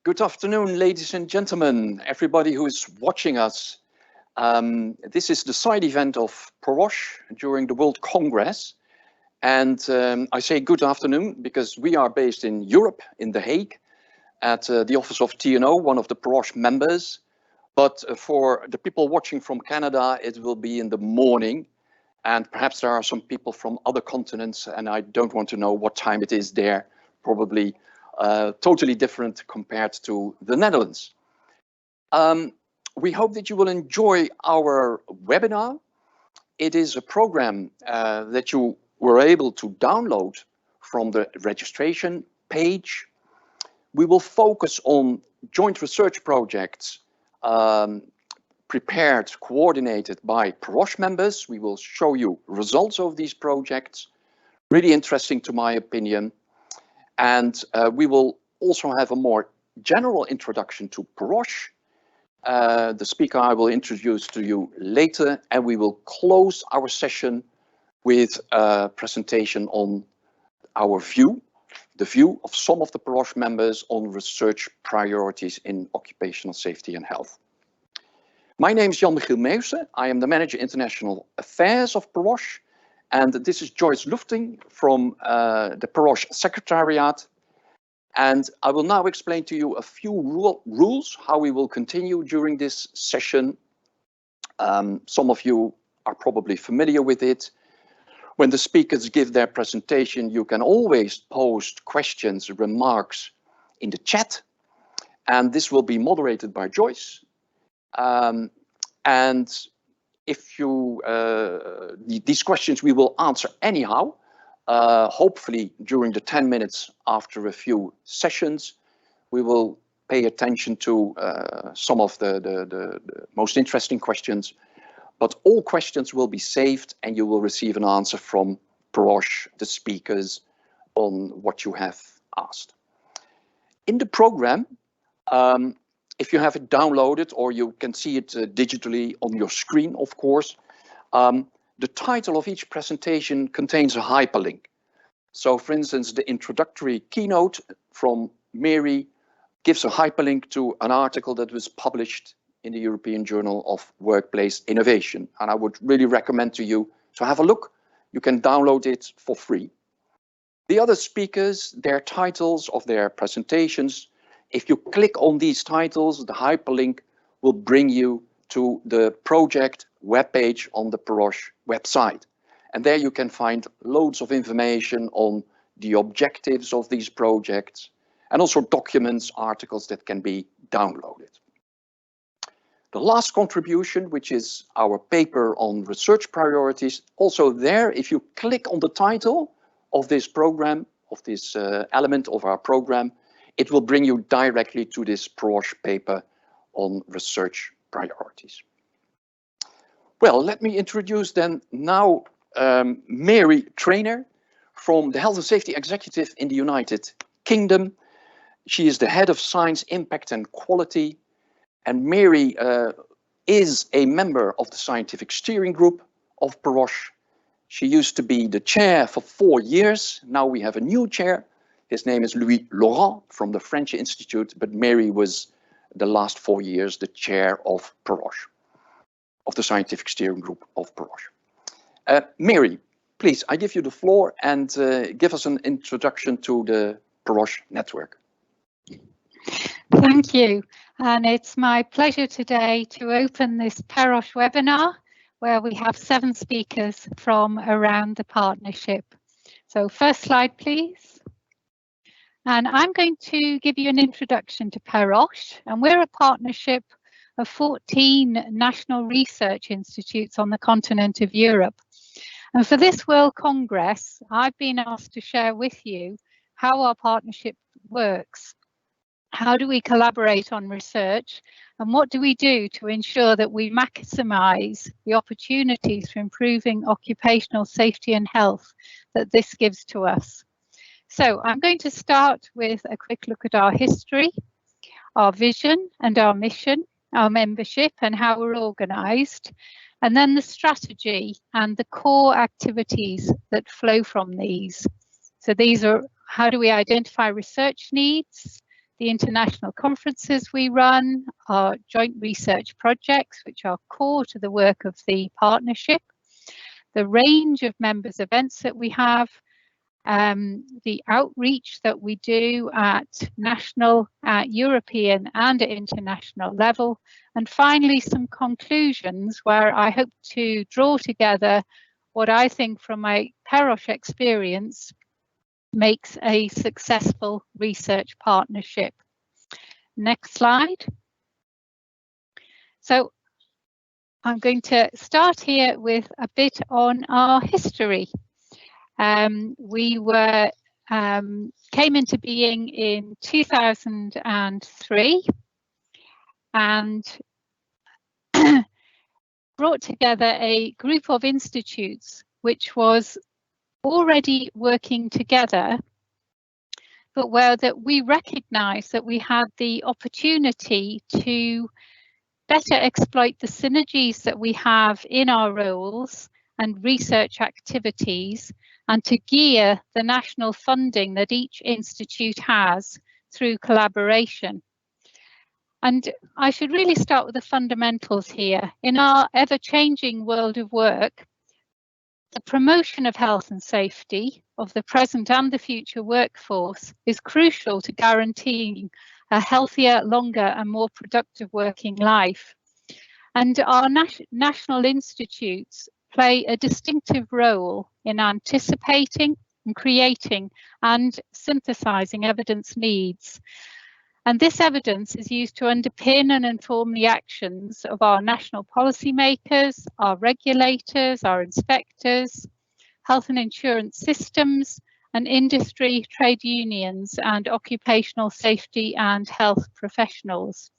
Good afternoon, ladies and gentlemen, everybody who is watching us. This is the side event of PEROSH during the World Congress. And I say good afternoon because we are based in Europe, in The Hague, at the office of TNO, one of the PEROSH members. But for the people watching from Canada, it will be in the morning. And perhaps there are some people from other continents, and I don't want to know what time it is there, probably totally different compared to the Netherlands. We hope that you will enjoy our webinar. It is a program that you were able to download from the registration page. We will focus on joint research projects prepared, coordinated by PEROSH members. We will show you results of these projects. Really interesting to my opinion. And we will also have a more general introduction to PEROSH. The speaker I will introduce to you later, and we will close our session with a presentation on our view, the view of some of the PEROSH members on research priorities in occupational safety and health. My name is Jan-Michiel Meeuwse. I am the Manager International Affairs of PEROSH. And this is Joyce Lufting from the PEROSH Secretariat. And I will now explain to you a few rules, how we will continue during this session. Some of you are probably familiar with it. When the speakers give their presentation, you can always post questions, remarks in the chat. And this will be moderated by Joyce. And if you, these questions we will answer anyhow, hopefully during the 10 minutes after a few sessions. We will pay attention to some of the most interesting questions, but all questions will be saved and you will receive an answer from PEROSH, the speakers, on what you have asked. In the program, if you have it downloaded or you can see it digitally on your screen, of course, the title of each presentation contains a hyperlink. So for instance, the introductory keynote from Mary gives a hyperlink to an article that was published in the European Journal of Workplace Innovation. And I would really recommend to you to have a look. You can download it for free. The other speakers, their titles of their presentations, if you click on these titles, the hyperlink will bring you to the project webpage on the PEROSH website. And there you can find loads of information on the objectives of these projects and also documents, articles that can be downloaded. The last contribution, which is our paper on research priorities, also there, if you click on the title of this program, of this element of our program, it will bring you directly to this PEROSH paper on research priorities. Well, let me introduce then now Mary Trainor from the Health and Safety Executive in the United Kingdom. She is the Head of Science, Impact and Quality. And Mary is a member of the Scientific Steering Group of PEROSH. She used to be the chair for 4 years. Now we have a new chair. His name is Louis Laurent from the French Institute, but Mary was the last 4 years the chair of PEROSH, of the Scientific Steering Group of PEROSH. Mary, please, I give you the floor and give us an introduction to the PEROSH network. Thank you. And it's my pleasure today to open this PEROSH webinar where we have 7 speakers from around the partnership. So first slide, please. And I'm going to give you an introduction to PEROSH, and we're a partnership of 14 national research institutes on the continent of Europe. And for this World Congress, I've been asked to share with you how our partnership works. How do we collaborate on research, and what do we do to ensure that we maximise the opportunities for improving occupational safety and health that this gives to us? So I'm going to start with a quick look at our history, our vision and our mission, our membership and how we're organised, and then the strategy and the core activities that flow from these. So these are, how do we identify research needs, the international conferences we run, our joint research projects, which are core to the work of the partnership, the range of members' events that we have, the outreach that we do at national, European and international level, and finally some conclusions where I hope to draw together what I think from my PEROSH experience makes a successful research partnership. Next slide. So I'm going to start here with a bit on our history. We came into being in 2003 and brought together a group of institutes which was already working together, but where that we recognised that we had the opportunity to better exploit the synergies that we have in our roles and research activities, and to gear the national funding that each institute has through collaboration. And I should really start with the fundamentals here. In our ever-changing world of work, the promotion of health and safety of the present and the future workforce is crucial to guaranteeing a healthier, longer and more productive working life. And our national institutes play a distinctive role in anticipating and creating and synthesizing evidence needs. And this evidence is used to underpin and inform the actions of our national policymakers, our regulators, our inspectors, health and insurance systems, and industry, trade unions, and occupational safety and health professionals.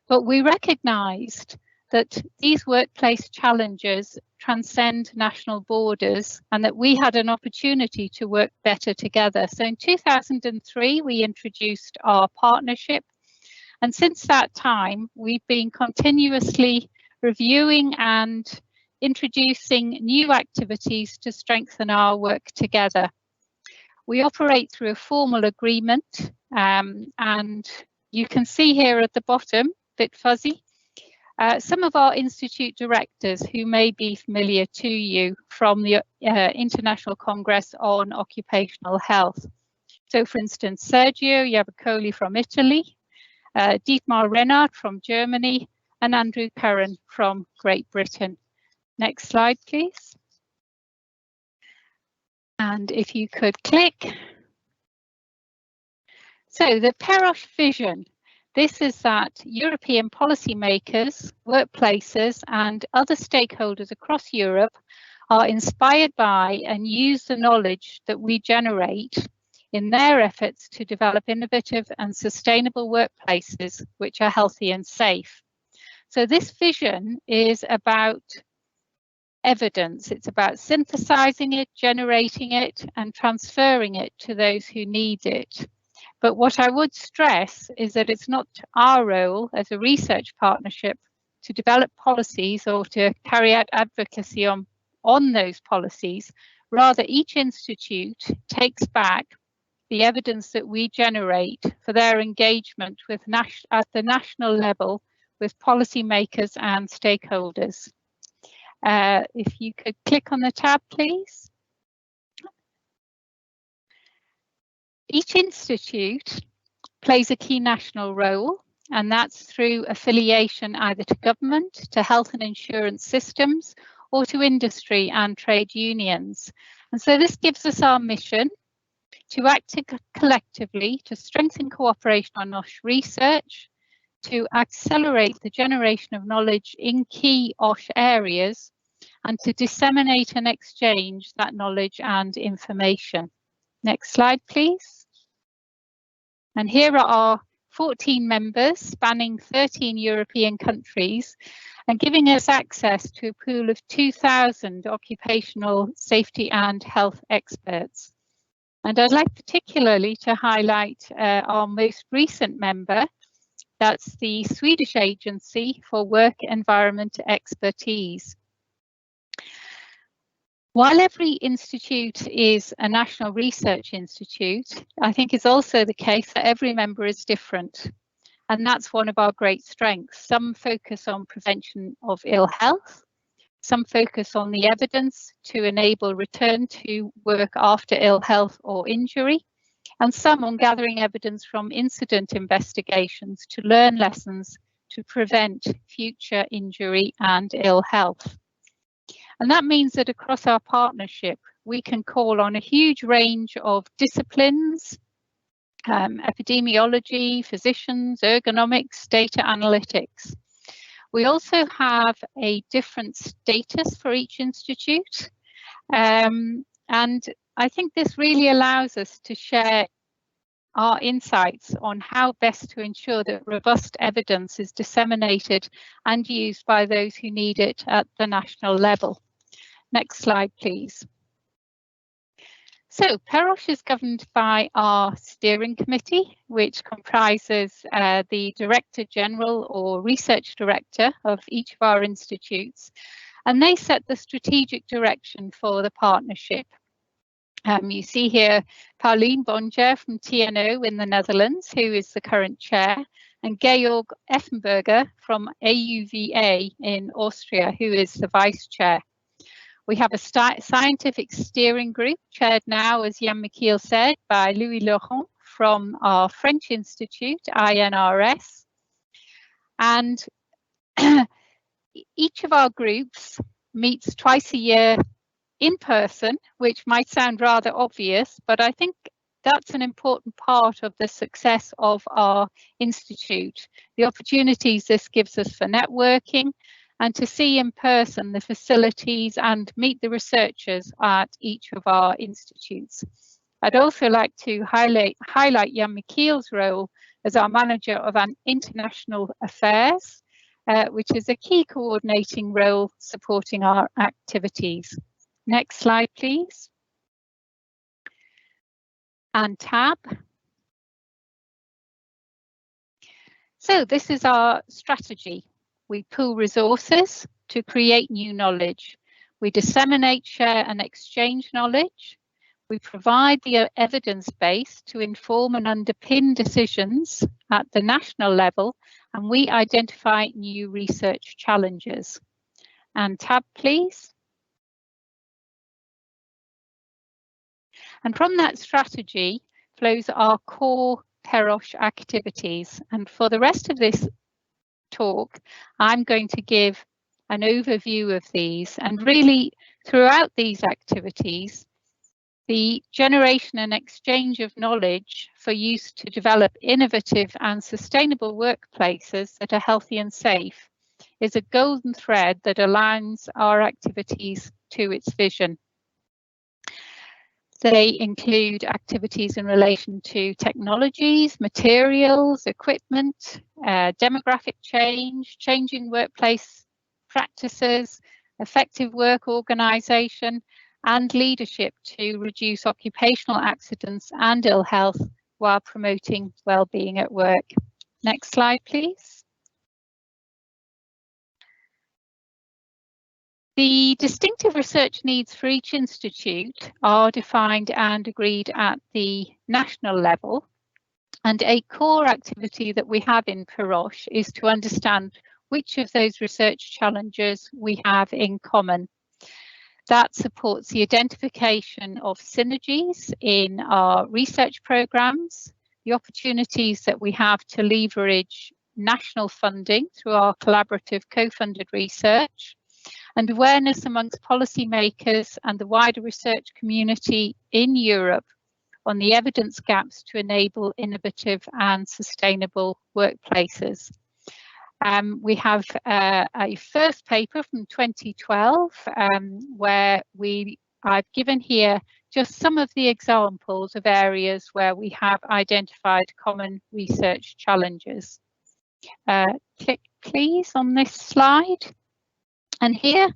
But we recognised that these workplace challenges transcend national borders and that we had an opportunity to work better together. So in 2003, we introduced our partnership. And since that time, we've been continuously reviewing and introducing new activities to strengthen our work together. We operate through a formal agreement, and you can see here at the bottom, a bit fuzzy, some of our institute directors who may be familiar to you from the International Congress on Occupational Health. So for instance, Sergio Iavicoli from Italy, Dietmar Rennert from Germany, and Andrew Curran from Great Britain. Next slide, please. And if you could click. So the PEROSH vision. This is that European policymakers, workplaces and other stakeholders across Europe are inspired by and use the knowledge that we generate in their efforts to develop innovative and sustainable workplaces which are healthy and safe. So this vision is about evidence. It's about synthesizing it, generating it, and transferring it to those who need it. But what I would stress is that it's not our role as a research partnership to develop policies or to carry out advocacy on those policies. Rather, each institute takes back the evidence that we generate for their engagement with at the national level with policymakers and stakeholders. If you could click on the tab, please. Each institute plays a key national role, and that's through affiliation either to government, to health and insurance systems, or to industry and trade unions. And so this gives us our mission to act collectively to strengthen cooperation on OSH research, to accelerate the generation of knowledge in key OSH areas, and to disseminate and exchange that knowledge and information. Next slide, please. And here are our 14 members spanning 13 European countries and giving us access to a pool of 2,000 occupational safety and health experts. And I'd like particularly to highlight our most recent member. That's the Swedish Agency for Work Environment Expertise. While every institute is a national research institute, I think it's also the case that every member is different. And that's one of our great strengths. Some focus on prevention of ill health, some focus on the evidence to enable return to work after ill health or injury, and some on gathering evidence from incident investigations to learn lessons to prevent future injury and ill health. And that means that across our partnership, we can call on a huge range of disciplines, epidemiology, physicians, ergonomics, data analytics. We also have a different status for each institute. And I think this really allows us to share our insights on how best to ensure that robust evidence is disseminated and used by those who need it at the national level. Next slide, please. So PEROSH is governed by our steering committee, which comprises the Director General or Research Director of each of our institutes, and they set the strategic direction for the partnership. You see here Pauline Bonjer from TNO in the Netherlands, who is the current chair, and Georg Effenberger from AUVA in Austria, who is the vice chair. We have a scientific steering group chaired now, as Jan Michiel said, by Louis Laurent from our French Institute, INRS. And each of our groups meets twice a year in person, which might sound rather obvious, but I think that's an important part of the success of our institute. The opportunities this gives us for networking and to see in person the facilities and meet the researchers at each of our institutes. I'd also like to highlight Jan Michiel's role as our Manager of International Affairs, which is a key coordinating role supporting our activities. Next slide, please. And tab. So this is our strategy. We pool resources to create new knowledge. We disseminate, share and exchange knowledge. We provide the evidence base to inform and underpin decisions at the national level, and we identify new research challenges. And tab, please. And from that strategy flows our core PEROSH activities. And for the rest of this talk, I'm going to give an overview of these, and really throughout these activities, the generation and exchange of knowledge for use to develop innovative and sustainable workplaces that are healthy and safe is a golden thread that aligns our activities to its vision. They include activities in relation to technologies, materials, equipment, demographic change, changing workplace practices, effective work organisation, and leadership to reduce occupational accidents and ill health while promoting well-being at work. Next slide, please. The distinctive research needs for each institute are defined and agreed at the national level, and a core activity that we have in PEROSH is to understand which of those research challenges we have in common. That supports the identification of synergies in our research programmes, the opportunities that we have to leverage national funding through our collaborative co-funded research, and awareness amongst policymakers and the wider research community in Europe on the evidence gaps to enable innovative and sustainable workplaces. We have a first paper from 2012 where I've given here just some of the examples of areas where we have identified common research challenges. Click please on this slide. And here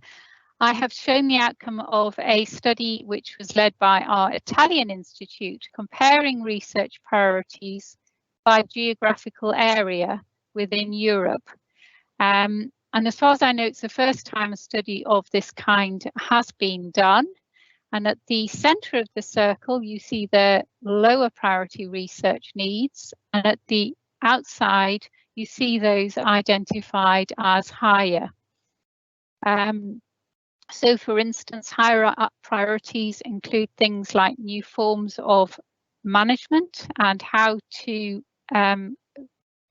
I have shown the outcome of a study which was led by our Italian institute, comparing research priorities by geographical area within Europe. And as far as I know, it's the first time a study of this kind has been done. And at the centre of the circle, you see the lower priority research needs, and at the outside, you see those identified as higher. So, for instance, higher up priorities include things like new forms of management and how to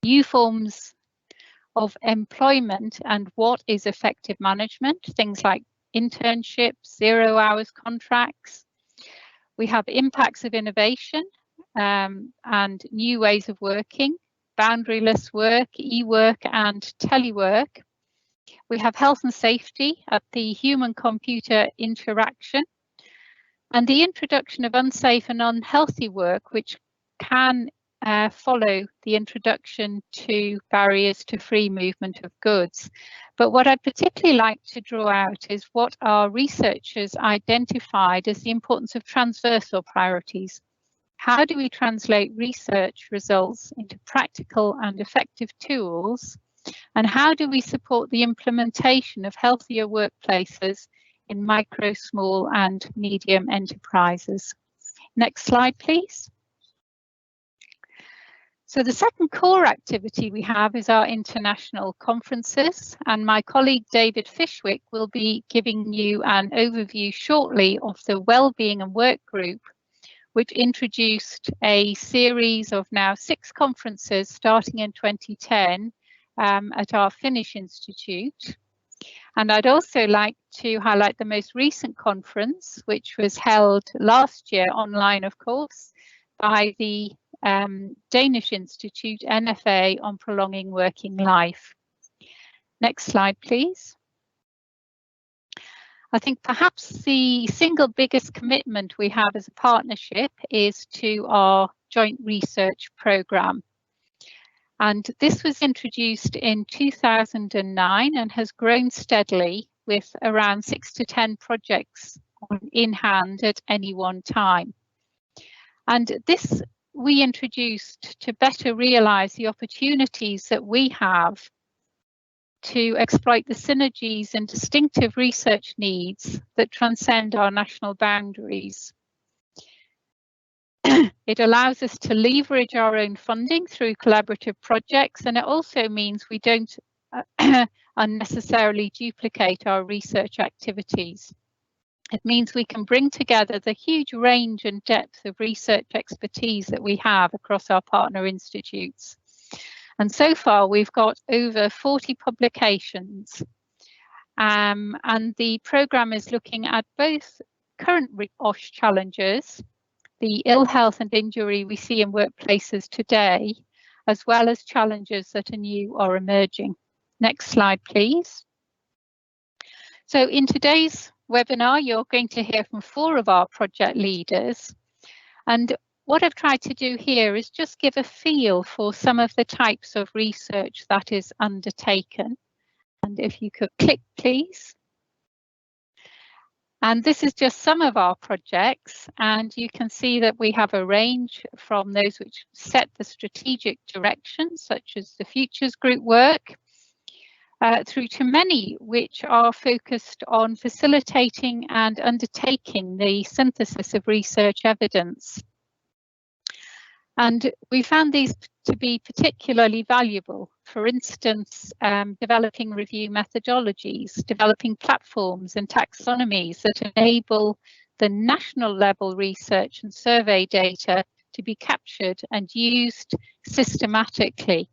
new forms of employment and what is effective management, things like internships, 0 hours contracts. We have impacts of innovation and new ways of working, boundaryless work, e-work and telework. We have health and safety at the human-computer interaction and the introduction of unsafe and unhealthy work, which can follow the introduction to barriers to free movement of goods. But what I'd particularly like to draw out is what our researchers identified as the importance of transversal priorities. How do we translate research results into practical and effective tools? And how do we support the implementation of healthier workplaces in micro, small and medium enterprises? Next slide, please. So the second core activity we have is our international conferences, and my colleague David Fishwick will be giving you an overview shortly of the Wellbeing and Work Group, which introduced a series of now 6 conferences starting in 2010 at our Finnish Institute. And I'd also like to highlight the most recent conference, which was held last year online, of course, by the Danish Institute, NFA, on prolonging working life. Next slide, please. I think perhaps the single biggest commitment we have as a partnership is to our joint research programme. And this was introduced in 2009 and has grown steadily with around 6 to 10 projects in hand at any one time. And this we introduced to better realise the opportunities that we have to exploit the synergies and distinctive research needs that transcend our national boundaries. It allows us to leverage our own funding through collaborative projects, and it also means we don't unnecessarily duplicate our research activities. It means we can bring together the huge range and depth of research expertise that we have across our partner institutes. And so far, we've got over 40 publications. And the programme is looking at both current OSH challenges, the ill health and injury we see in workplaces today, as well as challenges that are new or emerging. Next slide, please. So in today's webinar, you're going to hear from 4 of our project leaders. And what I've tried to do here is just give a feel for some of the types of research that is undertaken. And if you could click, please. And this is just some of our projects, and you can see that we have a range from those which set the strategic direction, such as the Futures Group work, through to many which are focused on facilitating and undertaking the synthesis of research evidence. And we found these to be particularly valuable. For instance, developing review methodologies, developing platforms and taxonomies that enable the national level research and survey data to be captured and used systematically.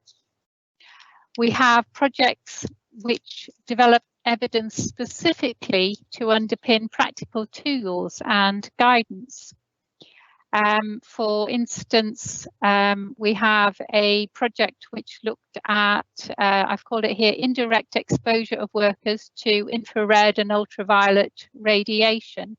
We have projects which develop evidence specifically to underpin practical tools and guidance. For instance, we have a project which looked at, I've called it here, indirect exposure of workers to infrared and ultraviolet radiation.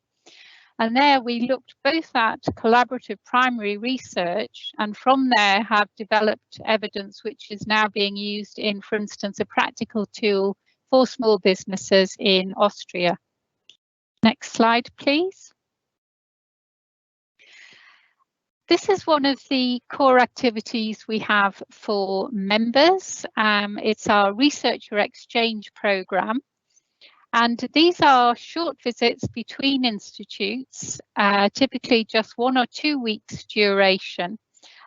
And there we looked both at collaborative primary research, and from there have developed evidence which is now being used in, for instance, a practical tool for small businesses in Austria. Next slide, please. This is one of the core activities we have for members. It's our researcher exchange programme. And these are short visits between institutes, typically just 1 or 2 weeks duration,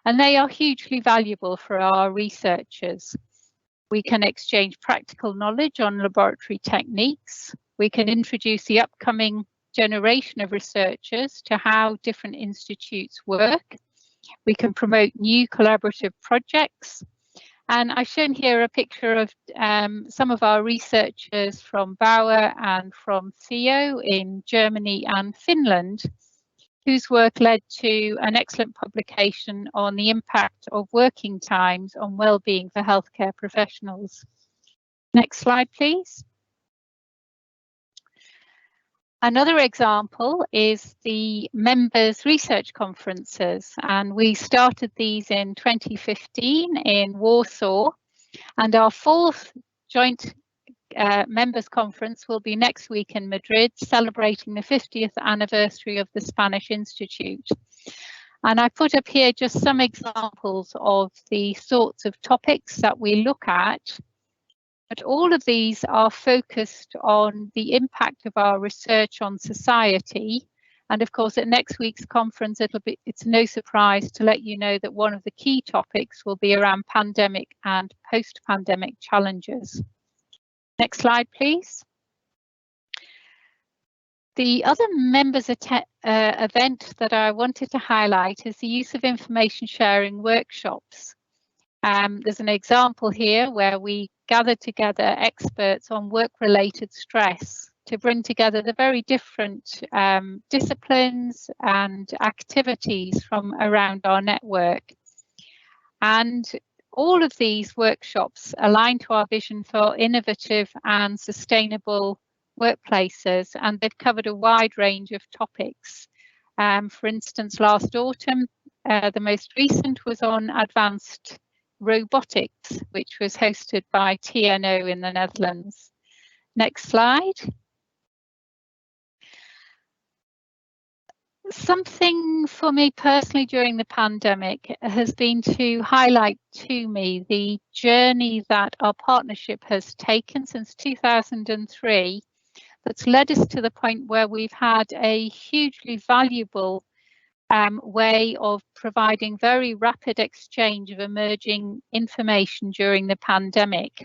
and they are hugely valuable for our researchers. We can exchange practical knowledge on laboratory techniques. We can introduce the upcoming generation of researchers to how different institutes work. We can promote new collaborative projects. And I've shown here a picture of some of our researchers from BAuA and from CO in Germany and Finland, whose work led to an excellent publication on the impact of working times on well-being for healthcare professionals. Next slide, please. Another example is the members' research conferences, and we started these in 2015 in Warsaw, and our 4th joint members conference will be next week in Madrid, celebrating the 50th anniversary of the Spanish Institute. And I put up here just some examples of the sorts of topics that we look at. But all of these are focused on the impact of our research on society. And of course, at next week's conference, it's no surprise to let you know that one of the key topics will be around pandemic and post-pandemic challenges. Next slide, please. The other members event that I wanted to highlight is the use of information sharing workshops. There's an example here where we gathered together experts on work-related stress to bring together the very different disciplines and activities from around our network. And all of these workshops align to our vision for innovative and sustainable workplaces, and they've covered a wide range of topics. For instance, last autumn, the most recent was on advanced robotics, which was hosted by TNO in the Netherlands. Next slide. Something for me personally during the pandemic has been to highlight to me the journey that our partnership has taken since 2003 that's led us to the point where we've had a hugely valuable way of providing very rapid exchange of emerging information during the pandemic.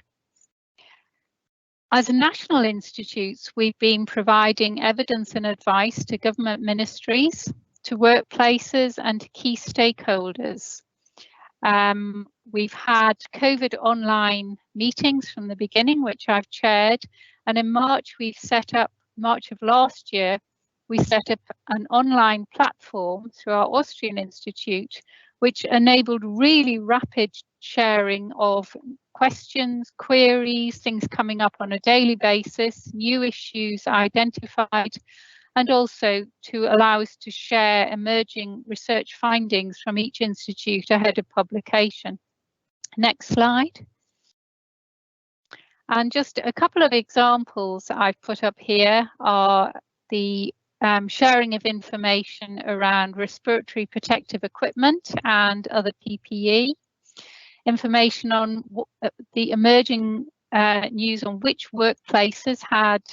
As national institutes, we've been providing evidence and advice to government ministries, to workplaces and to key stakeholders. We've had COVID online meetings from the beginning, which I've chaired, and in March March of last year, we set up an online platform through our Austrian Institute, which enabled really rapid sharing of questions, queries, things coming up on a daily basis, new issues identified, and also to allow us to share emerging research findings from each institute ahead of publication. Next slide. And just a couple of examples I've put up here are the sharing of information around respiratory protective equipment and other PPE, information on the emerging news on which workplaces had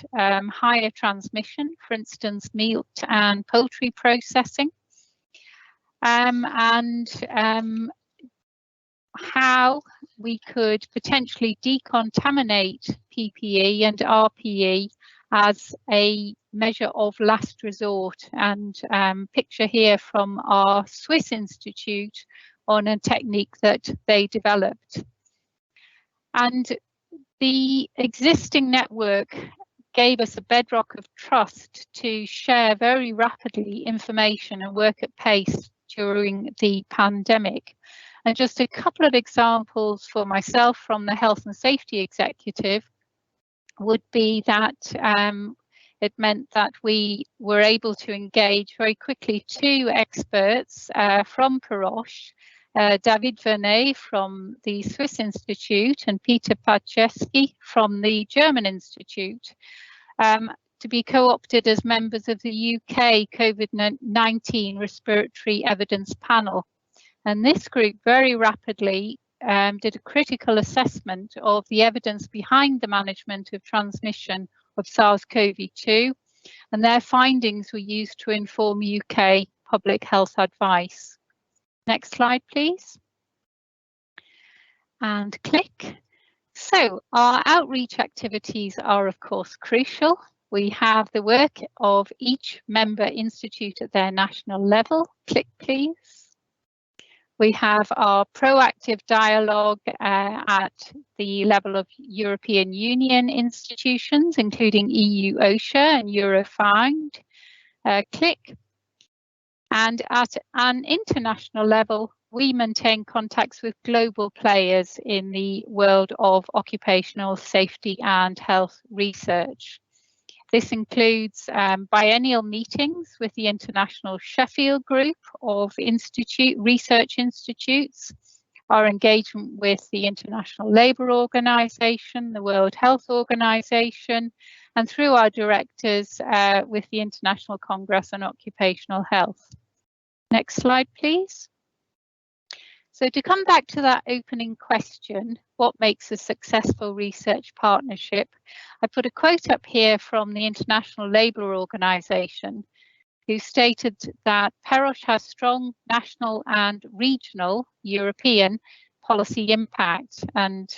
higher transmission, for instance, meat and poultry processing, and how we could potentially decontaminate PPE and RPE as a measure of last resort, and picture here from our Swiss Institute on a technique that they developed. And the existing network gave us a bedrock of trust to share very rapidly information and work at pace during the pandemic. And just a couple of examples for myself from the Health and Safety Executive would be that it meant that we were able to engage very quickly 2 experts from PEROSH, David Fishwick from the Swiss Institute and Peter Paczewski from the German Institute, to be co-opted as members of the UK COVID-19 Respiratory Evidence Panel. And this group very rapidly did a critical assessment of the evidence behind the management of transmission of SARS-CoV-2, and their findings were used to inform UK public health advice. Next slide, please. And click. So our outreach activities are, of course, crucial. We have the work of each member institute at their national level. Click, please. We have our proactive dialogue at the level of European Union institutions, including EU OSHA and Eurofound. Click. And at an international level, we maintain contacts with global players in the world of occupational safety and health research. This includes biennial meetings with the International Sheffield Group of research institutes, our engagement with the International Labour Organization, the World Health Organization, and through our directors with the International Congress on Occupational Health. Next slide, please. So to come back to that opening question, what makes a successful research partnership? I put a quote up here from the International Labour Organization, who stated that PEROSH has strong national and regional European policy impact, and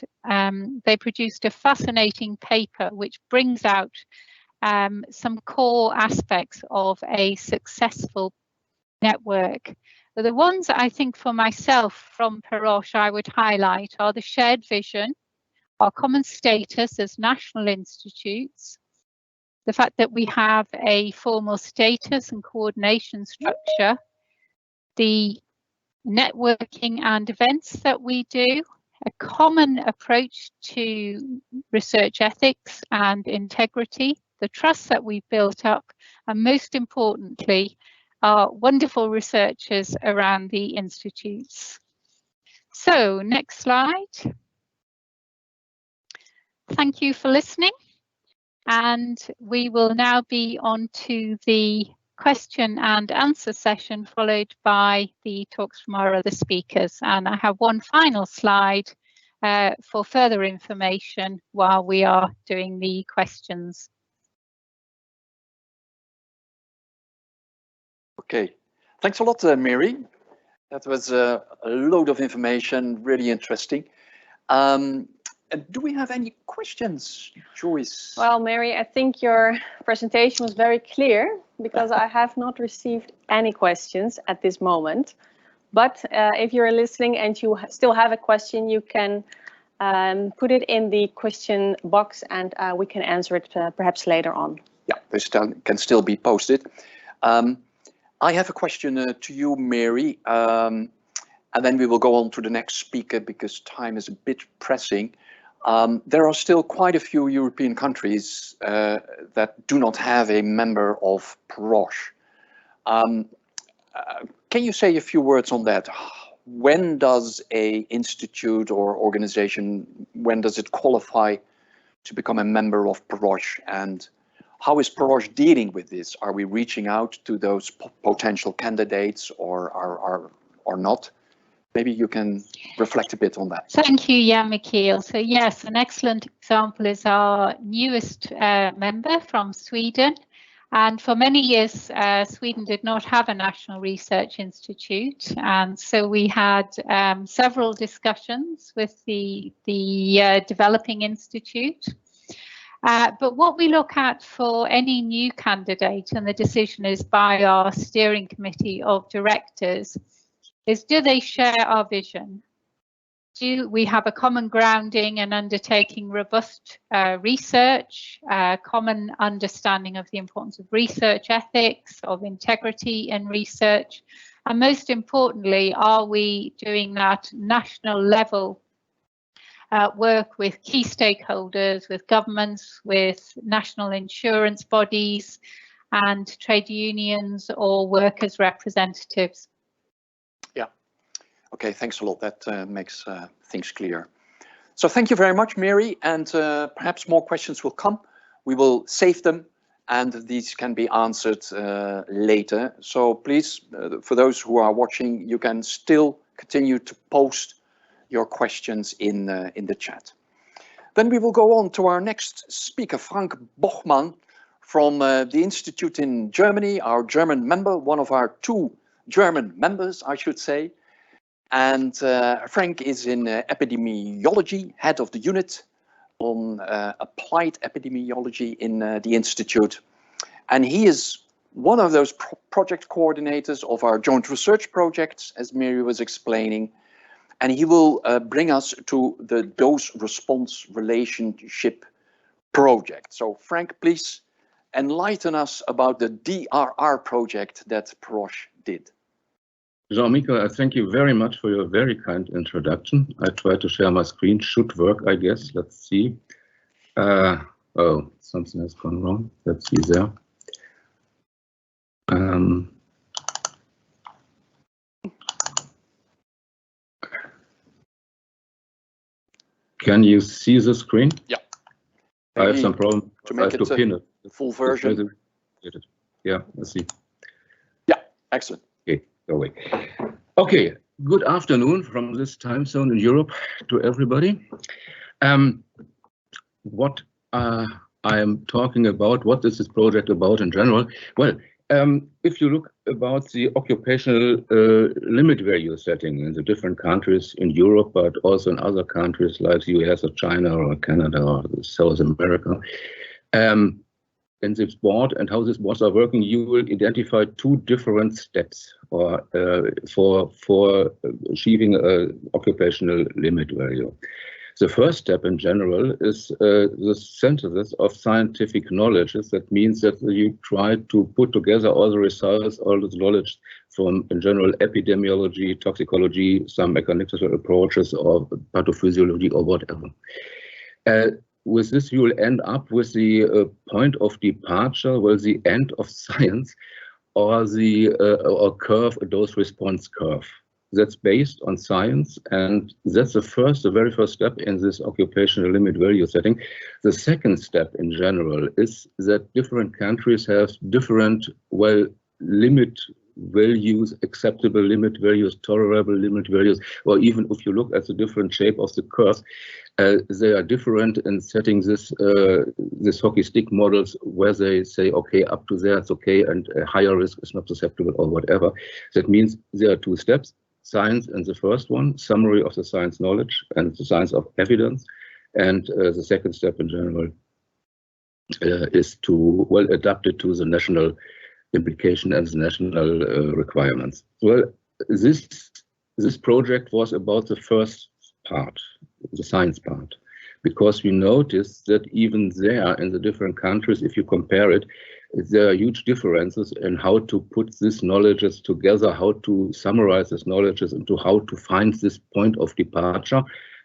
they produced a fascinating paper which brings out some core aspects of a successful network. The ones I think for myself from PEROSH I would highlight are the shared vision, our common status as national institutes, the fact that we have a formal status and coordination structure, the networking and events that we do, a common approach to research ethics and integrity, the trust that we've built up, and most importantly, our wonderful researchers around the institutes. So, next slide. Thank you for listening. And we will now be on to the question and answer session, followed by the talks from our other speakers. And I have one final slide for further information while we are doing the questions. Okay, thanks a lot, Mary. That was a load of information, really interesting. Do we have any questions, Joyce? Well, Mary, I think your presentation was very clear because I have not received any questions at this moment. But if you're listening and you still have a question, you can put it in the question box and we can answer it perhaps later on. Yeah, this can still be posted. I have a question to you, Mary, and then we will go on to the next speaker because time is a bit pressing. There are still quite a few European countries that do not have a member of PEROSH. Can you say a few words on that? When does an institute or organization, when does it qualify to become a member of PEROSH, and how is PEROSH dealing with this? Are we reaching out to those potential candidates or not? Maybe you can reflect a bit on that. Thank you, Jan Michiel. So yes, an excellent example is our newest member from Sweden. And for many years, Sweden did not have a national research institute. And so we had several discussions with the developing institute. But what we look at for any new candidate, and the decision is by our steering committee of directors, is do they share our vision? Do we have a common grounding and undertaking robust research, common understanding of the importance of research ethics, of integrity in research? And most importantly, are we doing that national level work with key stakeholders, with governments, with national insurance bodies and trade unions or workers' representatives? Yeah. Okay, thanks a lot. That makes things clear. So thank you very much, Mary, and perhaps more questions will come. We will save them and these can be answered later. So please, for those who are watching, you can still continue to post your questions in the chat. Then we will go on to our next speaker, Frank Bochmann from the Institute in Germany, our German member, one of our 2 German members, I should say. And Frank is in epidemiology, head of the unit on applied epidemiology in the Institute. And he is one of those project coordinators of our joint research projects, as Mary was explaining. And he will bring us to the dose-response relationship project. So Frank, please enlighten us about the DRR project that PEROSH did. Jean-Michel, I thank you very much for your very kind introduction. I try to share my screen. Should work, I guess. Let's see. Oh, something has gone wrong. Let's see there. Can you see the screen? Yeah. I have some problem. To make it pin it. Full version. Yeah, let's see. Yeah, excellent. Okay, go away. Okay, good afternoon from this time zone in Europe to everybody. What I am talking about, what is this project about in general? Well, if you look about the occupational limit value setting in the different countries in Europe, but also in other countries like the US or China or Canada or South America, in this board and how these boards are working, you will identify 2 different steps or for achieving an occupational limit value. The first step in general is the synthesis of scientific knowledge. That means that you try to put together all the results, all the knowledge from, in general, epidemiology, toxicology, some mechanical approaches, or pathophysiology, or whatever. With this, you will end up with the point of departure, well, the end of science, or the or curve, a dose-response curve. That's based on science, and that's the very first step in this occupational limit value setting. The second step in general is that different countries have different, well, limit values, acceptable limit values, tolerable limit values, or even if you look at the different shape of the curve, they are different in setting this hockey stick models where they say, okay, up to there it's okay, and a higher risk is not susceptible or whatever. That means there are 2 steps. Science in the first one, summary of the science knowledge and the science of evidence. And the second step in general is to, well, adapt it to the national implication and the national requirements. Well, this project was about the first part, the science part, because we noticed that even there in the different countries, if you compare it, there are huge differences in how to put these knowledges together, how to summarize these knowledges, into how to find this point of departure,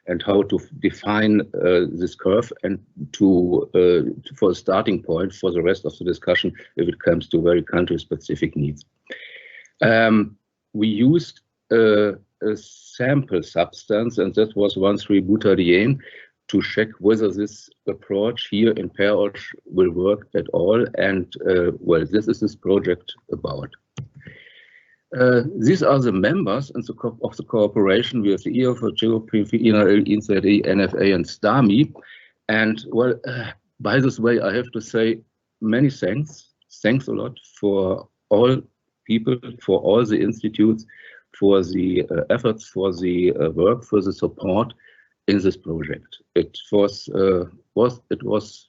and how to define this curve, and for a starting point for the rest of the discussion if it comes to very country-specific needs. We used a sample substance, and that was 1,3-butadiene, to check whether this approach here in PEROSH will work at all, and well, this is this project about. These are the members of the cooperation with the IFA Germany, INSAE, NFA, and STAMI. And well, by this way, I have to say many thanks. Thanks a lot for all people, for all the institutes, for the efforts, for the work, for the support in this project. It was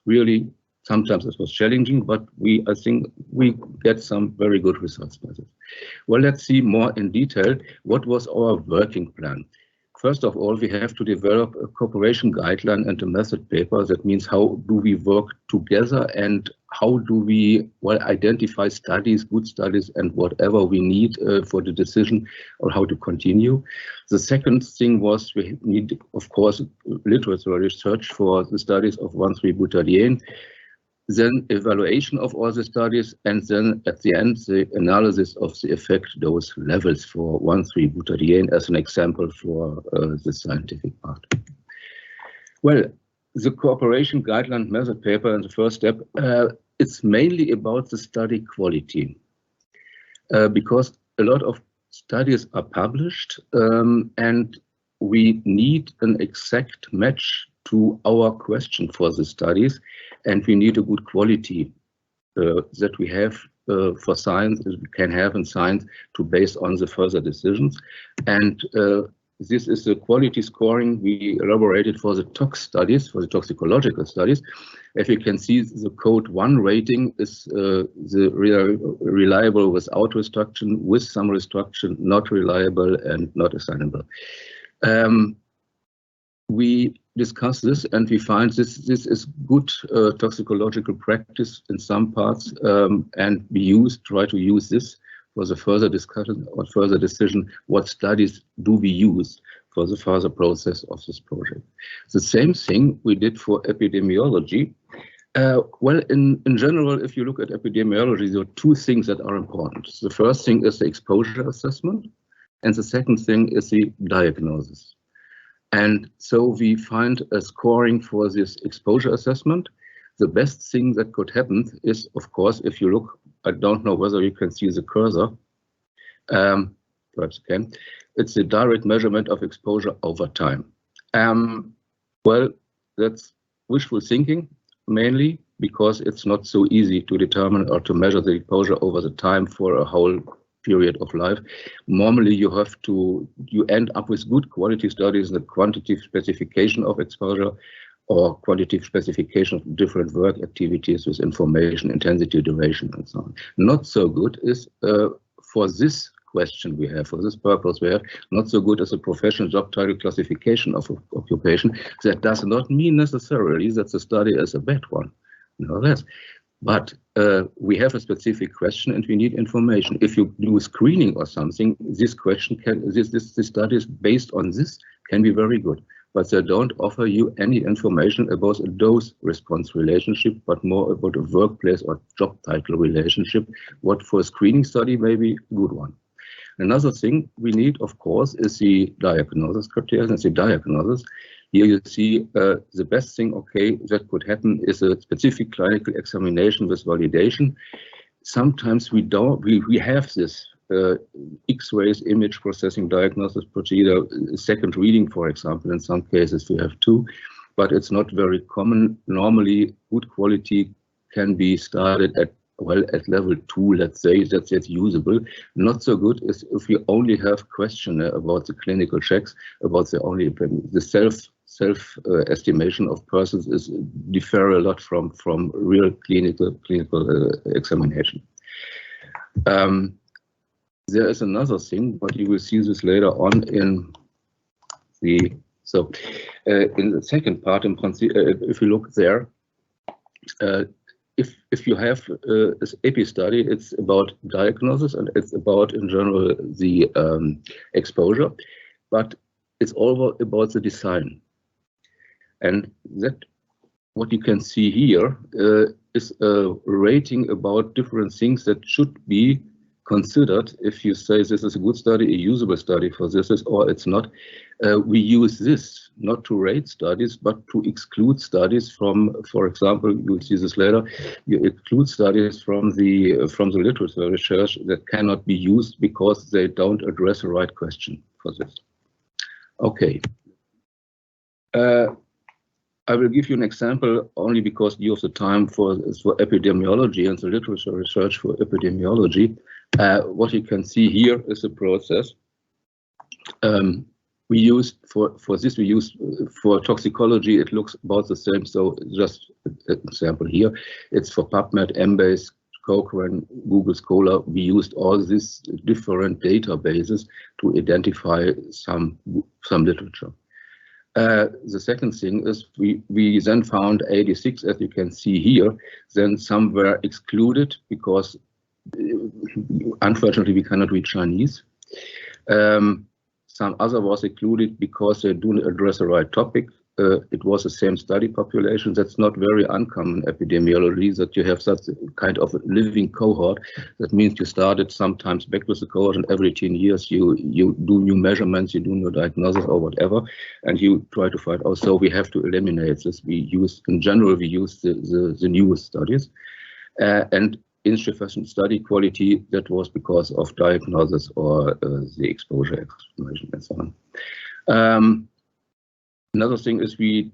really, sometimes it was challenging, but I think we get some very good results by this. Well, let's see more in detail. What was our working plan? First of all, we have to develop a cooperation guideline and a method paper. That means how do we work together and how do we, well, identify studies, good studies, and whatever we need for the decision on how to continue. The second thing was we need, of course, literature research for the studies of 1,3-butadiene, then evaluation of all the studies, and then at the end, the analysis of the effect dose levels for 1,3-butadiene as an example for the scientific part. Well, the cooperation guideline method paper in the first step, it's mainly about the study quality, because a lot of studies are published, and we need an exact match to our question for the studies, and we need a good quality that we have for science, we can have in science to base on the further decisions. And this is the quality scoring we elaborated for the tox studies, for the toxicological studies. As you can see, the code 1 rating is the reliable without restriction, with some restriction, not reliable, and not assignable. We discuss this and we find this is good toxicological practice in some parts, and we try to use this for the further discussion or further decision, what studies do we use for the further process of this project. The same thing we did for epidemiology. Well, in general, if you look at epidemiology, there are two things that are important. The first thing is the exposure assessment, and the second thing is the diagnosis. And so we find a scoring for this exposure assessment. The best thing that could happen is, of course, if you look, I don't know whether you can see the cursor, perhaps you can, it's the direct measurement of exposure over time. Well, that's wishful thinking, mainly because it's not so easy to determine or to measure the exposure over the time for a whole period of life. Normally you end up with good quality studies, the quantitative specification of exposure or quantitative specification of different work activities with information, intensity, duration, and so on. Not so good is for this question we have, for this purpose we have, not so good as a professional job title classification of occupation. That does not mean necessarily that the study is a bad one, no less. But we have a specific question and we need information. If you do screening or something, this question this studies based on this can be very good, but they don't offer you any information about a dose-response relationship, but more about a workplace or job title relationship, what for a screening study may be a good one. Another thing we need, of course, is the diagnosis criteria and the diagnosis. Here you see the best thing, okay, that could happen is a specific clinical examination with validation. Sometimes we have this X-rays image processing diagnosis procedure, second reading, for example. In some cases we have two, but it's not very common. Normally, good quality can be started at level 2, let's say, that's usable. Not so good is if you only have questionnaire about the clinical checks, about the self estimation of persons is differ a lot from real clinical examination. There is another thing, but you will see this later on in the second part. In if you look there, if you have this EPI study, it's about diagnosis and it's about, in general, the exposure, but it's all about the design. And that, what you can see here is a rating about different things that should be considered if you say this is a good study, a usable study for this, or it's not. We use this not to rate studies, but to exclude studies from, for example, you'll see this later, you exclude studies from the literature research that cannot be used because they don't address the right question for this. Okay. I will give you an example only because due of the time for epidemiology and the literature research for epidemiology. What you can see here is the process. We used for toxicology, it looks about the same. So just an example here, it's for PubMed, Embase, Cochrane, Google Scholar. We used all these different databases to identify some literature. The second thing is we then found 86, as you can see here. Then some were excluded because unfortunately we cannot read Chinese. Some other was included because they do not address the right topic. It was the same study population. That's not very uncommon in epidemiology, that you have such kind of a living cohort. That means you started sometimes back with the cohort, and every 10 years you do new measurements, you do new diagnosis or whatever, and you try to find out. So we have to eliminate this. In general, we use the newest studies. And insufficient study quality, that was because of diagnosis or the exposure explanation and so on. Another thing is we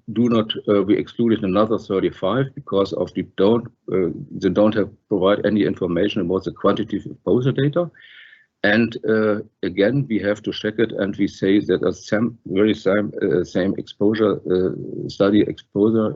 excluded another 35 because of they don't provide any information about the quantitative exposure data. And again, we have to check it, and we say that a same exposure study exposure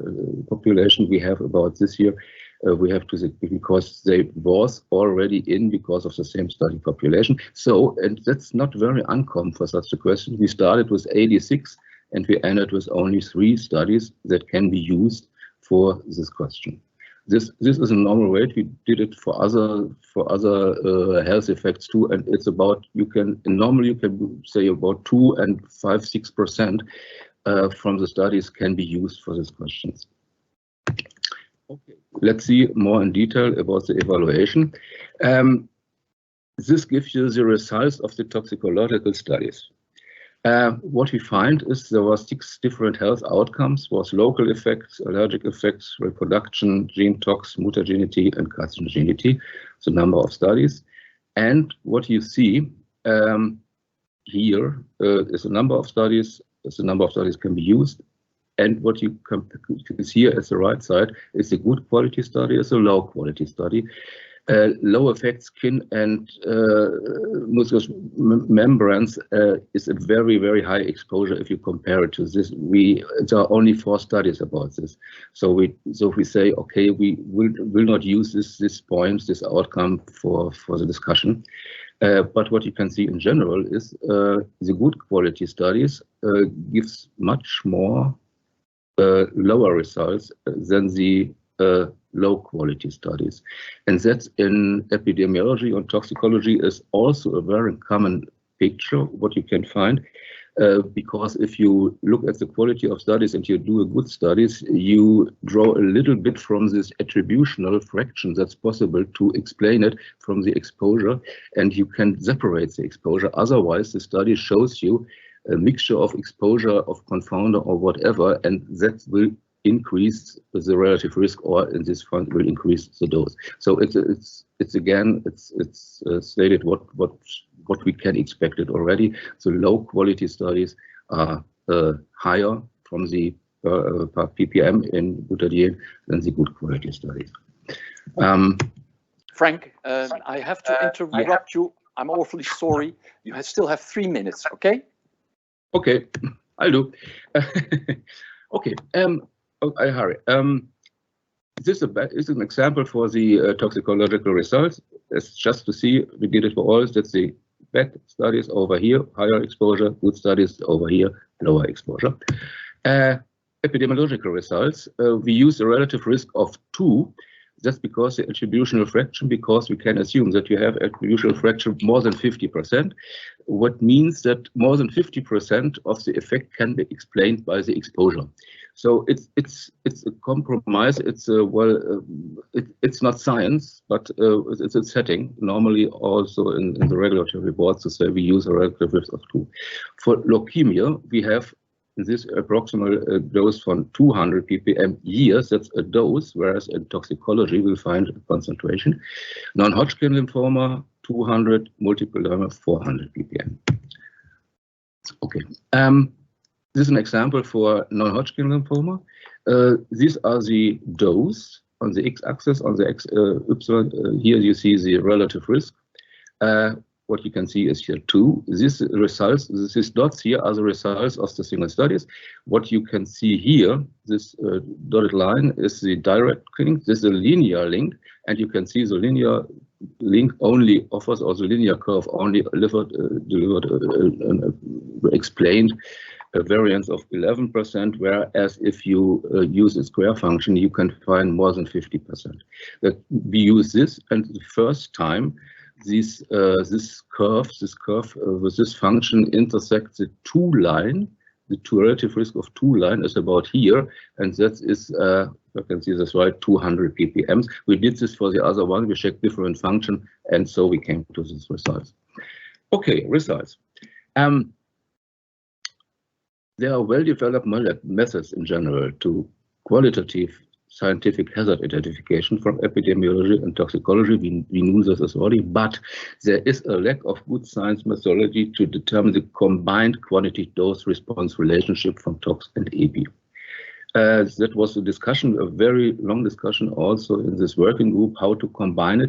population we have about this year. We have to, because they was already in because of the same study population. So, and that's not very uncommon for such a question. We started with 86 and we ended with only 3 studies that can be used for this question. This is a normal rate. We did it for other health effects too, and it's about normally you can say about 2 and 5–6% from the studies can be used for these questions. Okay, let's see more in detail about the evaluation. This gives you the results of the toxicological studies. What we find is there were 6 different health outcomes: was local effects, allergic effects, reproduction, gene tox, mutagenicity, and carcinogenity. The number of studies, and what you see here is the number of studies. The number of studies can be used, and what you can see here at the right side is a good quality study, is a low quality study. Low effect skin and mucous membranes is a very, very high exposure if you compare it to this. There are only 4 studies about this. So we say, okay, we will not use this outcome for the discussion. But what you can see in general is the good quality studies gives much more lower results than the low quality studies, and that's in epidemiology and toxicology is also a very common picture what you can find, because if you look at the quality of studies and you do a good studies, you draw a little bit from this attributional fraction that's possible to explain it from the exposure, and you can separate the exposure. Otherwise the study shows you a mixture of exposure, of confounder or whatever, and that will increase the relative risk, or in this fund will increase the dose. So it's stated what we can expect it already. So low quality studies are higher from the per ppm in butadiene than the good quality studies. Frank, I have to interrupt you. I'm awfully sorry. You still have 3 minutes, okay? Okay, I'll do. Okay. I hurry. This is an example for the toxicological results. It's just to see, we did it for all. That's the bad studies over here, higher exposure, good studies over here, lower exposure. Epidemiological results, we use a relative risk of 2. That's because the attributional fraction, because we can assume that you have attributional fraction more than 50%, what means that more than 50% of the effect can be explained by the exposure. So it's a compromise. It's it's not science, but it's a setting. Normally, also in the regulatory reports, to say we use a relative risk of 2. For leukemia, we have this approximate dose from 200 ppm years. That's a dose, whereas in toxicology we'll find a concentration. Non-Hodgkin lymphoma 200, multiple myeloma 400 ppm. Okay. This is an example for non-Hodgkin lymphoma. These are the dose on the x-axis, on the y. Here you see the relative risk. What you can see is here 2. These dots here are the results of the single studies. What you can see here, this dotted line is the direct link. This is a linear link, and you can see the linear link only offers, or the linear curve only explained a variance of 11%, whereas if you use a square function, you can find more than 50%. That we use this, and the first time this curve with this function intersects the 2 line. The relative risk of 2 line is about here, and that is, you can see this right, 200 ppm. We did this for the other one. We checked different function, and so we came to these results. Okay, results. There are well-developed methods in general to qualitative scientific hazard identification from epidemiology and toxicology. We knew this already, but there is a lack of good science methodology to determine the combined quantity dose response relationship from tox and EPI. That was a discussion, a very long discussion also in this working group, how to combine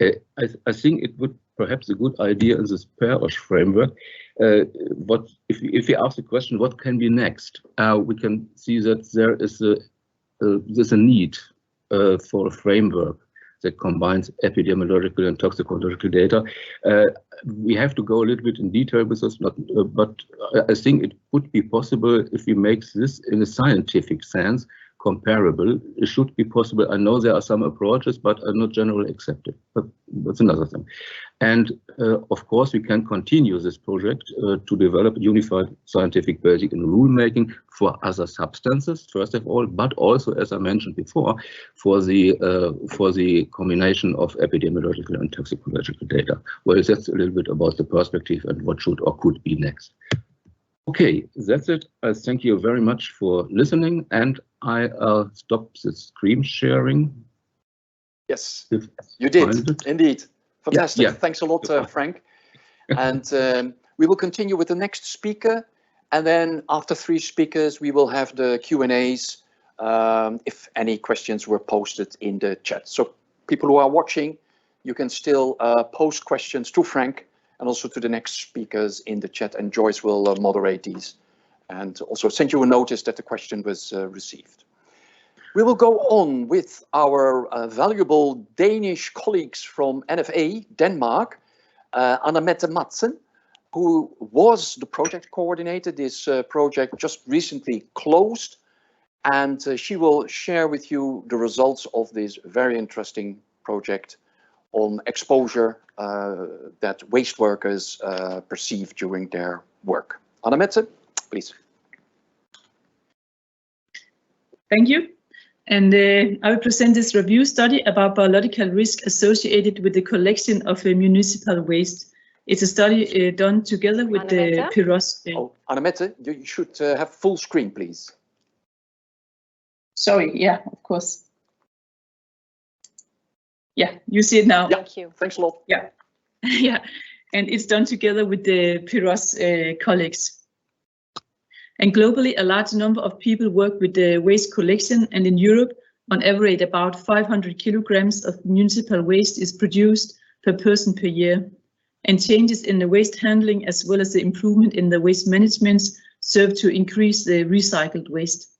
it. I think it would perhaps a good idea in this PEROSH framework. If we ask the question, what can be next? We can see that there's a need for a framework that combines epidemiological and toxicological data. We have to go a little bit in detail with this, but I think it would be possible if we make this in a scientific sense comparable. It should be possible. I know there are some approaches, but are not generally accepted. But that's another thing. And of course, we can continue this project to develop unified scientific basic in rulemaking for other substances, first of all, but also, as I mentioned before, for the combination of epidemiological and toxicological data. Well, that's a little bit about the perspective and what should or could be next. Okay, that's it. I thank you very much for listening, and I stop the screen sharing. Yes, you did, indeed. Fantastic. Yeah. Thanks a lot, Frank. And we will continue with the next speaker. And then after 3 speakers, we will have the Q&As if any questions were posted in the chat. So people who are watching, you can still post questions to Frank and also to the next speakers in the chat, and Joyce will moderate these and also send you a notice that the question was received. We will go on with our valuable Danish colleagues from NFA, Denmark, Mette Madsen, who was the project coordinator. This project just recently closed, and she will share with you the results of this very interesting project on exposure that waste workers perceive during their work. Mette, please. Thank you. And I will present this review study about biological risk associated with the collection of municipal waste. It's a study done together with the PEROSH. Oh, Mette, you should have full screen, please. Sorry, yeah, of course. Yeah, you see it now. Yeah, thank you. Thanks a lot. Yeah, yeah, and it's done together with the PEROSH colleagues. And globally, a large number of people work with the waste collection, and in Europe, on average, about 500 kilograms of municipal waste is produced per person per year. And changes in the waste handling, as well as the improvement in the waste management, serve to increase the recycled waste.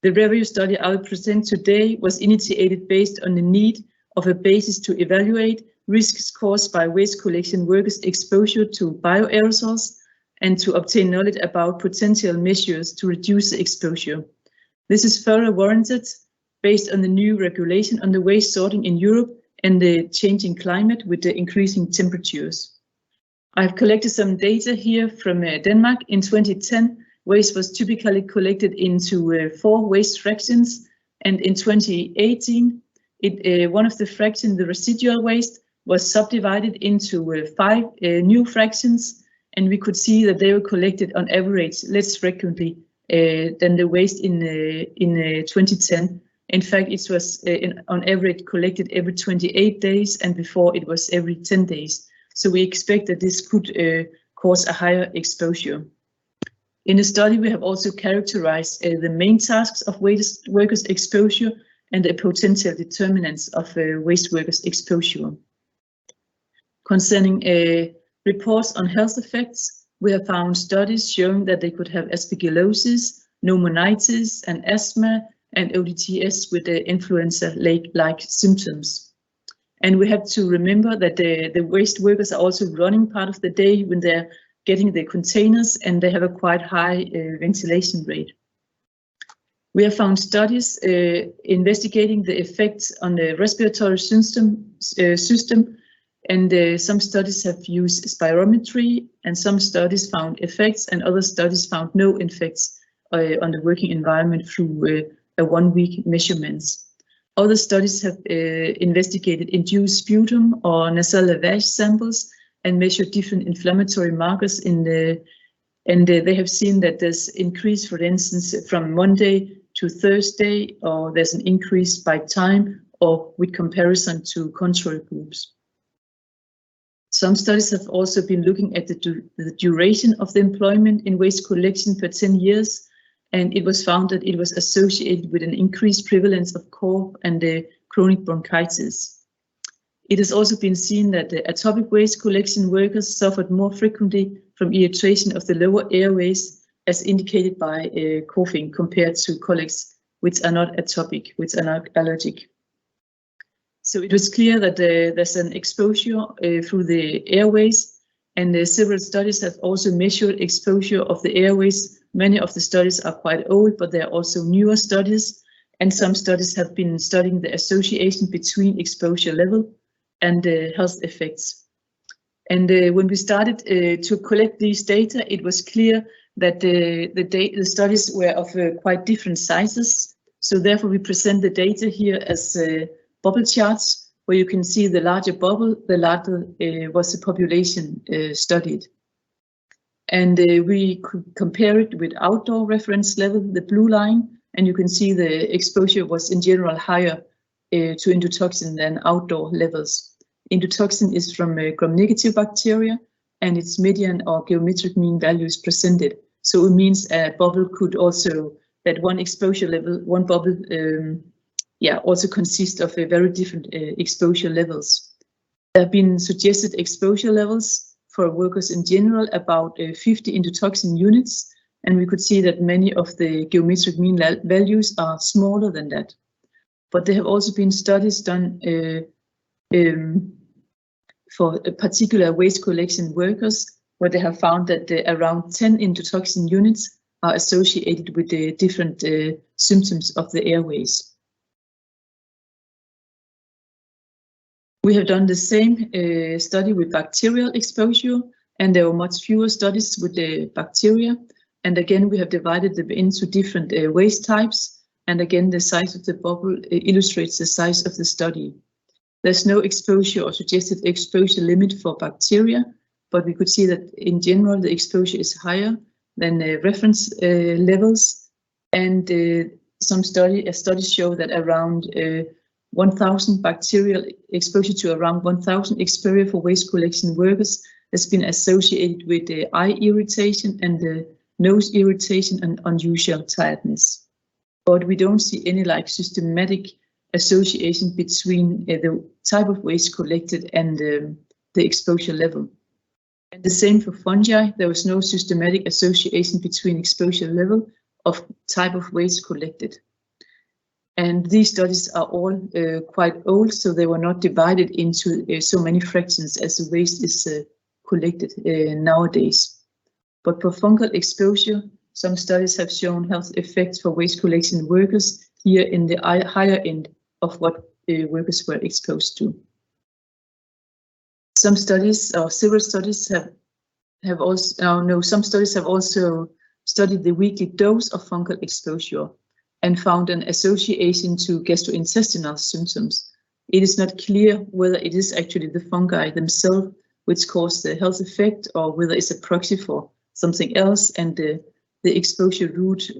The review study I will present today was initiated based on the need of a basis to evaluate risks caused by waste collection workers' exposure to bioaerosols, and to obtain knowledge about potential measures to reduce the exposure. This is further warranted based on the new regulation on the waste sorting in Europe and the changing climate with the increasing temperatures. I've collected some data here from Denmark. In 2010, waste was typically collected into 4 waste fractions, and in 2018, one of the fractions, the residual waste, was subdivided into 5 new fractions. And we could see that they were collected on average less frequently than the waste in 2010. In fact, it was on average collected every 28 days, and before it was every 10 days. So we expect that this could cause a higher exposure. In the study, we have also characterized the main tasks of waste workers' exposure and the potential determinants of waste workers' exposure. Concerning reports on health effects, we have found studies showing that they could have aspergillosis, pneumonitis, and asthma, and ODTS with the influenza-like symptoms. And we have to remember that the waste workers are also running part of the day when they're getting the containers, and they have a quite high ventilation rate. We have found studies investigating the effects on the respiratory system, and some studies have used spirometry, and some studies found effects, and other studies found no effects on the working environment through a 1-week measurements. Other studies have investigated induced sputum or nasal lavage samples and measured different inflammatory markers in the, and they have seen that there's increase, for instance, from Monday to Thursday, or there's an increase by time or with comparison to control groups. Some studies have also been looking at the duration of the employment in waste collection for 10 years, and it was found that it was associated with an increased prevalence of cough and chronic bronchitis. It has also been seen that the atopic waste collection workers suffered more frequently from irritation of the lower airways, as indicated by coughing, compared to colleagues which are not atopic, which are not allergic. So it was clear that there's an exposure through the airways, and several studies have also measured exposure of the airways. Many of the studies are quite old, but there are also newer studies, and some studies have been studying the association between exposure level and health effects. And when we started to collect these data, it was clear that the studies were of quite different sizes. So therefore we present the data here as bubble charts, where you can see the larger bubble, the larger was the population studied. And we could compare it with outdoor reference level, the blue line, and you can see the exposure was in general higher to endotoxin than outdoor levels. Endotoxin is from gram-negative bacteria, and its median or geometric mean value is presented. So it means a bubble could also, that one exposure level, one bubble, also consists of a very different exposure levels. There have been suggested exposure levels for workers in general, about 50 endotoxin units, and we could see that many of the geometric mean values are smaller than that. But there have also been studies done for particular waste collection workers, where they have found that around 10 endotoxin units are associated with the different symptoms of the airways. We have done the same study with bacterial exposure, and there were much fewer studies with the bacteria. And again, we have divided them into different waste types. And again, the size of the bubble illustrates the size of the study. There's no exposure or suggested exposure limit for bacteria, but we could see that in general, the exposure is higher than reference levels. And some studies show that around 1,000 bacterial exposure to around 1,000 exposure for waste collection workers has been associated with the eye irritation and the nose irritation and unusual tiredness. But we don't see any systematic association between the type of waste collected and the exposure level. And the same for fungi, there was no systematic association between exposure level of type of waste collected. And these studies are all quite old, so they were not divided into so many fractions as the waste is collected nowadays. But for fungal exposure, some studies have shown health effects for waste collection workers here in the higher end of what workers were exposed to. Some studies, or several studies, have also studied the weekly dose of fungal exposure and found an association to gastrointestinal symptoms. It is not clear whether it is actually the fungi themselves which cause the health effect, or whether it's a proxy for something else. And the exposure route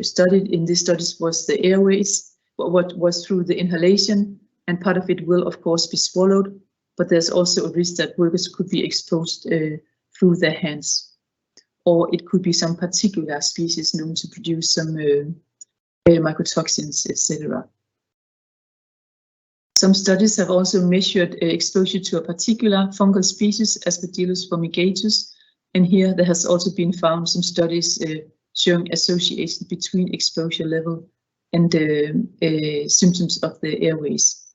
studied in these studies was the airways, what was through the inhalation, and part of it will of course be swallowed, but there's also a risk that workers could be exposed through their hands, or it could be some particular species known to produce some mycotoxins, etc. Some studies have also measured exposure to a particular fungal species, Aspergillus fumigatus, and here there has also been found some studies showing association between exposure level and symptoms of the airways.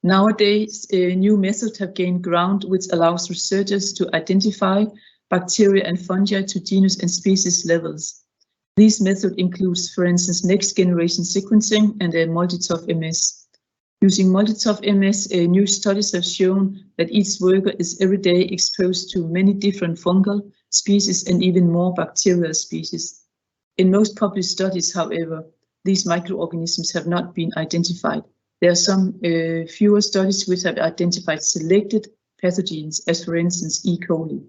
Nowadays, new methods have gained ground which allows researchers to identify bacteria and fungi to genus and species levels. These methods include, for instance, next generation sequencing and multi-TOF MS. Using multi-TOF MS, new studies have shown that each worker is every day exposed to many different fungal species and even more bacterial species. In most published studies, however, these microorganisms have not been identified. There are some fewer studies which have identified selected pathogens, as for instance E. coli.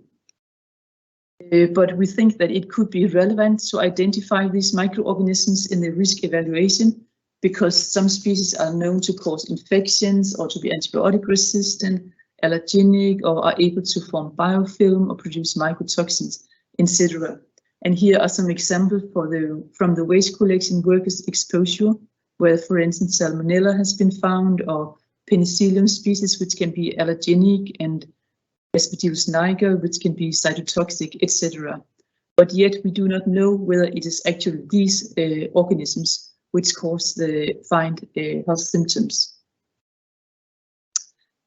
but we think that it could be relevant to identify these microorganisms in the risk evaluation, because some species are known to cause infections or to be antibiotic resistant, allergenic, or are able to form biofilm or produce mycotoxins, etc. And here are some examples from the waste collection workers' exposure, where, for instance, Salmonella has been found, or Penicillium species, which can be allergenic, and Aspergillus niger, which can be cytotoxic, etc. But yet we do not know whether it is actually these organisms which cause the health symptoms.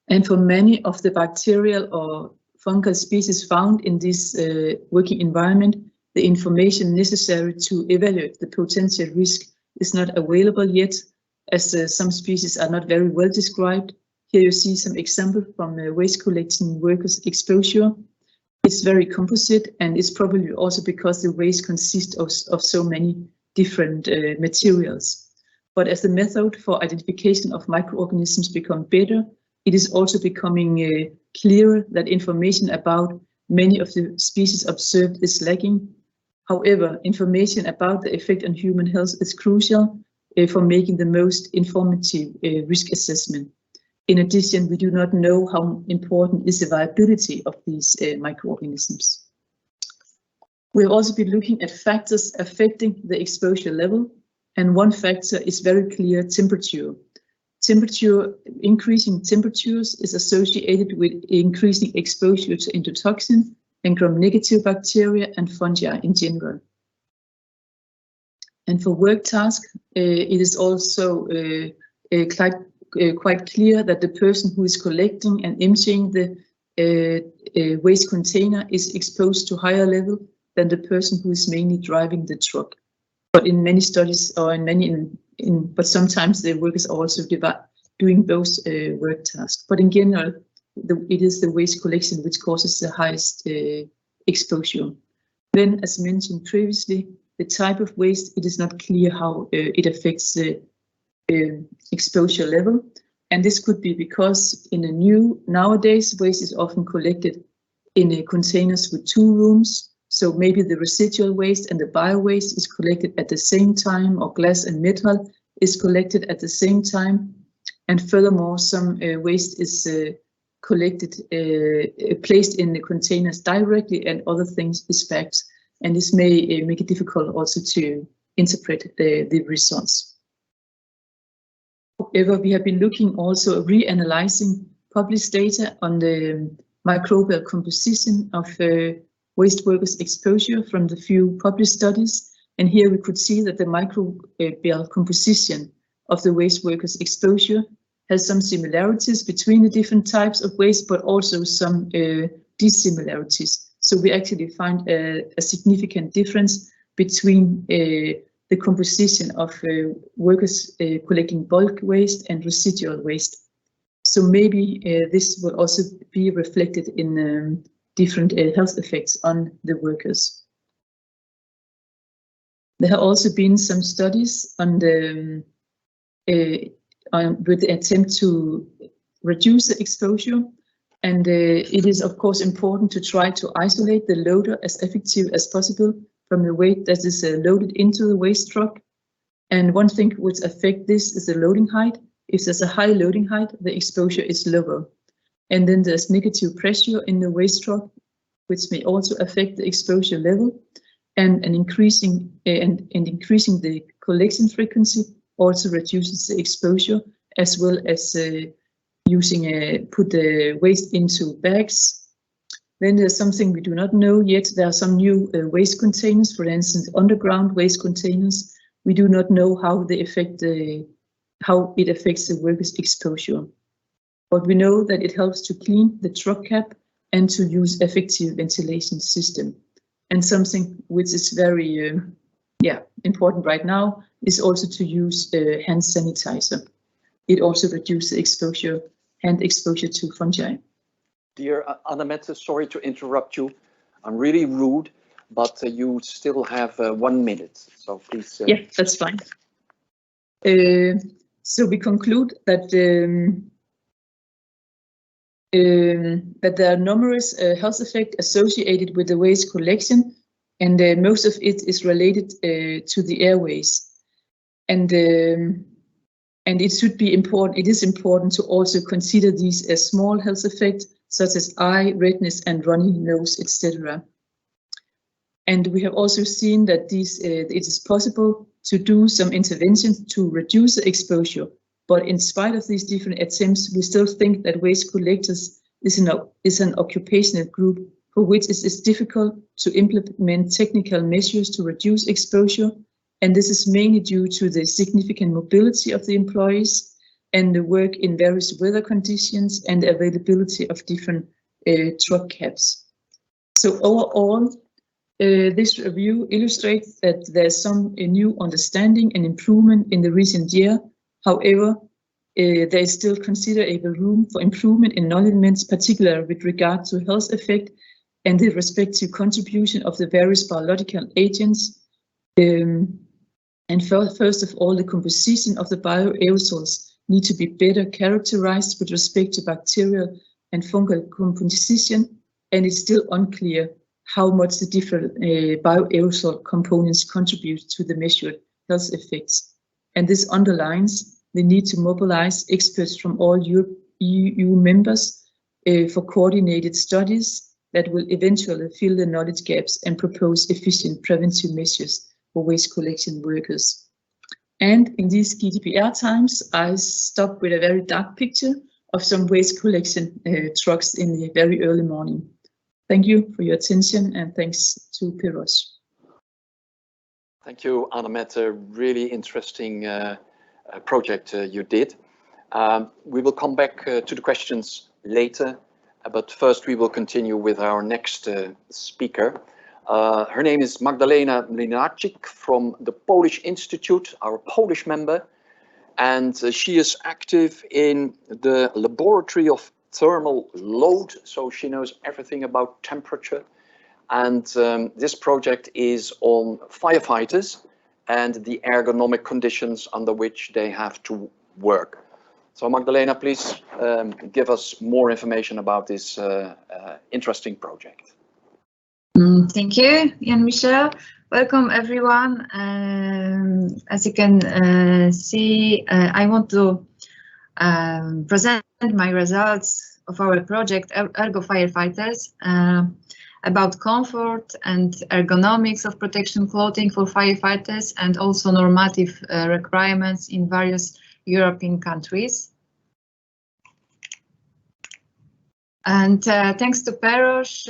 And for many of the bacterial or fungal species found in this working environment, the information necessary to evaluate the potential risk is not available yet, as some species are not very well described. Here you see some examples from the waste collecting workers' exposure. It's very composite, and it's probably also because the waste consists of so many different materials. But as the method for identification of microorganisms become better, it is also becoming clearer that information about many of the species observed is lacking. However, information about the effect on human health is crucial for making the most informative risk assessment. In addition, we do not know how important is the viability of these microorganisms. We have also been looking at factors affecting the exposure level, and one factor is very clear: temperature. Increasing temperatures is associated with increasing exposure to endotoxin and gram-negative bacteria and fungi in general. And for work tasks, it is also quite clear that the person who is collecting and emptying the waste container is exposed to higher level than the person who is mainly driving the truck. But in many studies, or but sometimes the workers are also doing both work tasks. But in general, it is the waste collection which causes the highest exposure. Then, as mentioned previously, the type of waste, it is not clear how it affects the exposure level. And this could be because nowadays waste is often collected in containers with 2 rooms. So maybe the residual waste and the bio-waste is collected at the same time, or glass and metal is collected at the same time. And furthermore, some waste is collected, placed in the containers directly, and other things is packed. And this may make it difficult also to interpret the results. However, we have been looking also reanalyzing published data on the microbial composition of waste workers' exposure from the few published studies. And here we could see that the microbial composition of the waste workers' exposure has some similarities between the different types of waste, but also some dissimilarities. So we actually find a significant difference between the composition of workers collecting bulk waste and residual waste. So maybe this will also be reflected in different health effects on the workers. There have also been some studies on with the attempt to reduce the exposure, and it is of course important to try to isolate the loader as effective as possible from the weight that is loaded into the waste truck. And one thing which affects this is the loading height. If there's a high loading height, the exposure is lower. And then there's negative pressure in the waste truck, which may also affect the exposure level. And increasing the collection frequency also reduces the exposure, as well as put the waste into bags. Then there's something we do not know yet. There are some new waste containers, for instance, underground waste containers. We do not know how they affect how it affects the workers' exposure. But we know that it helps to clean the truck cap and to use effective ventilation system. And something which is very important right now is also to use hand sanitizer. It also reduces hand exposure to fungi. Dear Mette, sorry to interrupt you. I'm really rude, but you still have 1 minute, so please. Yeah, that's fine. So we conclude that that there are numerous health effects associated with the waste collection, and most of it is related to the airways. And it should be important. It is important to also consider these as small health effects, such as eye redness and runny nose, etc. And we have also seen that it is possible to do some interventions to reduce the exposure. But in spite of these different attempts, we still think that waste collectors is an occupational group for which it is difficult to implement technical measures to reduce exposure. And this is mainly due to the significant mobility of the employees and the work in various weather conditions and the availability of different truck cabs. So overall, this review illustrates that there's some new understanding and improvement in the recent year. However, there is still considerable room for improvement in non-elements, particularly with regard to health effect and the respective contribution of the various biological agents. And first of all, the composition of the bioaerosols need to be better characterized with respect to bacterial and fungal composition, and it's still unclear how much the different bioaerosol components contribute to the measured health effects. And this underlines the need to mobilize experts from all EU members for coordinated studies that will eventually fill the knowledge gaps and propose efficient preventive measures for waste collection workers. And in these GDPR times, I stop with a very dark picture of some waste collection trucks in the very early morning. Thank you for your attention, and thanks to PEROSH. Thank you, Mette. Really interesting project you did. We will come back to the questions later, but first we will continue with our next speaker. Her name is Magdalena Mlynarczyk from the Polish Institute, our Polish member, and she is active in the laboratory of thermal load, so she knows everything about temperature. And this project is on firefighters and the ergonomic conditions under which they have to work. So Magdalena, please give us more information about this interesting project. Thank you, Jan-Michel. Welcome everyone. As you can see, I want to present my results of our project Ergo Firefighters about comfort and ergonomics of protection clothing for firefighters and also normative requirements in various European countries. And thanks to PEROSH,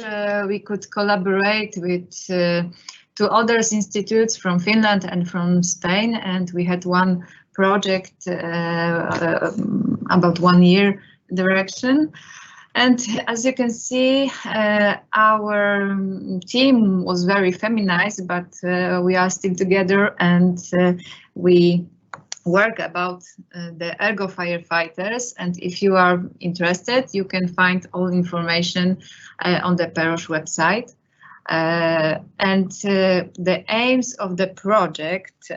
we could collaborate with two other institutes from Finland and from Spain, and we had one project about 1 year direction. And as you can see, our team was very feminized, but we are still together, and we work about the Ergo Firefighters. And if you are interested, you can find all information on the PEROSH website. And the aims of the project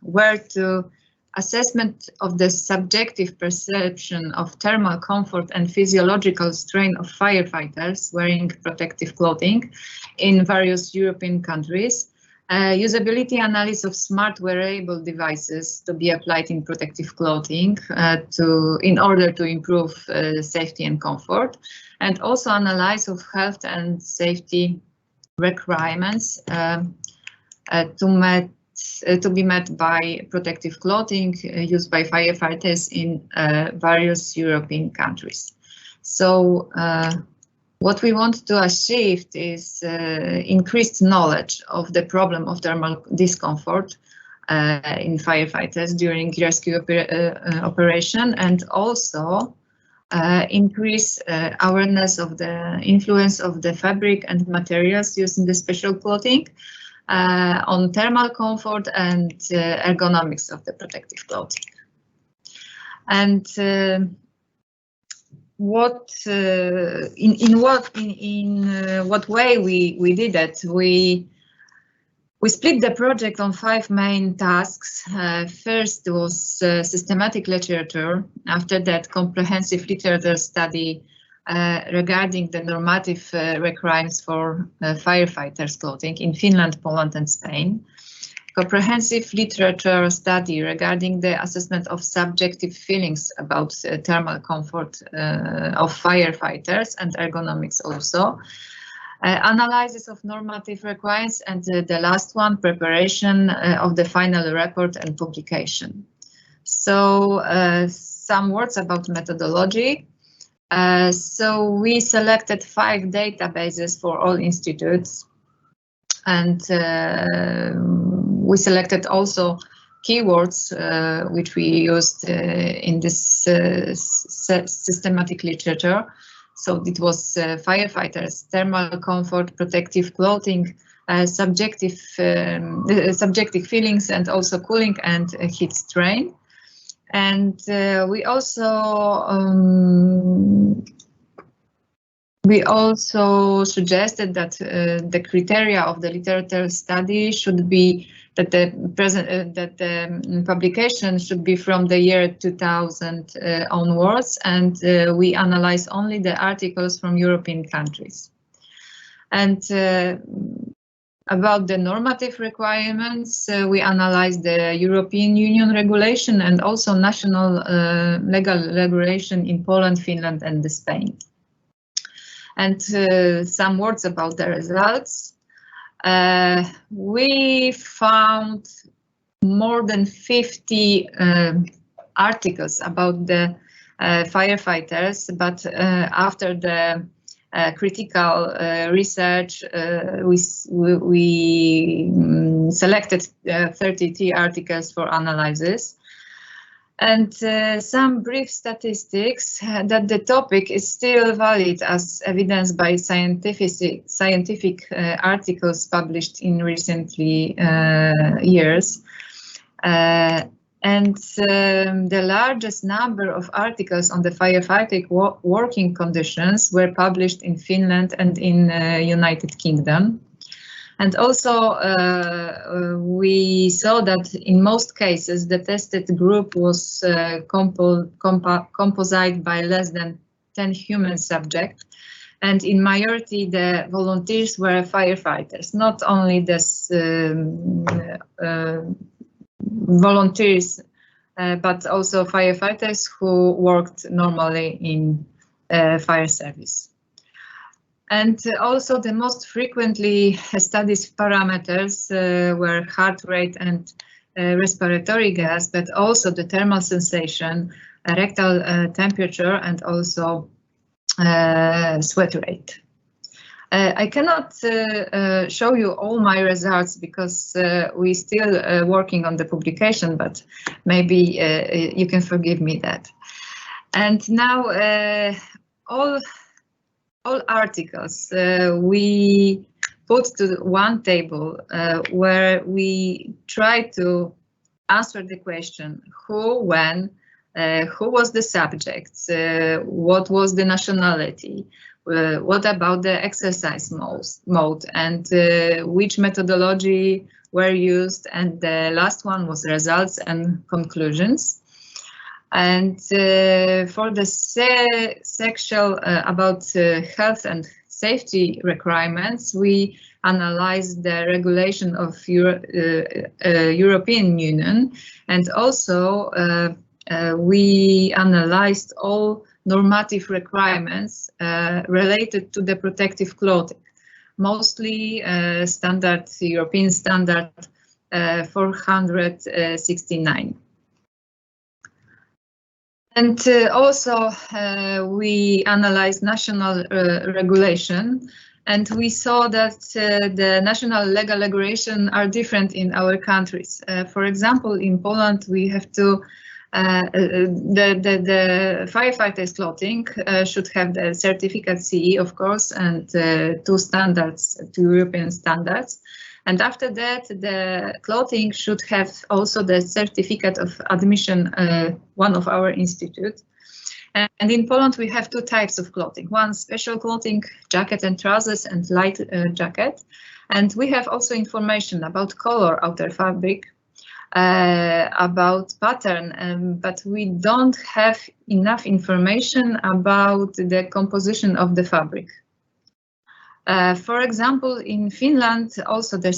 were to assessment of the subjective perception of thermal comfort and physiological strain of firefighters wearing protective clothing in various European countries, usability analysis of smart wearable devices to be applied in protective clothing in order to improve safety and comfort, and also analysis of health and safety requirements to be met by protective clothing used by firefighters in various European countries. So what we want to achieve is increased knowledge of the problem of thermal discomfort in firefighters during rescue operation, and also increase awareness of the influence of the fabric and materials used in the special clothing on thermal comfort and ergonomics of the protective clothing. And what way we did it? We split the project on 5 main tasks. First was systematic literature. After that, comprehensive literature study regarding the normative requirements for firefighters clothing in Finland, Poland and Spain. Comprehensive literature study regarding the assessment of subjective feelings about thermal comfort of firefighters and ergonomics also. Analysis of normative requirements, and the last one, preparation of the final report and publication. So some words about methodology. So we selected 5 databases for all institutes, and we selected also keywords which we used in this systematic literature. So it was firefighters, thermal comfort, protective clothing, subjective feelings, and also cooling and heat strain. And we also suggested that the criteria of the literature study should be that the publication should be from the year 2000 onwards, and we analyze only the articles from European countries. And about the normative requirements, we analyze the European Union regulation and also national legal regulation in Poland, Finland and Spain. And some words about the results. We found more than 50 articles about the firefighters, but after the critical research, we selected 33 articles for analysis. And some brief statistics that the topic is still valid as evidenced by scientific articles published in recently years. And the largest number of articles on the firefighting working conditions were published in Finland and in United Kingdom. And also we saw that in most cases the tested group was composite by less than 10 human subjects, and in majority the volunteers were firefighters, not only the volunteers but also firefighters who worked normally in fire service. And also the most frequently studied parameters were heart rate and respiratory gas, but also the thermal sensation, rectal temperature, and also sweat rate. I cannot show you all my results because we're still working on the publication, but maybe you can forgive me that. And now all articles we put to one table where we try to answer the question who, when, who was the subject, what was the nationality, what about the exercise mode, and which methodology were used, and the last one was results and conclusions. And for the section about health and safety requirements, we analyzed the regulation of European Union, and also we analyzed all normative requirements related to the protective clothing, mostly standard European standard 469. And also we analyzed national regulation, and we saw that the national legal regulation are different in our countries. For example, in Poland we have to the firefighters clothing should have the certificate CE, of course, and two European standards. And after that, the clothing should have also the certificate of admission, one of our institute. And in Poland, we have two types of clothing. One special clothing, jacket and trousers, and light jacket. And we have also information about color outer fabric. about pattern, but we don't have enough information about the composition of the fabric. For example, in Finland, also the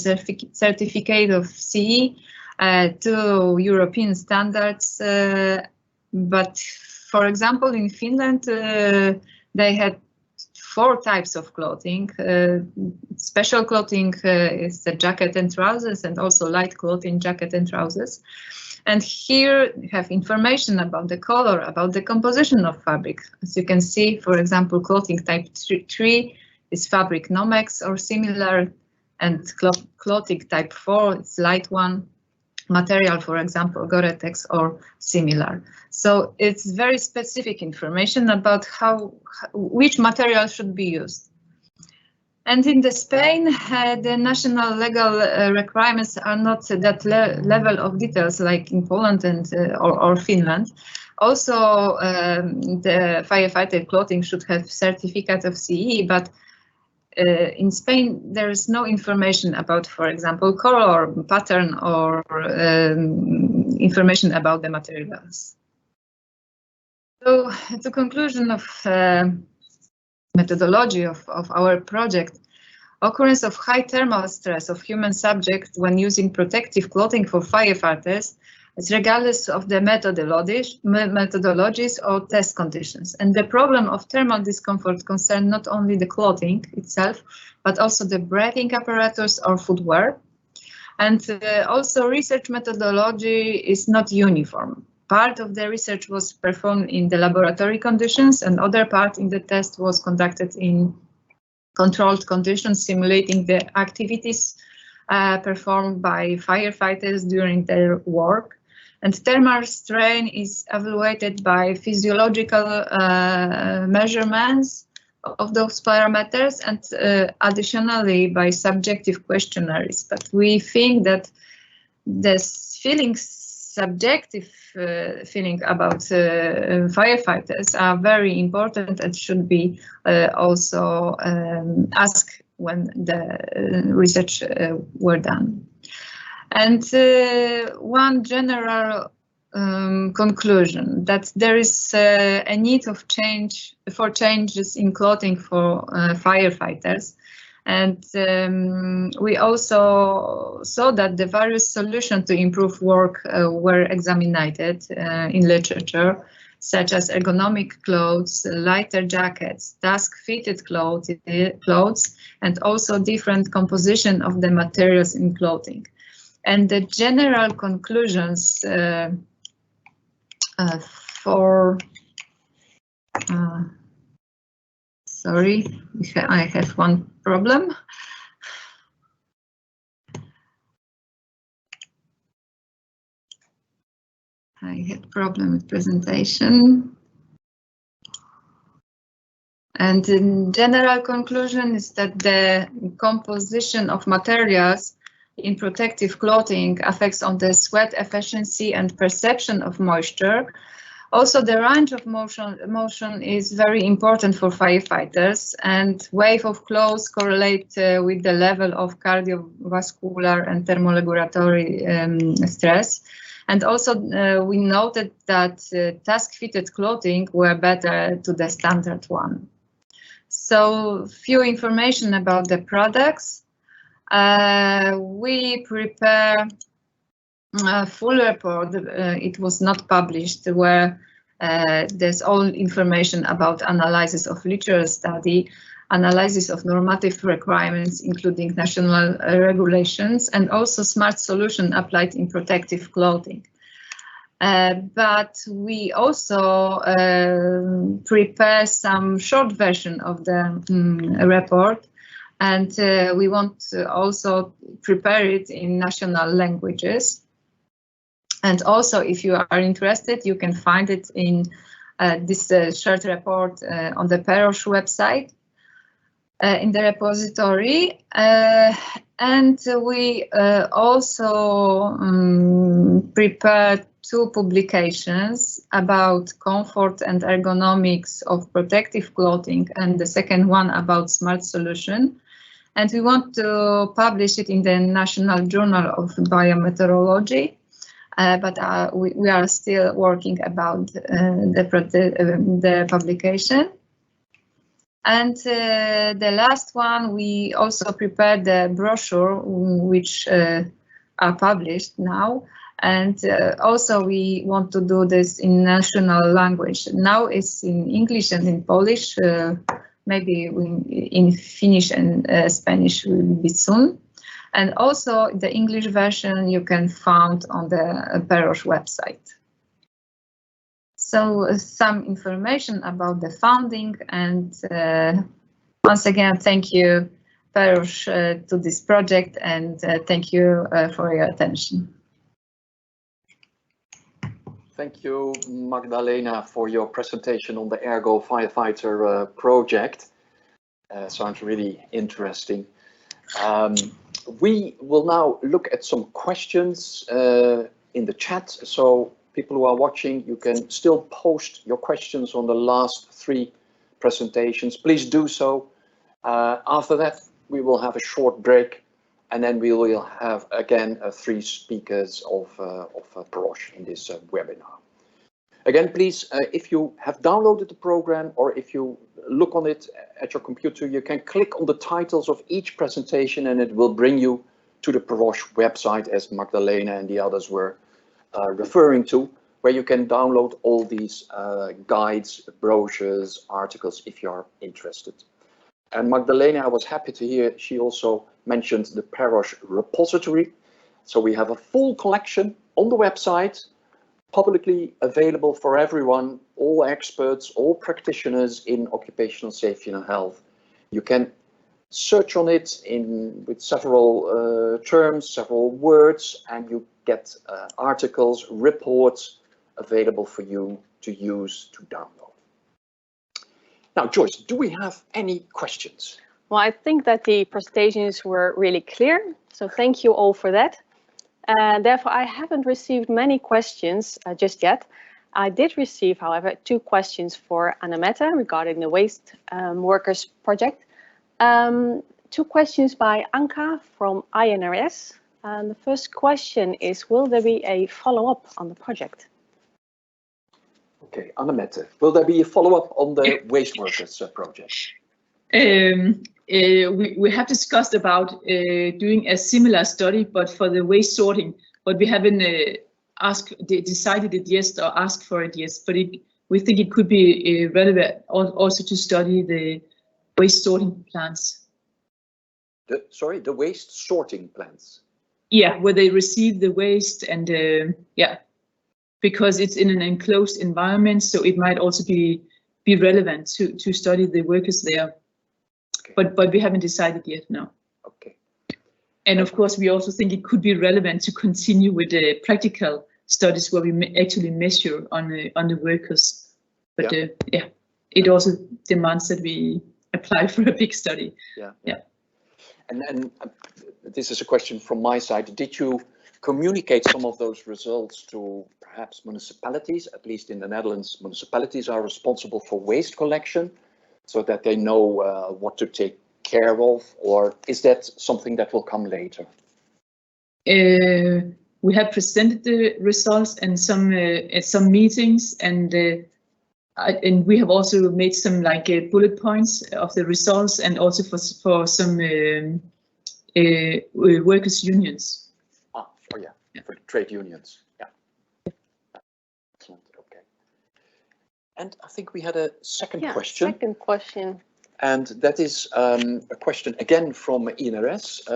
certificate of CE to European standards, but for example, in Finland, they had 4 types of clothing. Special clothing is the jacket and trousers, and also light clothing, jacket and trousers. And here you have information about the color, about the composition of fabric. As you can see, for example, clothing type 3 is fabric Nomex or similar, and clothing type 4 is light one. Material, for example, Gore-Tex or similar. So it's very specific information about which material should be used. And in Spain, the national legal requirements are not that level of details like in Poland and or Finland. Also, the firefighter clothing should have certificate of CE, but in Spain, there is no information about, for example, color, pattern, or information about the materials. So, the conclusion of methodology of our project, occurrence of high thermal stress of human subjects when using protective clothing for firefighters, is regardless of the methodologies or test conditions. And the problem of thermal discomfort concerns not only the clothing itself, but also the breathing apparatus or footwear. And also research methodology is not uniform. Part of the research was performed in the laboratory conditions, and other part in the test was conducted in controlled conditions, simulating the activities performed by firefighters during their work. And thermal strain is evaluated by physiological measurements of those parameters, and additionally by subjective questionnaires. But we think that this subjective feeling about firefighters are very important and should be also asked when the research were done. And one general conclusion that there is a need of changes in clothing for firefighters. And we also saw that the various solutions to improve work were examined in literature, such as ergonomic clothes, lighter jackets, task-fitted clothes, and also different composition of the materials in clothing. And the general conclusions sorry, I have one problem. I had problem with presentation. And the general conclusion is that the composition of materials in protective clothing affects on the sweat efficiency and perception of moisture. Also, the range of motion is very important for firefighters, and wave of clothes correlate with the level of cardiovascular and thermoregulatory stress. And also, we noted that task-fitted clothing were better to the standard one. So, few information about the products. We prepare a full report. It was not published, where there's all information about analysis of literature study, analysis of normative requirements, including national regulations, and also smart solution applied in protective clothing. But we also prepare some short version of the report, and we want to also prepare it in national languages. And also, if you are interested, you can find it in this short report on the PEROSH website, in the repository. And we also prepared 2 publications about comfort and ergonomics of protective clothing, and the second one about smart solution. And we want to publish it in the National Journal of Biometeorology. but we are still working about the publication. And the last one, we also prepared the brochure, which are published now. And also we want to do this in national language. Now it's in English and in Polish, maybe in Finnish and Spanish will be soon. And also the English version you can find on the PEROSH website. So some information about the funding, and once again, thank you, PEROSH, to this project, and thank you for your attention. Thank you, Magdalena, for your presentation on the Ergo Firefighter project. Sounds really interesting. We will now look at some questions in the chat. So people who are watching, you can still post your questions on the last 3 presentations. Please do so. After that, we will have a short break, and then we will have again 3 speakers of PEROSH in this webinar. Again, please, if you have downloaded the program or if you look on it at your computer, you can click on the titles of each presentation and it will bring you to the PEROSH website, as Magdalena and the others were referring to, where you can download all these guides, brochures, articles if you are interested. And Magdalena, I was happy to hear she also mentioned the PEROSH repository. So we have a full collection on the website, publicly available for everyone, all experts, all practitioners in occupational safety and health. You can search on it with several terms, several words, and you get articles, reports available for you to use, to download. Now, Joyce, do we have any questions? Well, I think that the presentations were really clear, so thank you all for that. Therefore, I haven't received many questions just yet. I did receive, however, 2 questions for Mette regarding the waste workers project. 2 questions by Anka from INRS. And the first question is, will there be a follow-up on the project? Okay, Mette, will there be a follow-up on the waste workers project? We have discussed about doing a similar study, but for the waste sorting, but we haven't decided it yet or asked for it yet. But we think it could be relevant also to study the waste sorting plants. Sorry, the waste sorting plants? Yeah, where they receive the waste, and yeah, because it's in an enclosed environment, so it might also be relevant to study the workers there. Okay. But we haven't decided yet, no. Okay. And of course, we also think it could be relevant to continue with the practical studies where we actually measure on the workers. But yeah, yeah, it also demands that we apply for a big study. Yeah. Yeah. And this is a question from my side. Did you communicate some of those results to perhaps municipalities? At least in the Netherlands, municipalities are responsible for waste collection, so that they know what to take care of, or is that something that will come later? We have presented the results and some at some meetings, and we have also made some bullet points of the results, and also for some workers' unions. Oh yeah, for the trade unions. Yeah. Excellent. Okay. And I think we had a second question. Second question. And that is a question again from INRS,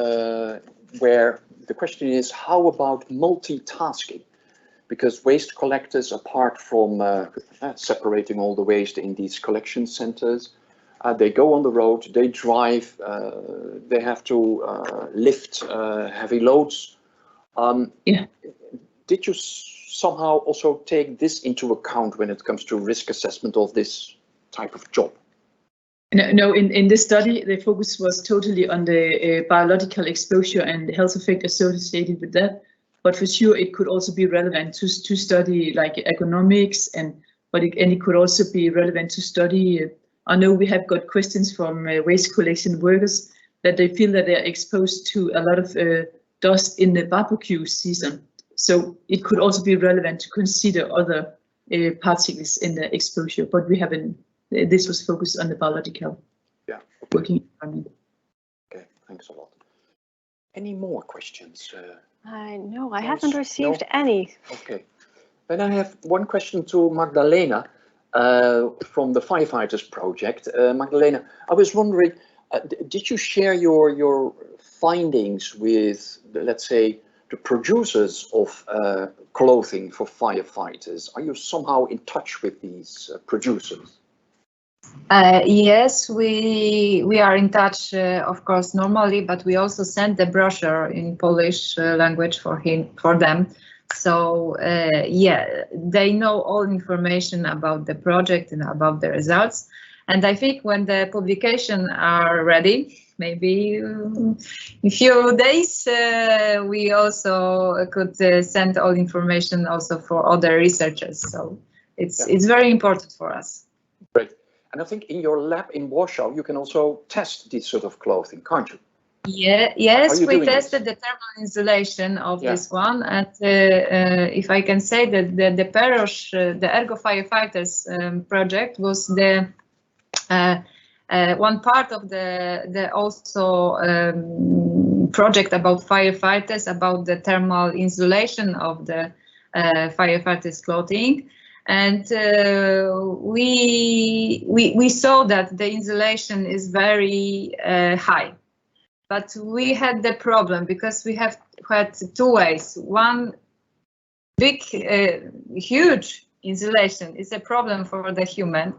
where the question is, how about multitasking? Because waste collectors, apart from separating all the waste in these collection centers, they go on the road, they drive, they have to lift heavy loads. Yeah. Did you somehow also take this into account when it comes to risk assessment of this type of job? No, in this study, the focus was totally on the biological exposure and the health effect associated with that. But for sure, it could also be relevant to study ergonomics, and it could also be relevant to study. I know we have got questions from waste collection workers that they feel that they are exposed to a lot of dust in the barbecue season. So it could also be relevant to consider other particles in the exposure, but we haven't. This was focused on the biological working environment. Okay, thanks a lot. Any more questions? No, I haven't received any. Okay. Then I have one question to Magdalena from the Firefighters project. Magdalena, I was wondering, did you share your findings with, let's say, the producers of clothing for firefighters? Are you somehow in touch with these producers? Yes, we are in touch, of course, normally, but we also send the brochure in Polish language for them. So yeah, they know all information about the project and about the results. And I think when the publication are ready, maybe in a few days, we also could send all information also for other researchers. So it's very important for us. Great. And I think in your lab in Warsaw, you can also test this sort of clothing, can't you? Yeah, yes, we tested the thermal insulation of this one. And if I can say that the PEROSH, the Ergo Firefighters project was the one part of the also project about firefighters, about the thermal insulation of the firefighters clothing. And we saw that the insulation is very high, but we had the problem because we have had two ways. One big, huge insulation is a problem for the human,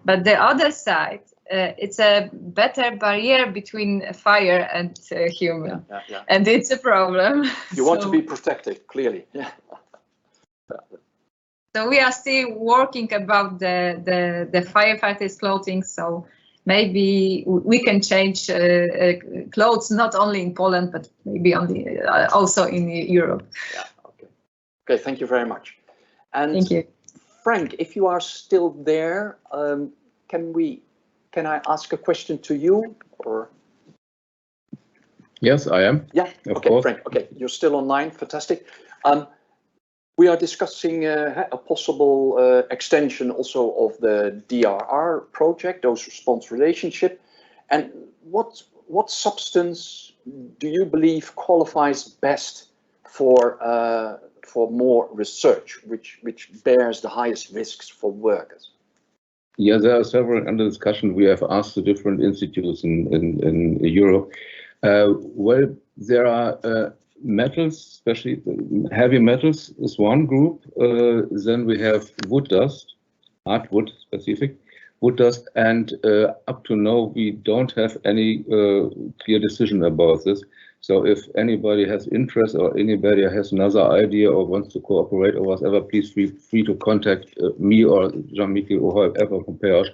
but the other side, it's a better barrier between fire and human, and it's a problem. You want to be protected, clearly. Yeah. So we are still working about the firefighters' clothing. So maybe we can change clothes not only in Poland, but maybe also in Europe. Yeah. Okay. Okay. Thank you very much. And thank you, Frank. If you are still there, can I ask a question to you? Or yes, I am. Yeah. Of course. Frank. Okay, you're still online. Fantastic. We are discussing a possible extension also of the DRR project, dose response relationship. And what substance do you believe qualifies best for more research, which bears the highest risks for workers? Yeah, there are several under discussion. We have asked the different institutes in Europe. Well, there are metals, especially heavy metals is one group. Then we have wood dust, hardwood specific wood dust, and up to now we don't have any clear decision about this. So if anybody has interest or anybody has another idea or wants to cooperate or whatever, please feel free to contact me or Jean-Michel or whoever from PEROSH,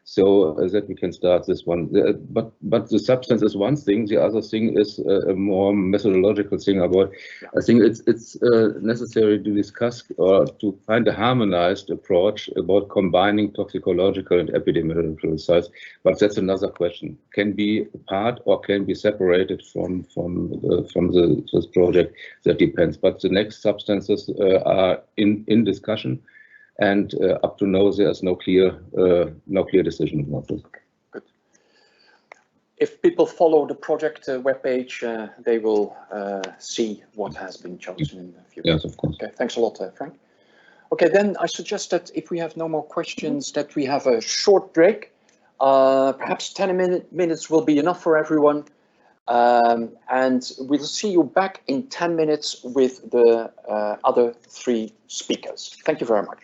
so that we can start this one. But the substance is one thing. The other thing is a more methodological thing about. I think it's necessary to discuss or to find a harmonized approach about combining toxicological and epidemiological sites. But that's another question. Can be a part or can be separated from this project. That depends. But the next substances are in discussion. And up to now, there's no clear decision about this. Good. If people follow the project webpage, they will see what has been chosen in the future. Yes, of course. Okay, thanks a lot, Frank. Okay, then I suggest that if we have no more questions, that we have a short break. Perhaps 10 minutes will be enough for everyone. And we'll see you back in 10 minutes with the other three speakers. Thank you very much.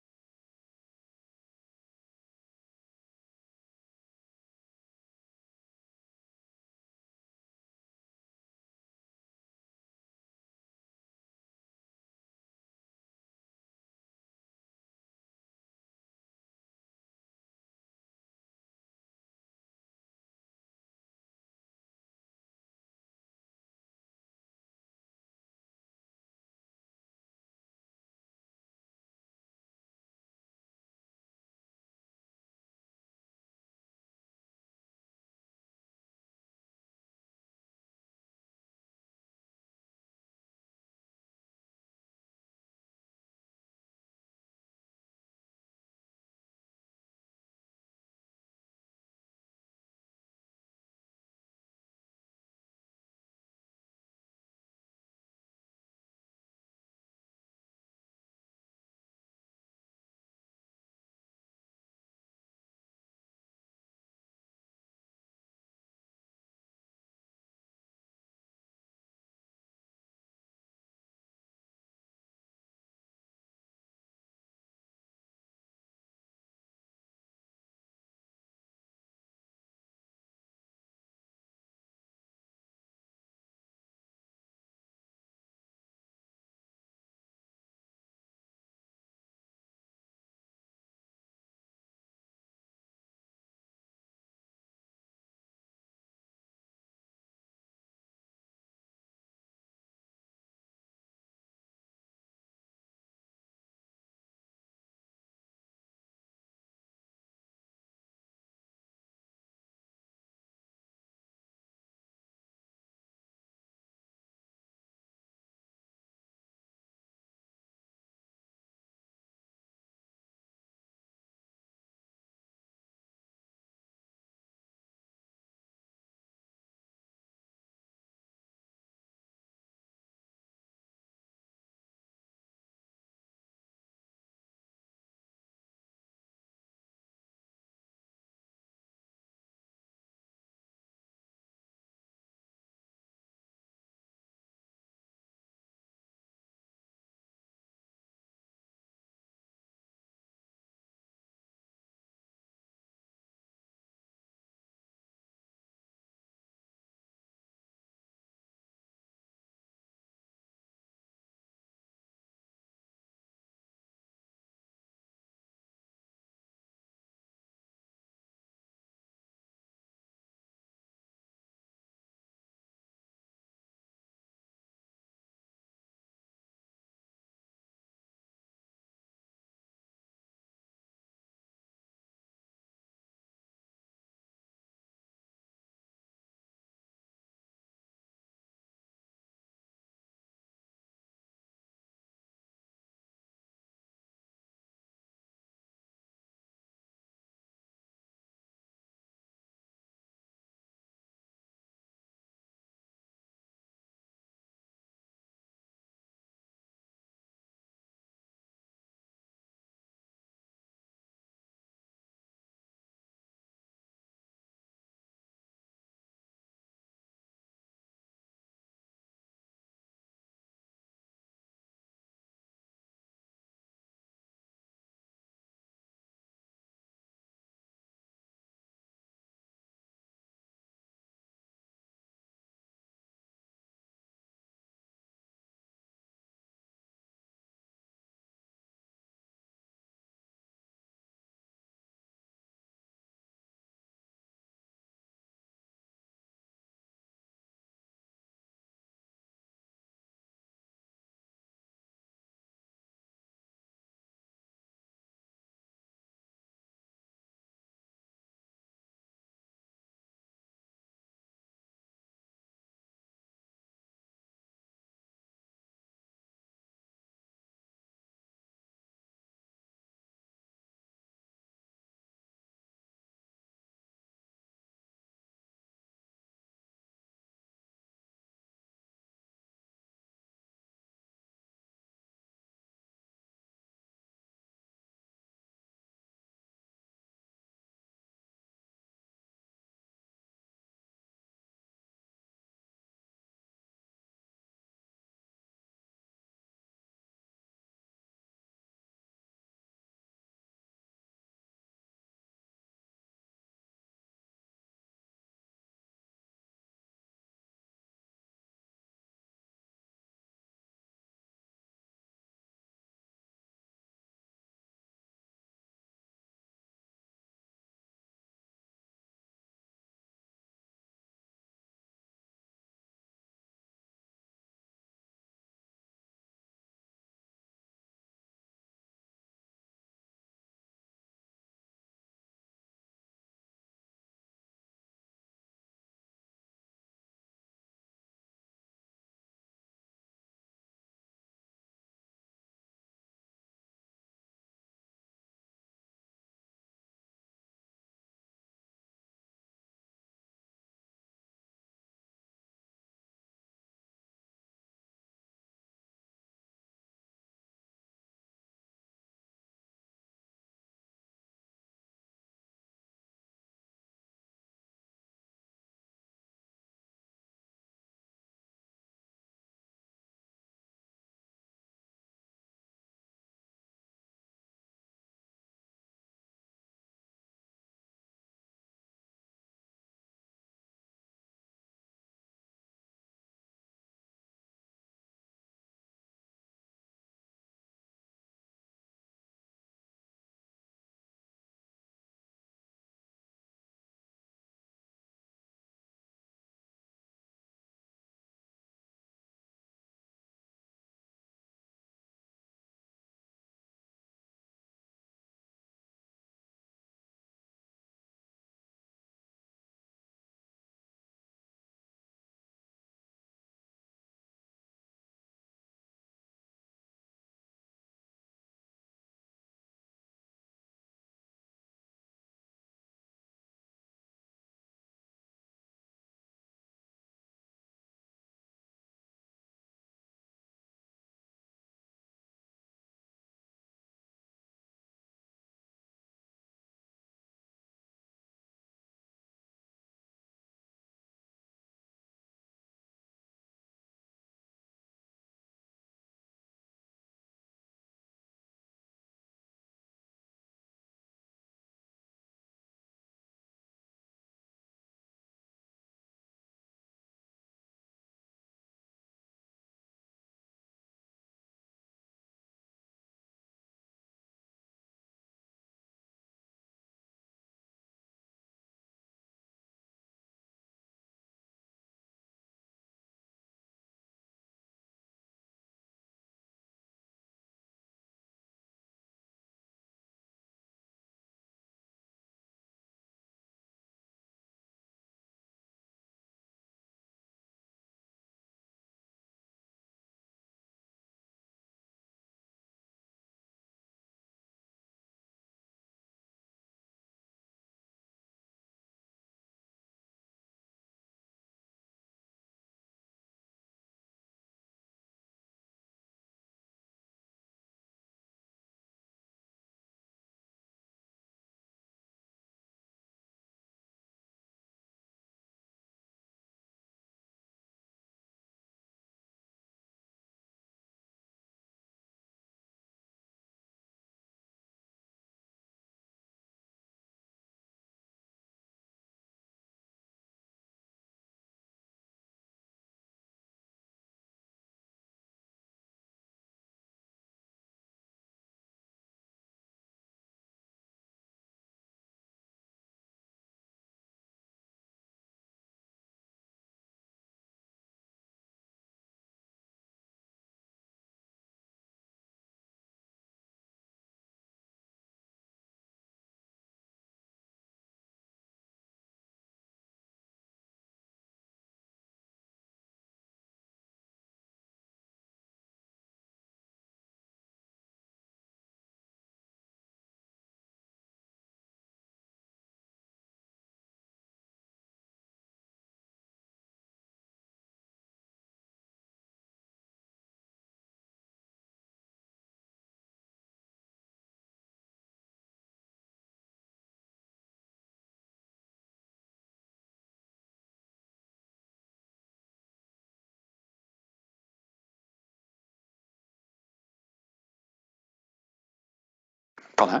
Kan hè?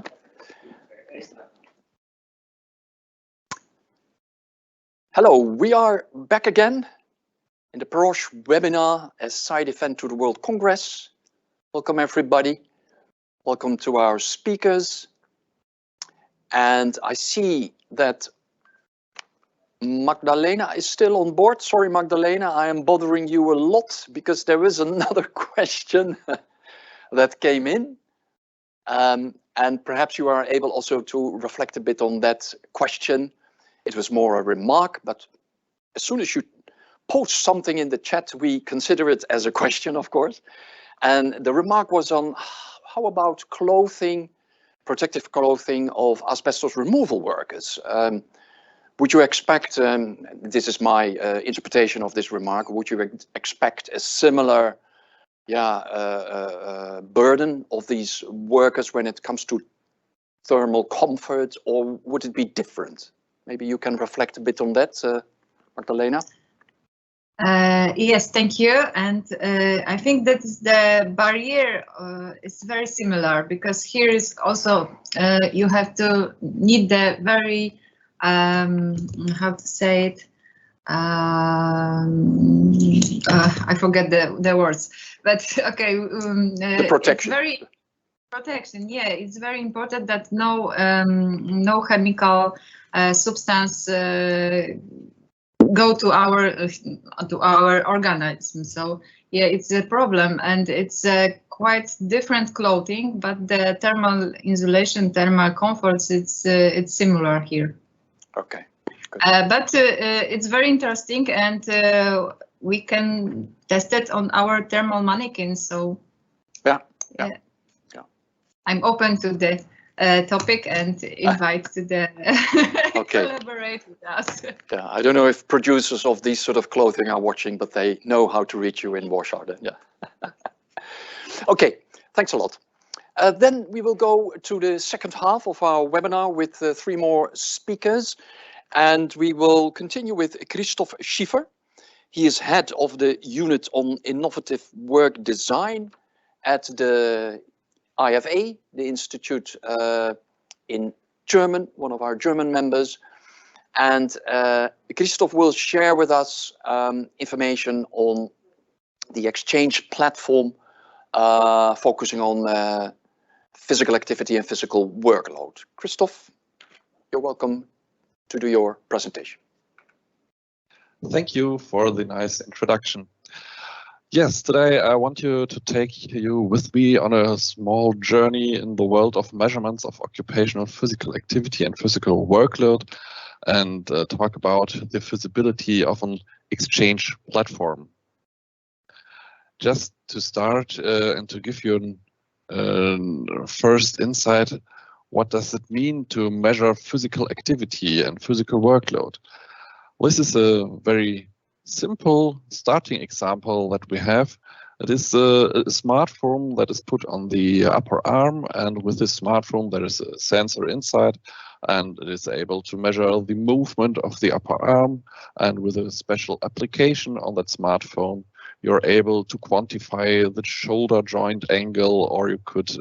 Hello, we are back again in the PEROSH webinar as side event to the World Congress. Welcome everybody. Welcome to our speakers. And I see that Magdalena is still on board. Sorry, Magdalena, I am bothering you a lot because there is another question that came in. And perhaps you are able also to reflect a bit on that question. It was more a remark, but as soon as you post something in the chat, we consider it as a question, of course. And the remark was on how about clothing, protective clothing of asbestos removal workers? Would you expect, this is my interpretation of this remark, would you expect a similar burden of these workers when it comes to thermal comfort, or would it be different? Maybe you can reflect a bit on that, Magdalena. Yes, thank you. And I think that the barrier is very similar, because here is also you have to need the very how to say it. I forget the words, but okay. The protection. Protection. Yeah, it's very important that no chemical substance go to our organism. So yeah, it's a problem, and it's quite different clothing, but the thermal insulation, thermal comforts, it's similar here. Okay. But it's very interesting, and we can test it on our thermal mannequins. So yeah. I'm open to the topic and invite to the collaborate with us. Yeah, I don't know if producers of these sort of clothing are watching, but they know how to reach you in Warsaw. Yeah. Okay, thanks a lot. Then we will go to the second half of our webinar with 3 more speakers. And we will continue with Christoph Schiefer. He is head of the unit on innovative work design at the IFA, the institute in German, one of our German members. And Christoph will share with us information on the exchange platform focusing on physical activity and physical workload. Christoph, you're welcome to do your presentation. Thank you for the nice introduction. Yes, today I want to take you with me on a small journey in the world of measurements of occupational physical activity and physical workload, and talk about the feasibility of an exchange platform. Just to start and to give you a first insight, what does it mean to measure physical activity and physical workload? This is a very simple starting example that we have. It is a smartphone that is put on the upper arm, and with this smartphone there is a sensor inside, and it is able to measure the movement of the upper arm, and with a special application on that smartphone you're able to quantify the shoulder joint angle, or you could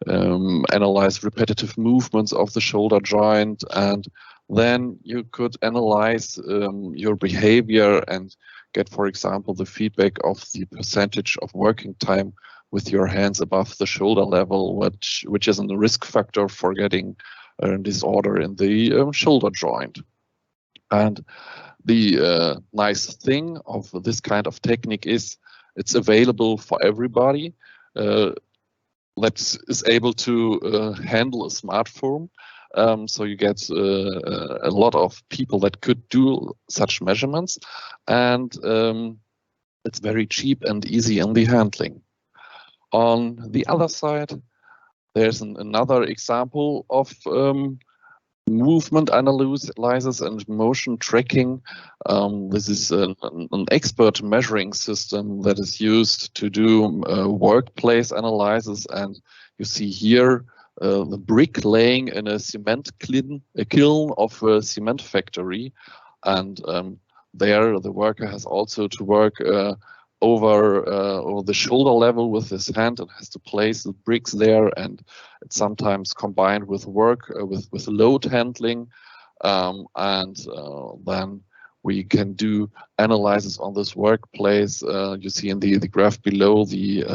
analyze repetitive movements of the shoulder joint, and then you could analyze your behavior and get, for example, the feedback of the percentage of working time with your hands above the shoulder level, which is a risk factor for getting a disorder in the shoulder joint. And the nice thing of this kind of technique is it's available for everybody that is able to handle a smartphone. So you get a lot of people that could do such measurements, and it's very cheap and easy in the handling. On the other side, there's another example of movement analysis and motion tracking. This is an expert measuring system that is used to do workplace analysis, and you see here the brick laying in a cement kiln of a cement factory, and there the worker has also to work over the shoulder level with his hand and has to place the bricks there, and it's sometimes combined with work with load handling, and then we can do analysis on this workplace. You see in the graph below the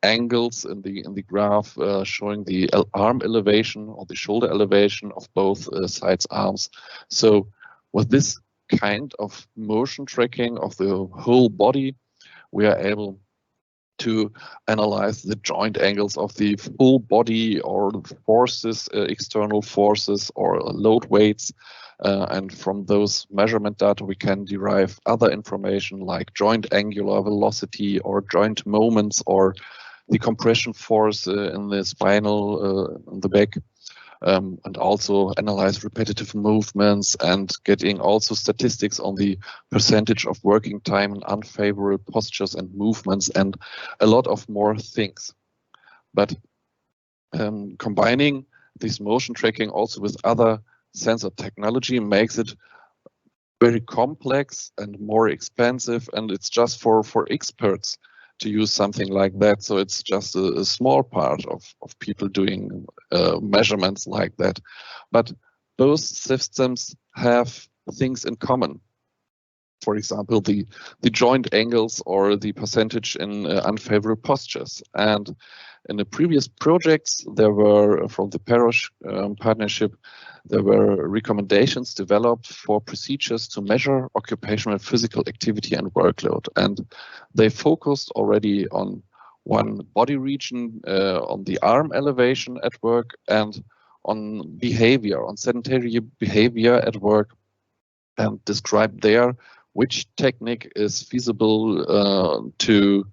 angles in the graph showing the arm elevation or the shoulder elevation of both sides arms. So with this kind of motion tracking of the whole body, we are able to analyze the joint angles of the full body or forces, external forces or load weights. And from those measurement data, we can derive other information like joint angular velocity or joint moments or the compression force in the spinal, in the back. And also analyze repetitive movements and getting also statistics on the percentage of working time and unfavorable postures and movements and a lot of more things. But combining this motion tracking also with other sensor technology makes it very complex and more expensive, and it's just for experts to use something like that. So it's just a small part of people doing measurements like that. But both systems have things in common. For example, the joint angles or the percentage in unfavorable postures. And in the previous projects, there were, from the PEROSH partnership, there were recommendations developed for procedures to measure occupational physical activity and workload. And they focused already on one body region, on the arm elevation at work, and on behavior, on sedentary behavior at work, and described there which technique is feasible to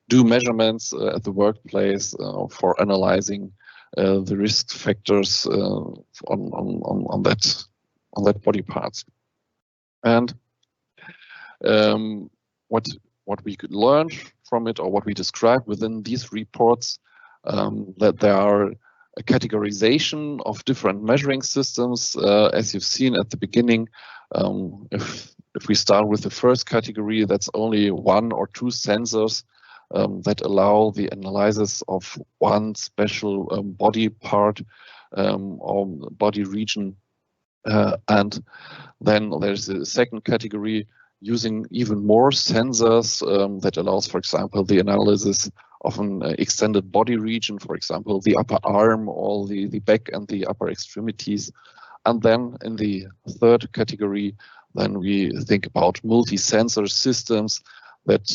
do measurements at the workplace for analyzing the risk factors on that body parts. And what we could learn from it, or what we describe within these reports, that there are a categorization of different measuring systems, as you've seen at the beginning. If we start with the first category, that's only 1 or 2 sensors that allow the analysis of one special body part or body region. And then there's a second category using even more sensors that allows, for example, the analysis of an extended body region, for example, the upper arm or the back and the upper extremities. And then in the third category, then we think about multi-sensor systems that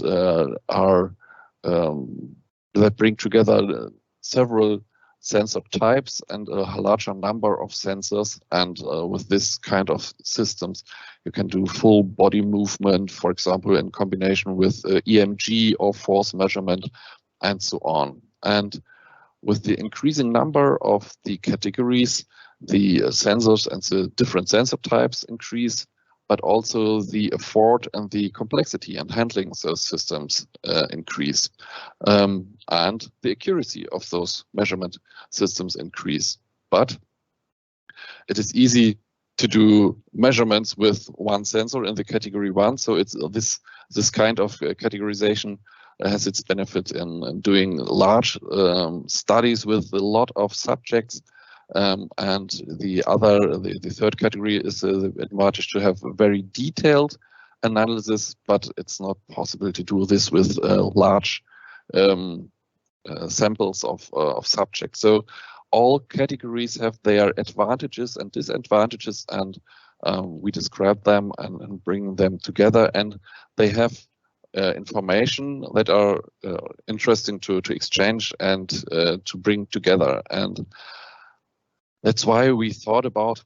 that bring together several sensor types and a larger number of sensors. And with this kind of systems, you can do full body movement, for example, in combination with EMG or force measurement, and so on. And with the increasing number of the categories, the sensors and the different sensor types increase, but also the effort and the complexity and handling those systems increase. And the accuracy of those measurement systems increase. But it is easy to do measurements with one sensor in the category 1. So it's this kind of categorization has its benefit in doing large studies with a lot of subjects. And the third category is the advantage to have a very detailed analysis, but it's not possible to do this with large samples of subjects. So all categories have their advantages and disadvantages, and we describe them and bring them together, and they have information that are interesting to exchange and to bring together. And that's why we thought about,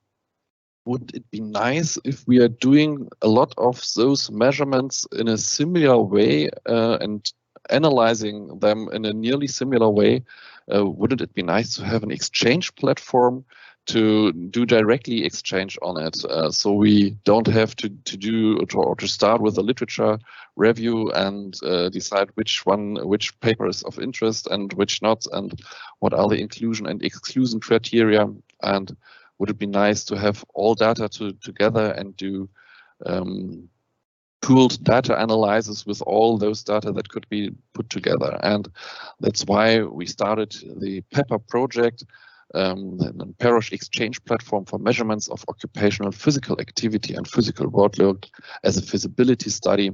would it be nice if we are doing a lot of those measurements in a similar way and analyzing them in a nearly similar way? Wouldn't it be nice to have an exchange platform to do directly exchange on it? So we don't have to start with a literature review and decide which paper is of interest and which not, and what are the inclusion and exclusion criteria. And would it be nice to have all data together and do pooled data analysis with all those data that could be put together. And that's why we started the PEPA project, the PEROSH exchange platform for measurements of occupational physical activity and physical workload as a feasibility study.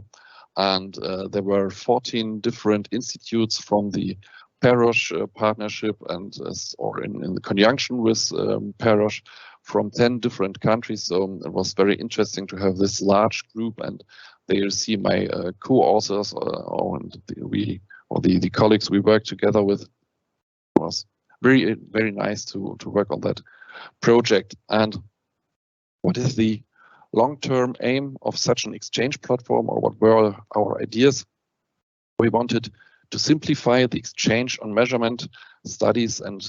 And there were 14 different institutes from the PEROSH partnership and or in the conjunction with PEROSH from 10 different countries. So it was very interesting to have this large group, and they see my co-authors the colleagues we worked together with. It was very nice to work on that project. And what is the long-term aim of such an exchange platform, or what were our ideas? We wanted to simplify the exchange on measurement studies and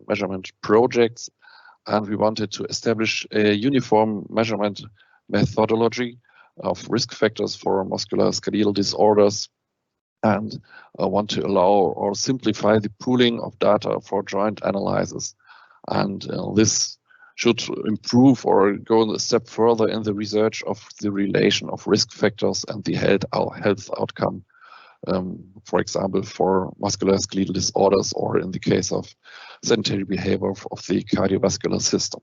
measurement projects, and we wanted to establish a uniform measurement methodology of risk factors for musculoskeletal disorders, and want to allow or simplify the pooling of data for joint analysis. And this should improve or go a step further in the research of the relation of risk factors and the health outcome, for example, for musculoskeletal disorders, or in the case of sedentary behavior of the cardiovascular system.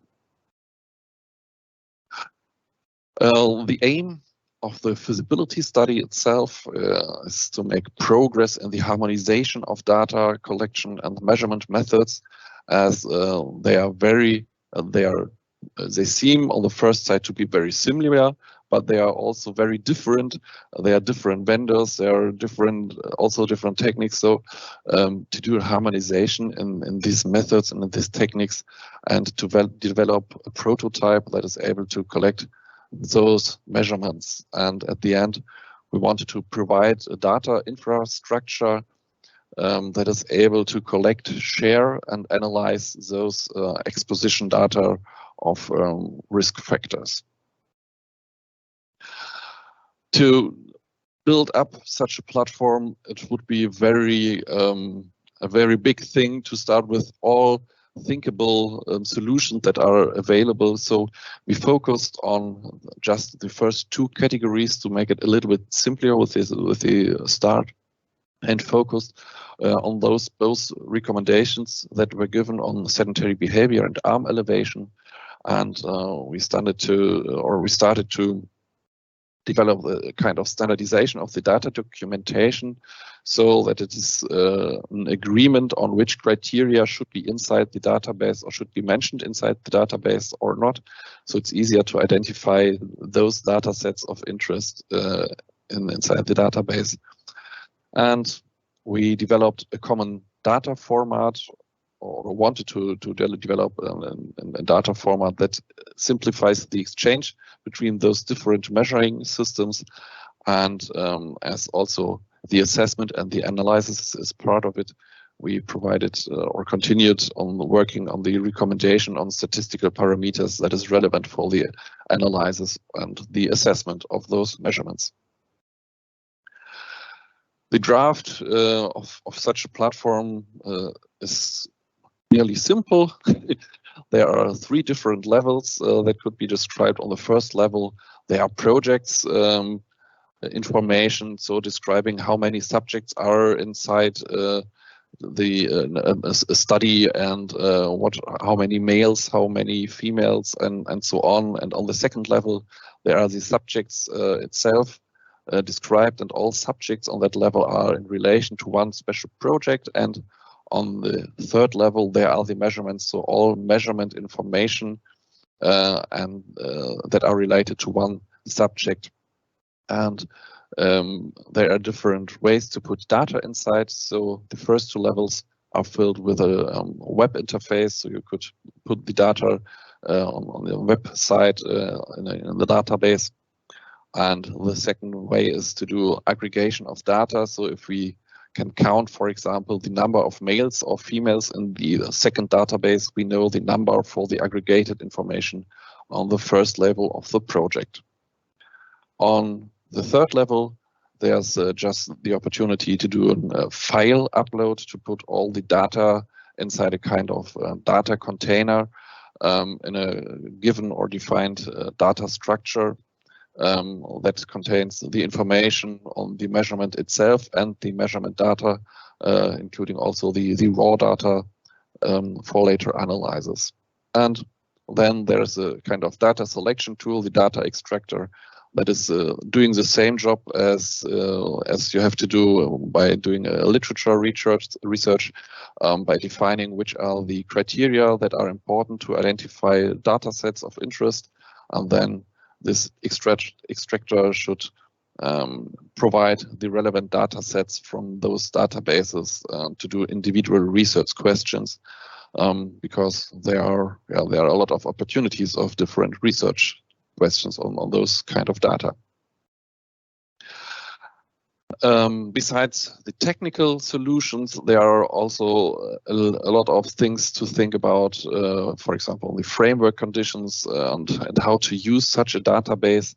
The aim of the feasibility study itself is to make progress in the harmonization of data collection and measurement methods, as they seem on the first sight to be very similar, but they are also very different. They are different vendors. There are also different techniques. So to do harmonization in these methods and in these techniques, and to develop a prototype that is able to collect those measurements. And at the end, we wanted to provide a data infrastructure that is able to collect, share, and analyze those exposition data of risk factors. To build up such a platform, it would be a very big thing to start with all thinkable solutions that are available. So we focused on just the first two categories to make it a little bit simpler with the start, and focused on those both recommendations that were given on sedentary behavior and arm elevation. And we started to develop a kind of standardization of the data documentation, so that it is an agreement on which criteria should be inside the database or should be mentioned inside the database or not. So it's easier to identify those data sets of interest inside the database. And we developed a common data format, or wanted to develop a data format that simplifies the exchange between those different measuring systems, and as also the assessment and the analysis is part of it. We provided or continued on working on the recommendation on statistical parameters that is relevant for the analysis and the assessment of those measurements. The draft of such a platform is nearly simple. There are three different levels that could be described. On the first level, there are projects information, so describing how many subjects are inside a study, and how many males, how many females, and so on. And on the second level, there are the subjects itself described, and all subjects on that level are in relation to one special project. And on the third level, there are the measurements, so all measurement information and that are related to one subject. And there are different ways to put data inside. So the first two levels are filled with a web interface, so you could put the data on the website in the database. And the second way is to do aggregation of data. So if we can count, for example, the number of males or females in the second database, we know the number for the aggregated information on the first level of the project. On the third level, there's just the opportunity to do a file upload, to put all the data inside a kind of data container in a given or defined data structure. that contains the information on the measurement itself and the measurement data, including also the raw data for later analysis. And then there's a kind of data selection tool, the data extractor, that is doing the same job as you have to do by doing literature research by defining which are the criteria that are important to identify data sets of interest, and then this extractor should provide the relevant data sets from those databases to do individual research questions, because there are a lot of opportunities of different research questions on those kind of data. Besides the technical solutions, there are also a lot of things to think about, for example, the framework conditions and how to use such a database.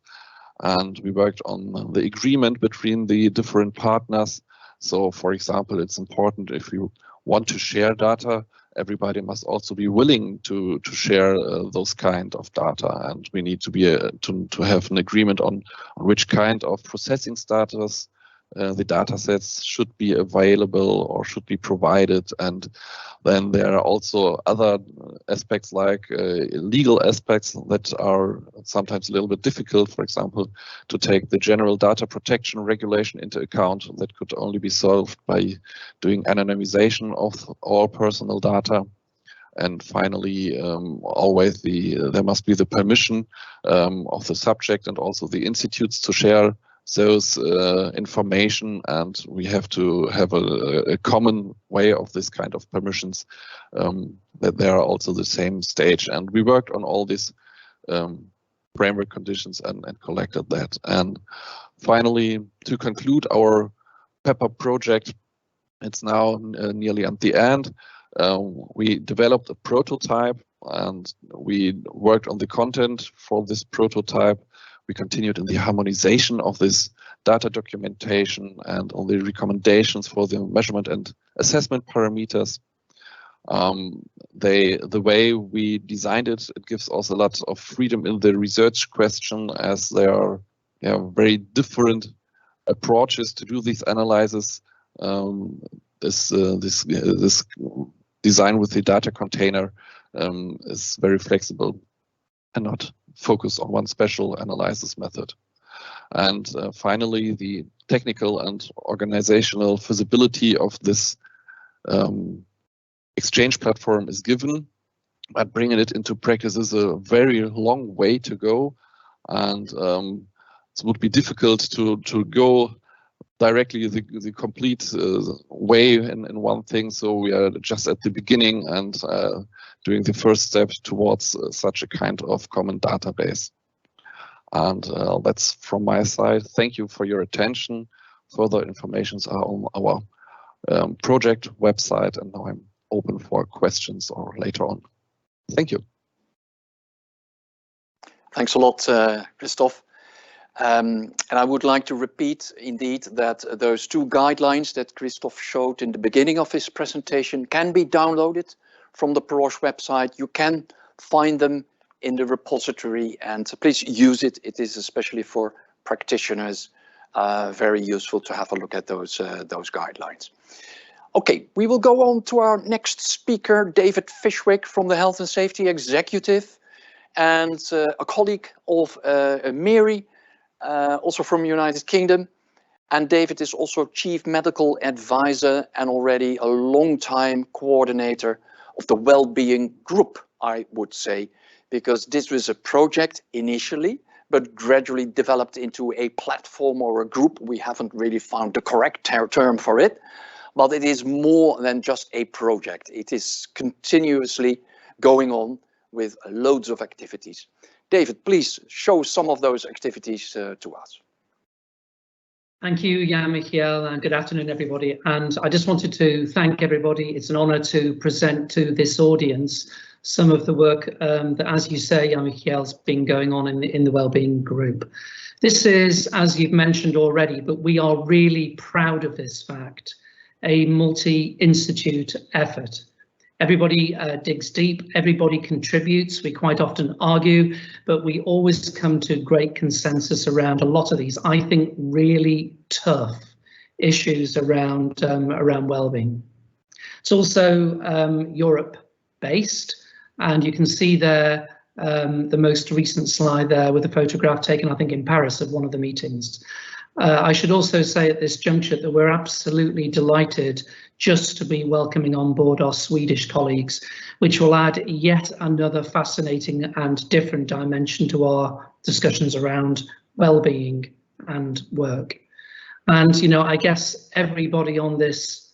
And we worked on the agreement between the different partners. So, for example, it's important if you want to share data, everybody must also be willing to share those kind of data, and we need to be to have an agreement on which kind of processing status the data sets should be available or should be provided. And then there are also other aspects like legal aspects that are sometimes a little bit difficult. For example, to take the general data protection regulation into account, that could only be solved by doing anonymization of all personal data. And finally, always there must be the permission of the subject and also the institutes to share those information, and we have to have a common way of this kind of permissions, that they are also the same stage. And we worked on all these framework conditions and collected that. And finally, to conclude our PEPA project, it's now nearly at the end. We developed a prototype and we worked on the content for this prototype. We continued in the harmonization of this data documentation and on the recommendations for the measurement and assessment parameters. The way we designed it, it gives us a lot of freedom in the research question, as there are very different approaches to do these analyses. This design with the data container is very flexible and not focus on one special analysis method. And finally, the technical and organizational feasibility of this exchange platform is given, but bringing it into practice is a very long way to go, and it would be difficult to go directly the complete way in one thing. So we are just at the beginning and doing the first steps towards such a kind of common database. And that's from my side. Thank you for your attention. Further informations are on our project website, and now I'm open for questions or later on. Thank you. Thanks a lot, Christoph. And I would like to repeat indeed that those two guidelines that Christoph showed in the beginning of his presentation can be downloaded from the PEROSH website. You can find them in the repository, and please use it. It is especially for practitioners very useful to have a look at those guidelines. Okay, we will go on to our next speaker, David Fishwick from the Health and Safety Executive, and a colleague of Mary, also from United Kingdom. And David is also Chief Medical Advisor and already a long-time coordinator of the Wellbeing group, I would say, because this was a project initially, but gradually developed into a platform or a group. We haven't really found the correct term for it, but it is more than just a project. It is continuously going on with loads of activities. David, please show some of those activities to us. Thank you, Jan Michiel, and good afternoon, everybody. And I just wanted to thank everybody. It's an honour to present to this audience some of the work that, as you say, Jan Michiel's been going on in the Wellbeing group. This is, as you've mentioned already, but we are really proud of this fact, a multi-institute effort. Everybody digs deep, everybody contributes. We quite often argue, but we always come to great consensus around a lot of these, I think, really tough issues around wellbeing. It's also Europe-based, and you can see there the most recent slide there with a photograph taken, I think, in Paris of one of the meetings. I should also say at this juncture that we're absolutely delighted just to be welcoming on board our Swedish colleagues, which will add yet another fascinating and different dimension to our discussions around well-being and work. And, you know, I guess everybody on this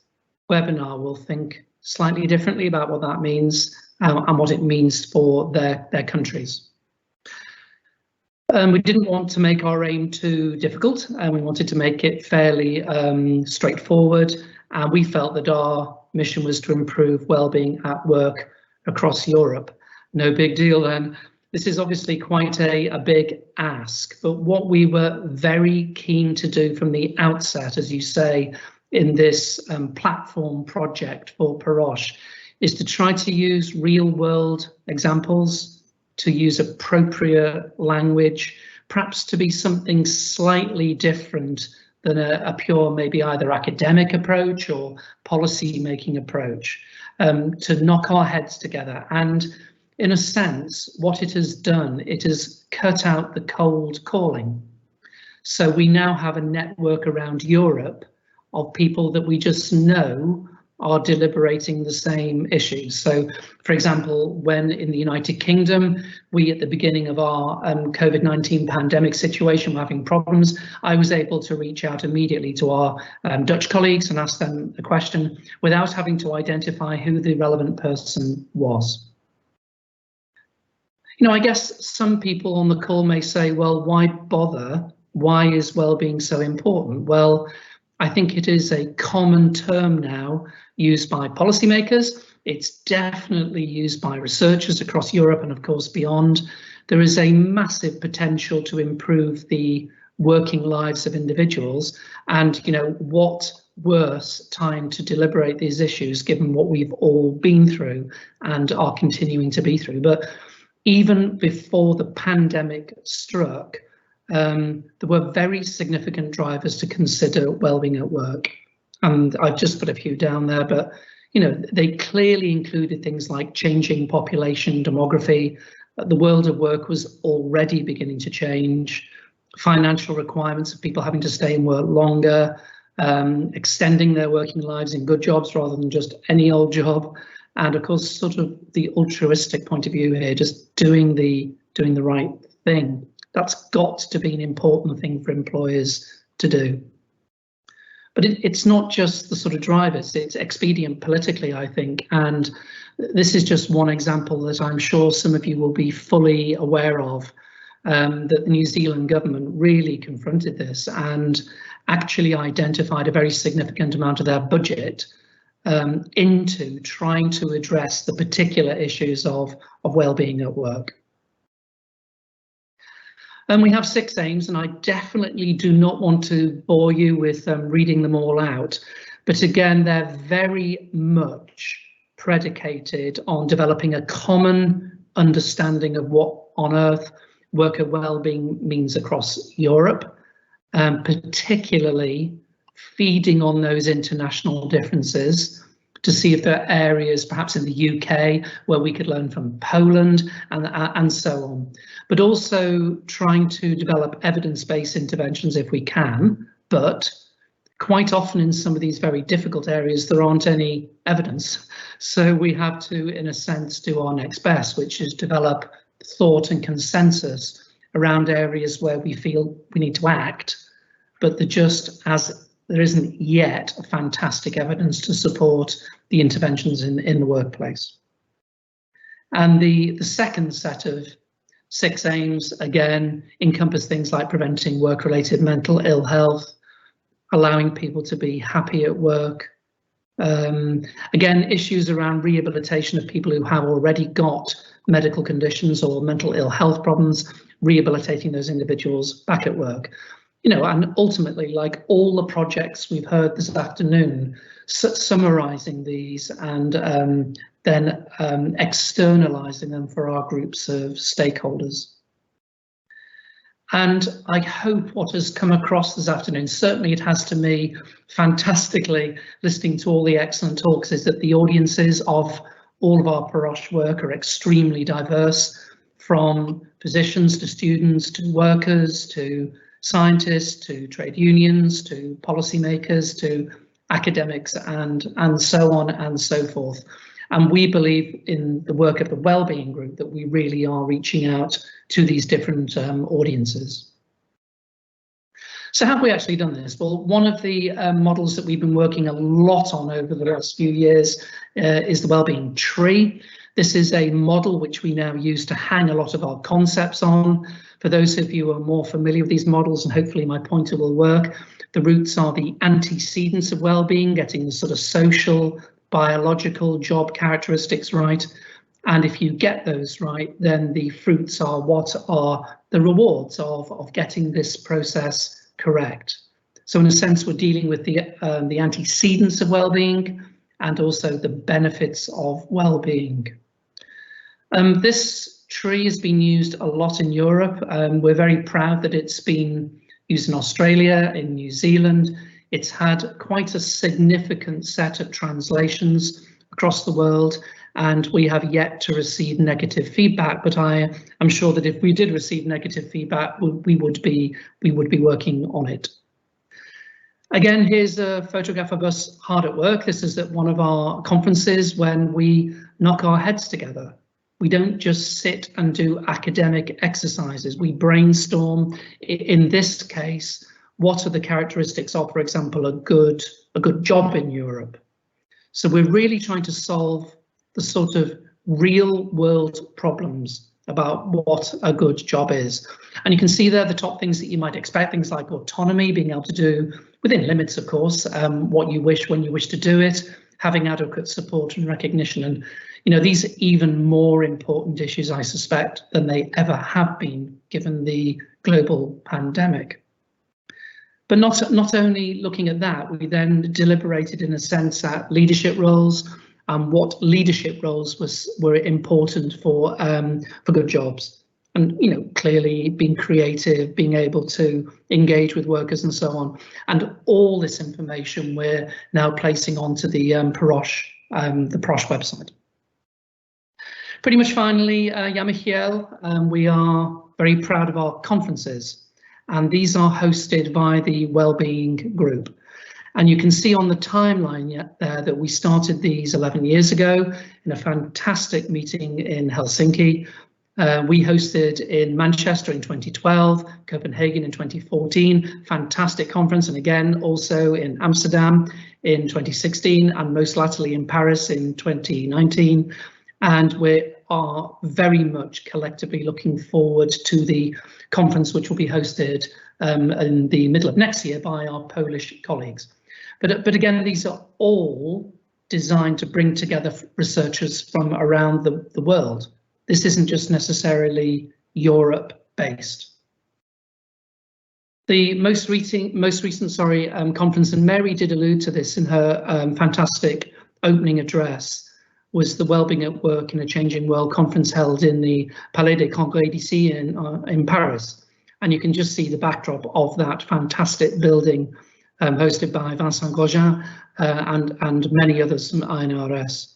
webinar will think slightly differently about what that means and what it means for their countries. We didn't want to make our aim too difficult, and we wanted to make it fairly straightforward. And we felt that our mission was to improve well-being at work across Europe. No big deal then. This is obviously quite a big ask, but what we were very keen to do from the outset, as you say, in this platform project for PEROSH, is to try to use real-world examples, to use appropriate language, perhaps to be something slightly different than a pure, maybe either academic approach or policy making approach, to knock our heads together. And in a sense, what it has done, it has cut out the cold calling. So we now have a network around Europe of people that we just know are deliberating the same issues. So, for example, when in the United Kingdom, we at the beginning of our COVID-19 pandemic situation were having problems, I was able to reach out immediately to our Dutch colleagues and ask them the question without having to identify who the relevant person was. You know, I guess some people on the call may say, well, why bother? Why is well-being so important? Well, I think it is a common term now used by policymakers. It's definitely used by researchers across Europe and of course beyond. There is a massive potential to improve the working lives of individuals, and you know, what worse time to deliberate these issues given what we've all been through and are continuing to be through. But even before the pandemic struck, there were very significant drivers to consider wellbeing at work. And I've just put a few down there, but you know, they clearly included things like changing population demography. The world of work was already beginning to change. Financial requirements of people having to stay and work longer, extending their working lives in good jobs rather than just any old job. And of course, sort of the altruistic point of view here, just doing the right thing. That's got to be an important thing for employers to do. But it's not just the sort of drivers, it's expedient politically, I think. And this is just one example that I'm sure some of you will be fully aware of, that the New Zealand government really confronted this and actually identified a very significant amount of their budget into trying to address the particular issues of well-being at work. And we have 6 aims, and I definitely do not want to bore you with reading them all out. But again, they're very much predicated on developing a common understanding of what on earth worker well-being means across Europe, particularly feeding on those international differences to see if there are areas perhaps in the UK where we could learn from Poland and so on, but also trying to develop evidence-based interventions if we can, but quite often in some of these very difficult areas there aren't any evidence. So we have to, in a sense, do our next best, which is develop thought and consensus around areas where we feel we need to act, but there isn't yet fantastic evidence to support the interventions in the workplace. And the second set of 6 aims, again, encompass things like preventing work-related mental ill health, allowing people to be happy at work. Again, issues around rehabilitation of people who have already got medical conditions or mental ill health problems, rehabilitating those individuals back at work. You know, and ultimately, like all the projects we've heard this afternoon, summarising these and then externalizing them for our groups of stakeholders. And I hope what has come across this afternoon, certainly it has to me fantastically, listening to all the excellent talks, is that the audiences of all of our PEROSH work are extremely diverse, from physicians to students to workers to scientists to trade unions to policymakers to academics and so on and so forth. And we believe in the work of the Wellbeing Group that we really are reaching out to these different audiences. So how have we actually done this? Well, one of the models that we've been working a lot on over the last few years is the Wellbeing Tree. This is a model which we now use to hang a lot of our concepts on. For those of you who are more familiar with these models, and hopefully my pointer will work, the roots are the antecedents of well-being, getting the sort of social, biological, job characteristics right. And if you get those right, then the fruits are what are the rewards of getting this process correct. So in a sense, we're dealing with the antecedents of well-being and also the benefits of well-being. This tree has been used a lot in Europe. We're very proud that it's been used in Australia, in New Zealand. It's had quite a significant set of translations across the world, and we have yet to receive negative feedback. But I am sure that if we did receive negative feedback, we would be working on it. Again, here's a photograph of us hard at work. This is at one of our conferences when we knock our heads together. We don't just sit and do academic exercises. We brainstorm. In this case, what are the characteristics of, for example, a good job in Europe? So we're really trying to solve the sort of real world problems about what a good job is. And you can see there the top things that you might expect, things like autonomy, being able to do, within limits of course, what you wish when you wish to do it, having adequate support and recognition. And you know, these are even more important issues, I suspect, than they ever have been given the global pandemic. But not only looking at that, we then deliberated in a sense at leadership roles and what leadership roles were important for good jobs. And you know, clearly being creative, being able to engage with workers and so on. And all this information we're now placing onto the PEROSH website. Pretty much finally, Michiel, we are very proud of our conferences, and these are hosted by the Wellbeing Group. And you can see on the timeline there that we started these 11 years ago in a fantastic meeting in Helsinki. We hosted in Manchester in 2012, Copenhagen in 2014, fantastic conference, and again also in Amsterdam in 2016, and most latterly in Paris in 2019. And we are very much collectively looking forward to the conference which will be hosted in the middle of next year by our Polish colleagues. But again, these are all designed to bring together researchers from around the world. This isn't just necessarily Europe based. The most recent conference, and Mary did allude to this in her fantastic opening address, was the Wellbeing at Work in a Changing World conference held in the Palais des Congrès d'ici in Paris. And you can just see the backdrop of that fantastic building hosted by Vincent Grosjean and many others from INRS.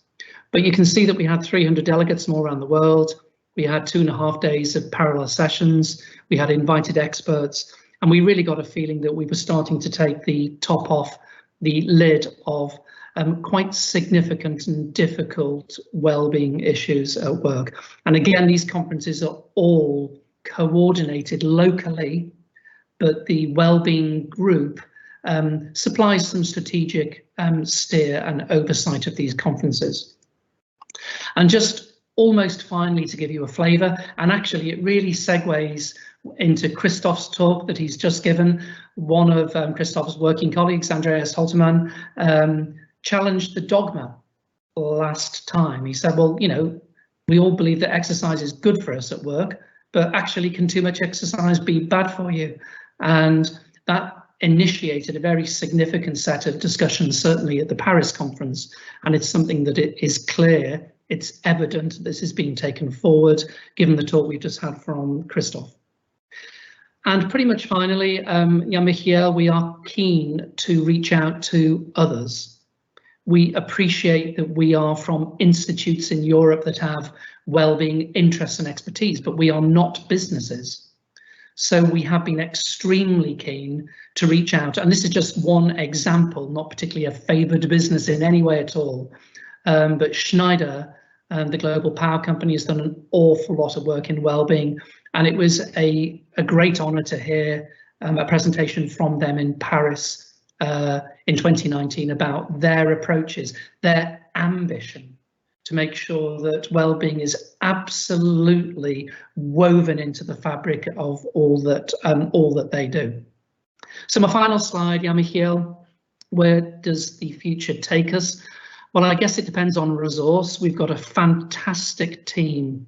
But you can see that we had 300 delegates from all around the world. We had 2.5 days of parallel sessions. We had invited experts, and we really got a feeling that we were starting to take the top off the lid of quite significant and difficult well-being issues at work. And again, these conferences are all coordinated locally, but the Wellbeing Group supplies some strategic steer and oversight of these conferences. And just almost finally, to give you a flavour, and actually it really segues into Christoph's talk that he's just given. One of Christoph's working colleagues, Andreas Holtermann, challenged the dogma last time. He said, well, you know, we all believe that exercise is good for us at work, but actually can too much exercise be bad for you? And that initiated a very significant set of discussions, certainly at the Paris conference, and it's something that it is clear it's evident this is being taken forward, given the talk we've just had from Christoph. And pretty much finally, Michiel, we are keen to reach out to others. We appreciate that we are from institutes in Europe that have wellbeing interests and expertise, but we are not businesses. So we have been extremely keen to reach out, and this is just one example, not particularly a favoured business in any way at all, but Schneider, the global power company, has done an awful lot of work in wellbeing, and it was a great honour to hear a presentation from them in Paris in 2019 about their approaches, their ambition to make sure that wellbeing is absolutely woven into the fabric of all that they do. So my final slide, Michiel, where does the future take us? Well, I guess it depends on resource. We've got a fantastic team,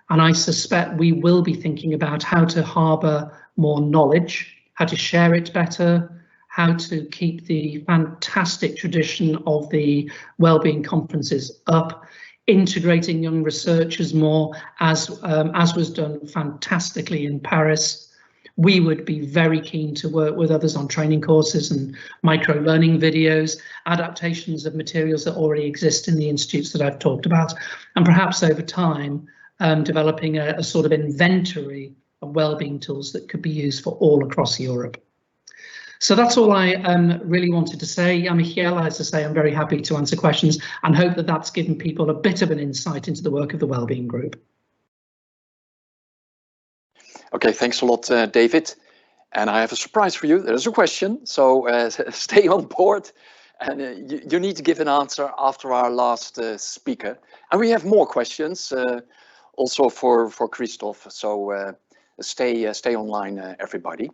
and I suspect we will be thinking about how to harbour more knowledge, how to share it better, how to keep the fantastic tradition of the wellbeing conferences up, integrating young researchers more, as was done fantastically in Paris. We would be very keen to work with others on training courses and micro-learning videos, adaptations of materials that already exist in the institutes that I've talked about, and perhaps over time developing a sort of inventory of wellbeing tools that could be used for all across Europe. So that's all I really wanted to say. Michiel, as I say, I'm very happy to answer questions and hope that that's given people a bit of an insight into the work of the Wellbeing Group. Okay, thanks a lot, David. And I have a surprise for you. There's a question, so stay on board. And you need to give an answer after our last speaker. And we have more questions also for Christoph. So stay online, everybody.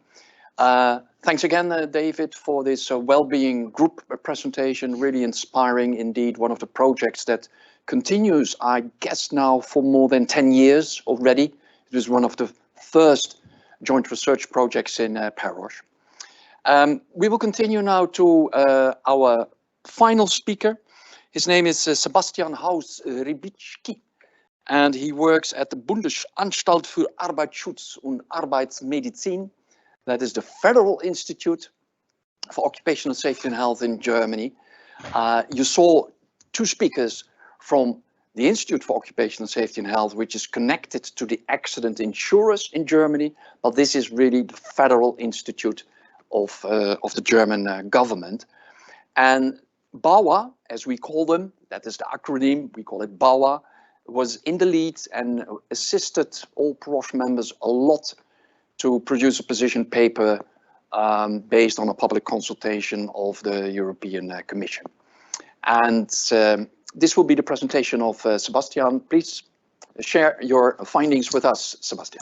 Thanks again, David, for this Wellbeing Group presentation. Really inspiring indeed. One of the projects that continues, I guess, now for more than 10 years already. It was one of the first joint research projects in PEROSH. We will continue now to our final speaker. His name is Sebastian Haus-Rybicki, and he works at the Bundesanstalt für Arbeitsschutz und Arbeitsmedizin. That is the Federal Institute for Occupational Safety and Health in Germany. You saw two speakers from the Institute for Occupational Safety and Health, which is connected to the accident insurers in Germany, but this is really the Federal Institute of the German government. And BAuA, as we call them, that is the acronym, we call it BAuA, was in the lead and assisted all PEROSH members a lot to produce a position paper based on a public consultation of the European Commission. And this will be the presentation of Sebastian. Please share your findings with us, Sebastian.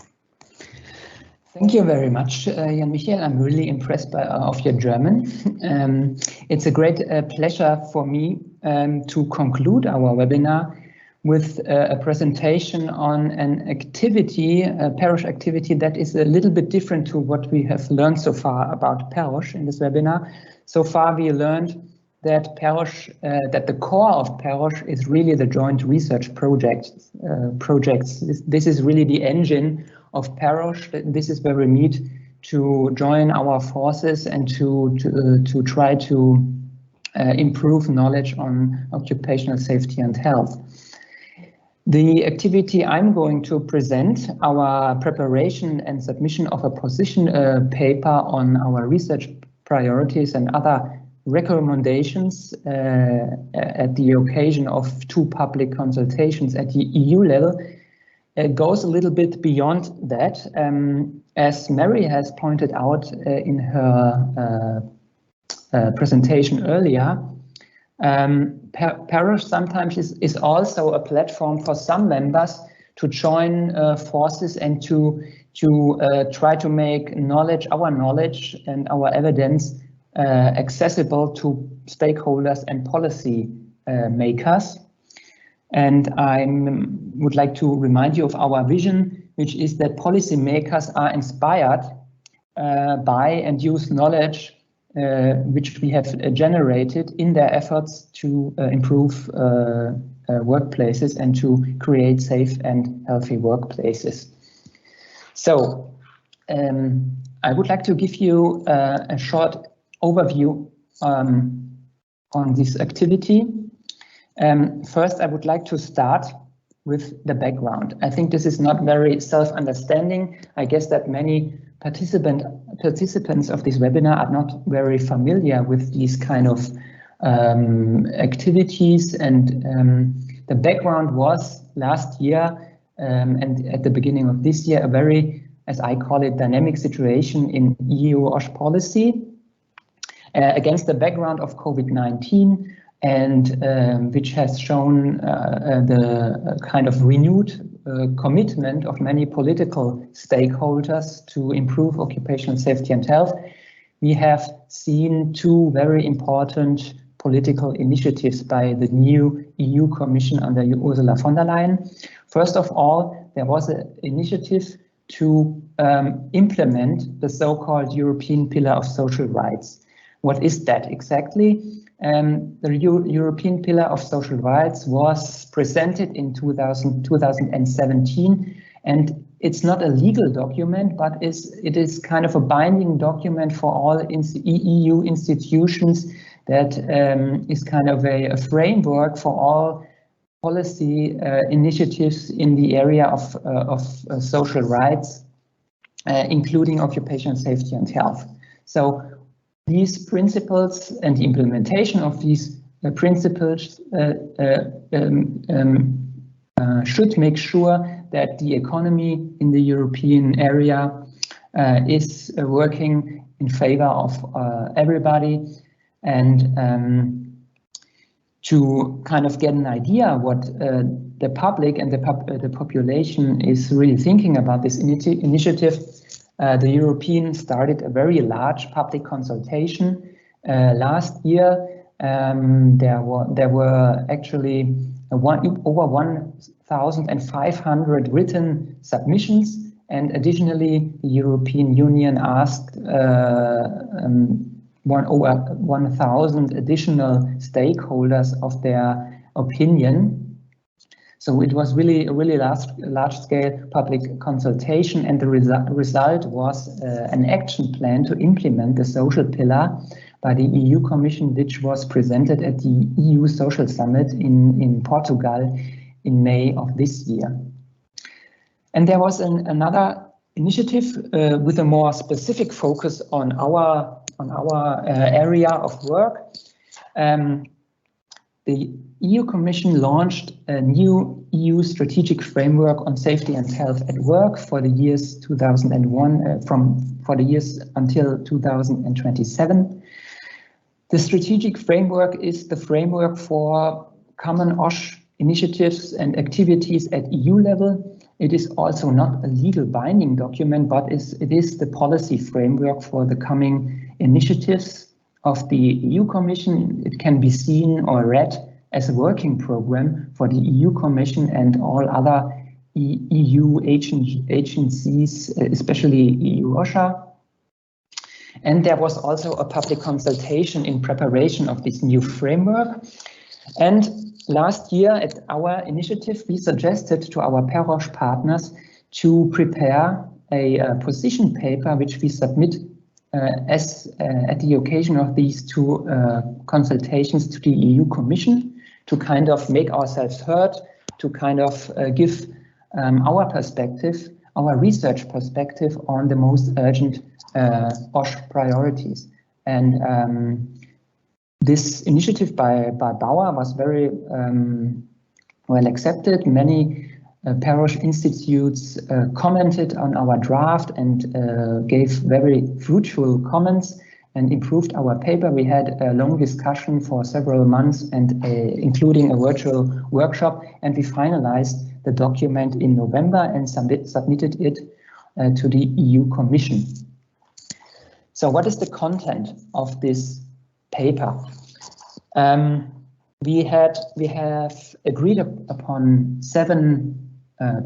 Thank you very much, Jan Michiel. I'm really impressed of your German. It's a great pleasure for me to conclude our webinar with a presentation on an activity, a PEROSH activity that is a little bit different to what we have learned so far about PEROSH in this webinar. So far we learned that PEROSH, that the core of PEROSH is really the joint research projects. This is really the engine of PEROSH. This is where we meet to join our forces and to try to improve knowledge on occupational safety and health. The activity I'm going to present, our preparation and submission of a position paper on our research priorities and other recommendations at the occasion of two public consultations at the EU level, goes a little bit beyond that. As Mary has pointed out in her presentation earlier, PEROSH sometimes is also a platform for some members to join forces and to try to make our knowledge and our evidence accessible to stakeholders and policy makers. And I would like to remind you of our vision, which is that policymakers are inspired by and use knowledge which we have generated in their efforts to improve workplaces and to create safe and healthy workplaces. So I would like to give you a short overview on this activity. First, I would like to start with the background. I think this is not very self-understanding. I guess that many participants of this webinar are not very familiar with these kind of activities, and the background was last year and at the beginning of this year a very, as I call it, dynamic situation in EU OSH policy against the background of COVID-19, and which has shown the kind of renewed commitment of many political stakeholders to improve occupational safety and health. We have seen two very important political initiatives by the new EU Commission under Ursula von der Leyen. First of all, there was an initiative to implement the so-called European Pillar of Social Rights. What is that exactly? The European Pillar of Social Rights was presented in 2017, and it's not a legal document, but it is kind of a binding document for all EU institutions that is kind of a framework for all policy initiatives in the area of social rights, including occupational safety and health. So these principles and the implementation of these principles should make sure that the economy in the European area is working in favor of everybody. And to kind of get an idea what the public and the population is really thinking about this initiative, the European started a very large public consultation last year. There were actually over 1,500 written submissions, and additionally, the European Union asked over 1,000 additional stakeholders of their opinion. So it was really a really large-scale public consultation, and the result was an action plan to implement the social pillar by the EU Commission, which was presented at the EU Social Summit in Portugal in May of this year. And there was another initiative with a more specific focus on our area of work. The EU Commission launched a new EU strategic framework on safety and health at work for the years 2001 for the years until 2027. The strategic framework is the framework for common OSH initiatives and activities at EU level. It is also not a legal binding document, but it is the policy framework for the coming initiatives of the EU Commission. It can be seen or read as a working program for the EU Commission and all other EU agencies, especially EU OSHA. And there was also a public consultation in preparation of this new framework. And last year, at our initiative, we suggested to our PEROSH partners to prepare a position paper, which we submit at the occasion of these two consultations to the EU Commission, to kind of make ourselves heard, to kind of give our perspective, our research perspective on the most urgent OSH priorities. And this initiative by BAuA was very well accepted. Many PEROSH institutes commented on our draft and gave very fruitful comments and improved our paper. We had a long discussion for several months, and including a virtual workshop, and we finalized the document in November and submitted it to the EU Commission. So what is the content of this paper? We have agreed upon 7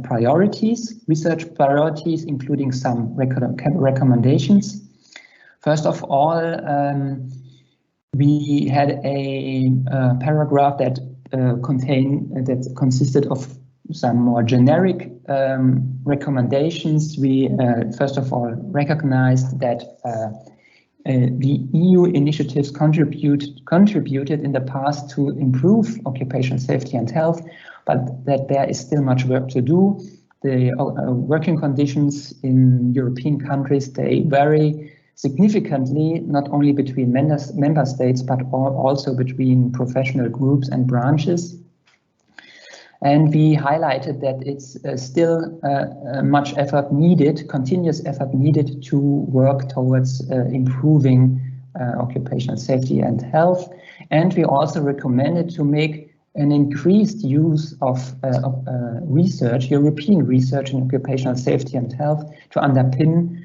priorities, research priorities, including some recommendations. First of all, we had a paragraph that consisted of some more generic recommendations. We first of all recognized that the EU initiatives contributed in the past to improve occupational safety and health, but that there is still much work to do. The working conditions in European countries, they vary significantly, not only between member states, but also between professional groups and branches. And we highlighted that it's still much effort needed, continuous effort needed to work towards improving occupational safety and health. And we also recommended to make an increased use of research, European research in occupational safety and health, to underpin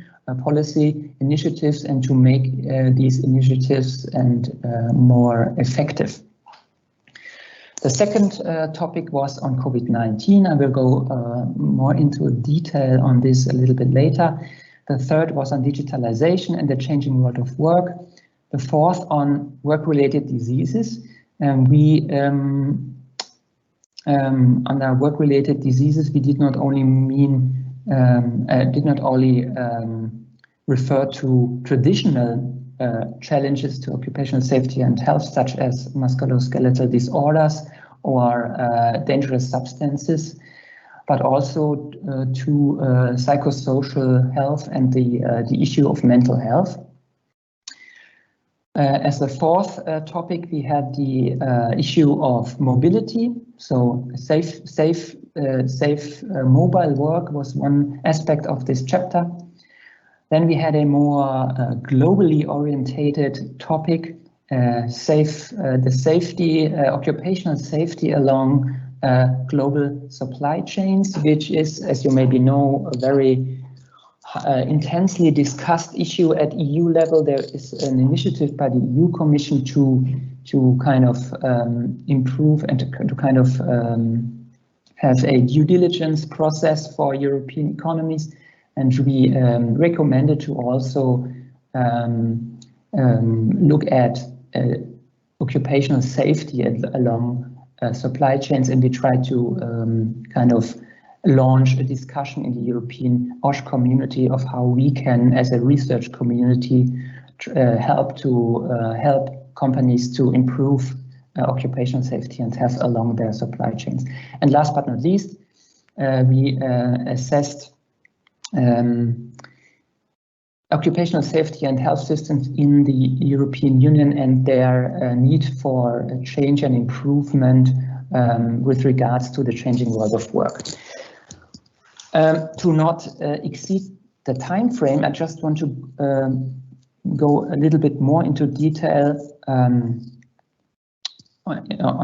policy initiatives and to make these initiatives more effective. The second topic was on COVID-19. I will go more into detail on this a little bit later. The third was on digitalization and the changing world of work. The fourth on work-related diseases. Under work-related diseases, we did not only refer to traditional challenges to occupational safety and health, such as musculoskeletal disorders or dangerous substances, but also to psychosocial health and the issue of mental health. As the fourth topic, we had the issue of mobility. So safe mobile work was one aspect of this chapter. Then we had a more globally orientated topic, occupational safety along global supply chains, which is, as you maybe know, a very intensely discussed issue at EU level. There is an initiative by the EU Commission to kind of improve and to kind of have a due diligence process for European economies. And we recommended to also look at occupational safety along supply chains, and we try to kind of launch a discussion in the European OSH community of how we can, as a research community, help companies to improve occupational safety and health along their supply chains. And last but not least, we assessed occupational safety and health systems in the European Union and their need for change and improvement with regards to the changing world of work. To not exceed the time frame, I just want to go a little bit more into detail on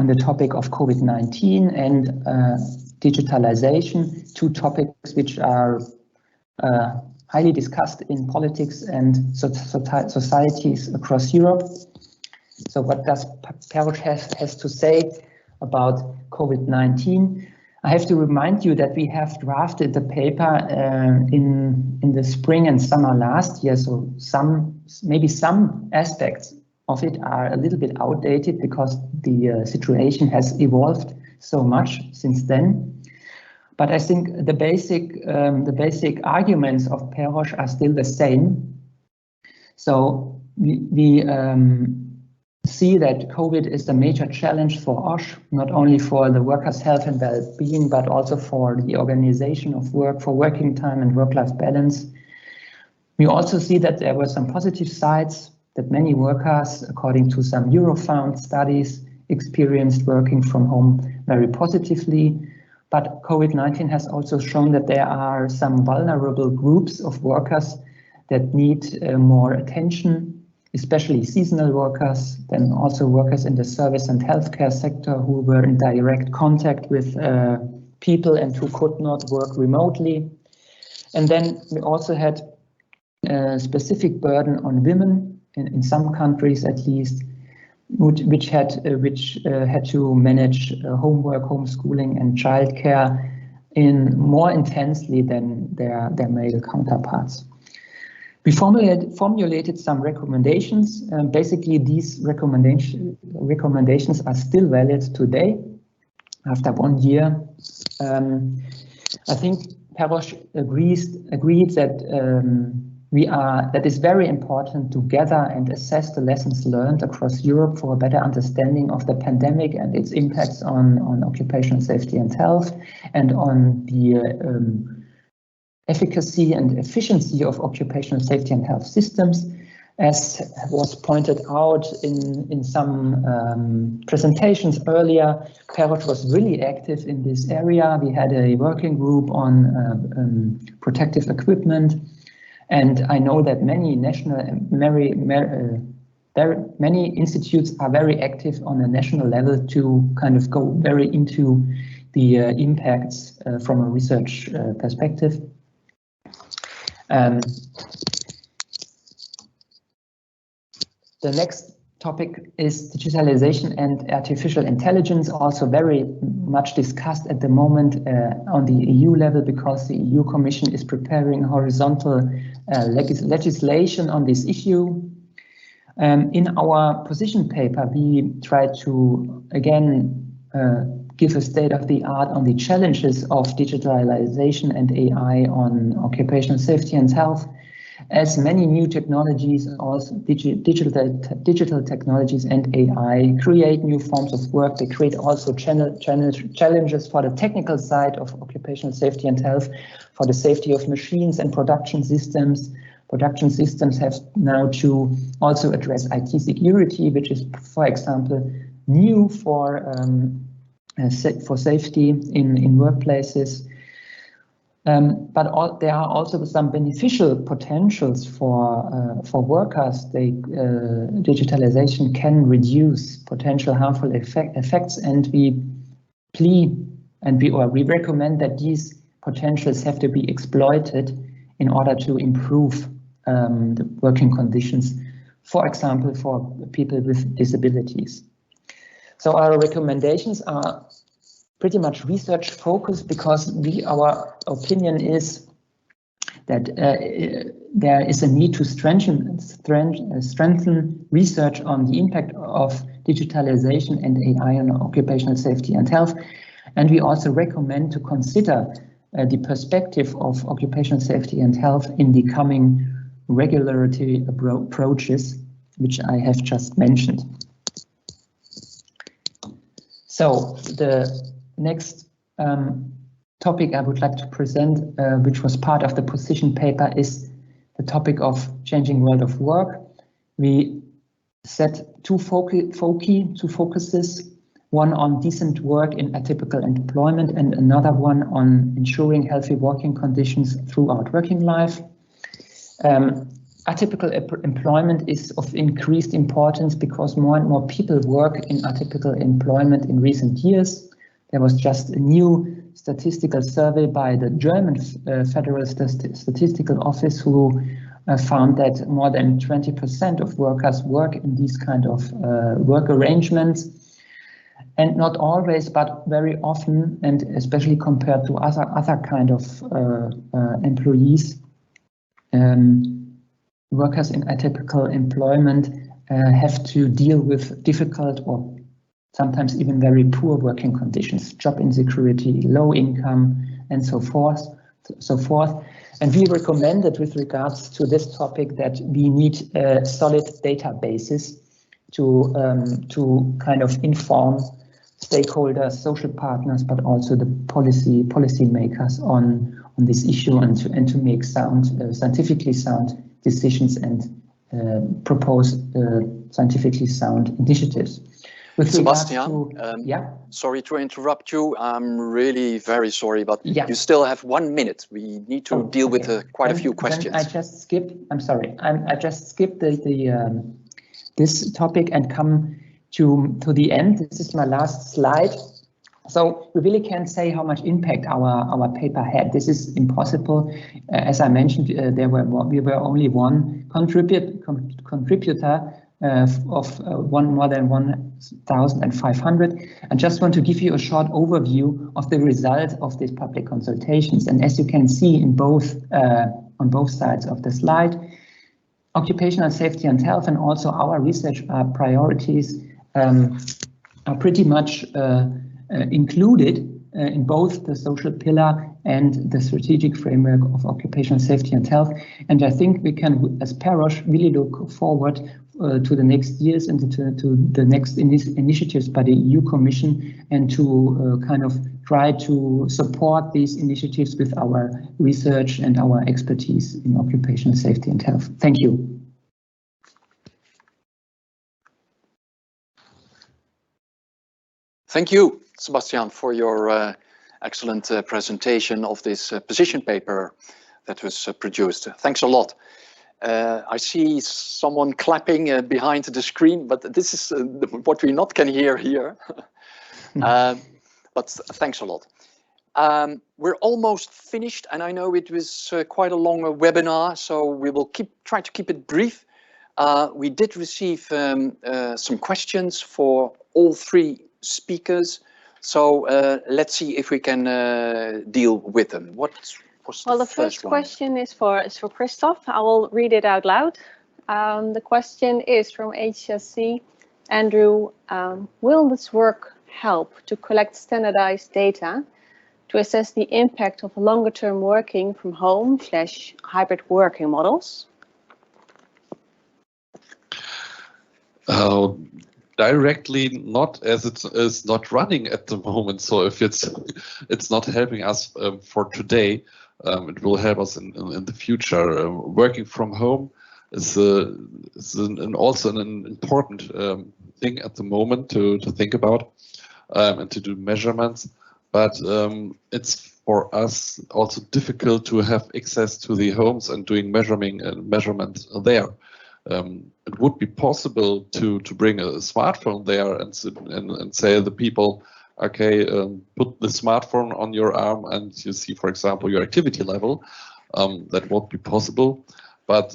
the topic of COVID-19 and digitalization, two topics which are highly discussed in politics and societies across Europe. So what does PEROSH has to say about COVID-19? I have to remind you that we have drafted the paper in the spring and summer last year, so maybe some aspects of it are a little bit outdated because the situation has evolved so much since then. But I think the basic arguments of PEROSH are still the same. So we see that COVID is the major challenge for OSH, not only for the workers' health and well-being, but also for the organization of work, for working time and work-life balance. We also see that there were some positive sides, that many workers, according to some Eurofound studies, experienced working from home very positively. But COVID-19 has also shown that there are some vulnerable groups of workers that need more attention, especially seasonal workers, then also workers in the service and healthcare sector who were in direct contact with people and who could not work remotely. And then we also had a specific burden on women in some countries, at least, which had to manage homework, homeschooling and childcare more intensely than their male counterparts. We formulated some recommendations. Basically, these recommendations are still valid today. after 1 year. I think PEROSH agreed that that is very important to gather and assess the lessons learned across Europe for a better understanding of the pandemic and its impacts on occupational safety and health, and on the efficacy and efficiency of occupational safety and health systems. As was pointed out in some presentations earlier, PEROSH was really active in this area. We had a working group on protective equipment, and I know that many many institutes are very active on a national level to kind of go very into the impacts from a research perspective. The next topic is digitalization and artificial intelligence, also very much discussed at the moment on the EU level, because the EU Commission is preparing horizontal legislation on this issue. In our position paper, we try to again give a state of the art on the challenges of digitalization and AI on occupational safety and health. As many new technologies, also digital technologies and AI create new forms of work, they create also challenges for the technical side of occupational safety and health, for the safety of machines and production systems. Production systems have now to also address IT security, which is, for example, new for safety in workplaces. But there are also some beneficial potentials for workers. Digitalization can reduce potential harmful effects, and we recommend that these potentials have to be exploited in order to improve the working conditions, for example, for people with disabilities. So our recommendations are pretty much research focused, because our opinion is that there is a need to strengthen research on the impact of digitalization and AI on occupational safety and health. And we also recommend to consider the perspective of occupational safety and health in the coming regulatory approaches, which I have just mentioned. So the next topic I would like to present, which was part of the position paper, is the topic of changing world of work. We set two focuses, one on decent work in atypical employment and another one on ensuring healthy working conditions throughout working life. Atypical employment is of increased importance because more and more people work in atypical employment in recent years. There was just a new statistical survey by the German Federal Statistical Office, who found that more than 20% of workers work in these kind of work arrangements. And not always, but very often, and especially compared to other kind of employees, workers in atypical employment have to deal with difficult or sometimes even very poor working conditions, job insecurity, low income, and so forth. And we recommended, with regards to this topic, that we need solid databases to kind of inform stakeholders, social partners, but also the policy makers on this issue, and to make scientifically sound decisions and propose scientifically sound initiatives. With Sebastian, yeah. Sorry to interrupt you. I'm really very sorry, but you still have 1 minute. We need to deal with quite a few questions. I just skipped. I'm sorry. I just skipped this topic and come to the end. This is my last slide. So we really can't say how much impact our paper had. This is impossible. As I mentioned, we were only one contributor of more than 1,500. I just want to give you a short overview of the result of these public consultations. And as you can see in on both sides of the slide, occupational safety and health, and also our research priorities, are pretty much included in both the social pillar and the strategic framework of occupational safety and health. And I think we can, as PEROSH, really look forward to the next years and to the next initiatives by the EU Commission, and to kind of try to support these initiatives with our research and our expertise in occupational safety and health. Thank you. Thank you, Sebastian, for your excellent presentation of this position paper that was produced. Thanks a lot. I see someone clapping behind the screen, but this is what we not can hear here. But thanks a lot. We're almost finished, and I know it was quite a long webinar, so we will try to keep it brief. We did receive some questions for all three speakers, so let's see if we can deal with them. Well, the first question is for Christoph. I will read it out loud. The question is from HSE. Andrew, will this work help to collect standardized data to assess the impact of longer-term working from home / hybrid working models? Directly not, as it is not running at the moment. So if it's not helping us for today, it will help us in the future. Working from home is also an important thing at the moment to think about and to do measurements. But it's for us also difficult to have access to the homes and doing measurements there. It would be possible to bring a smartphone there and say to the people, okay, put the smartphone on your arm and you see, for example, your activity level. That won't be possible. But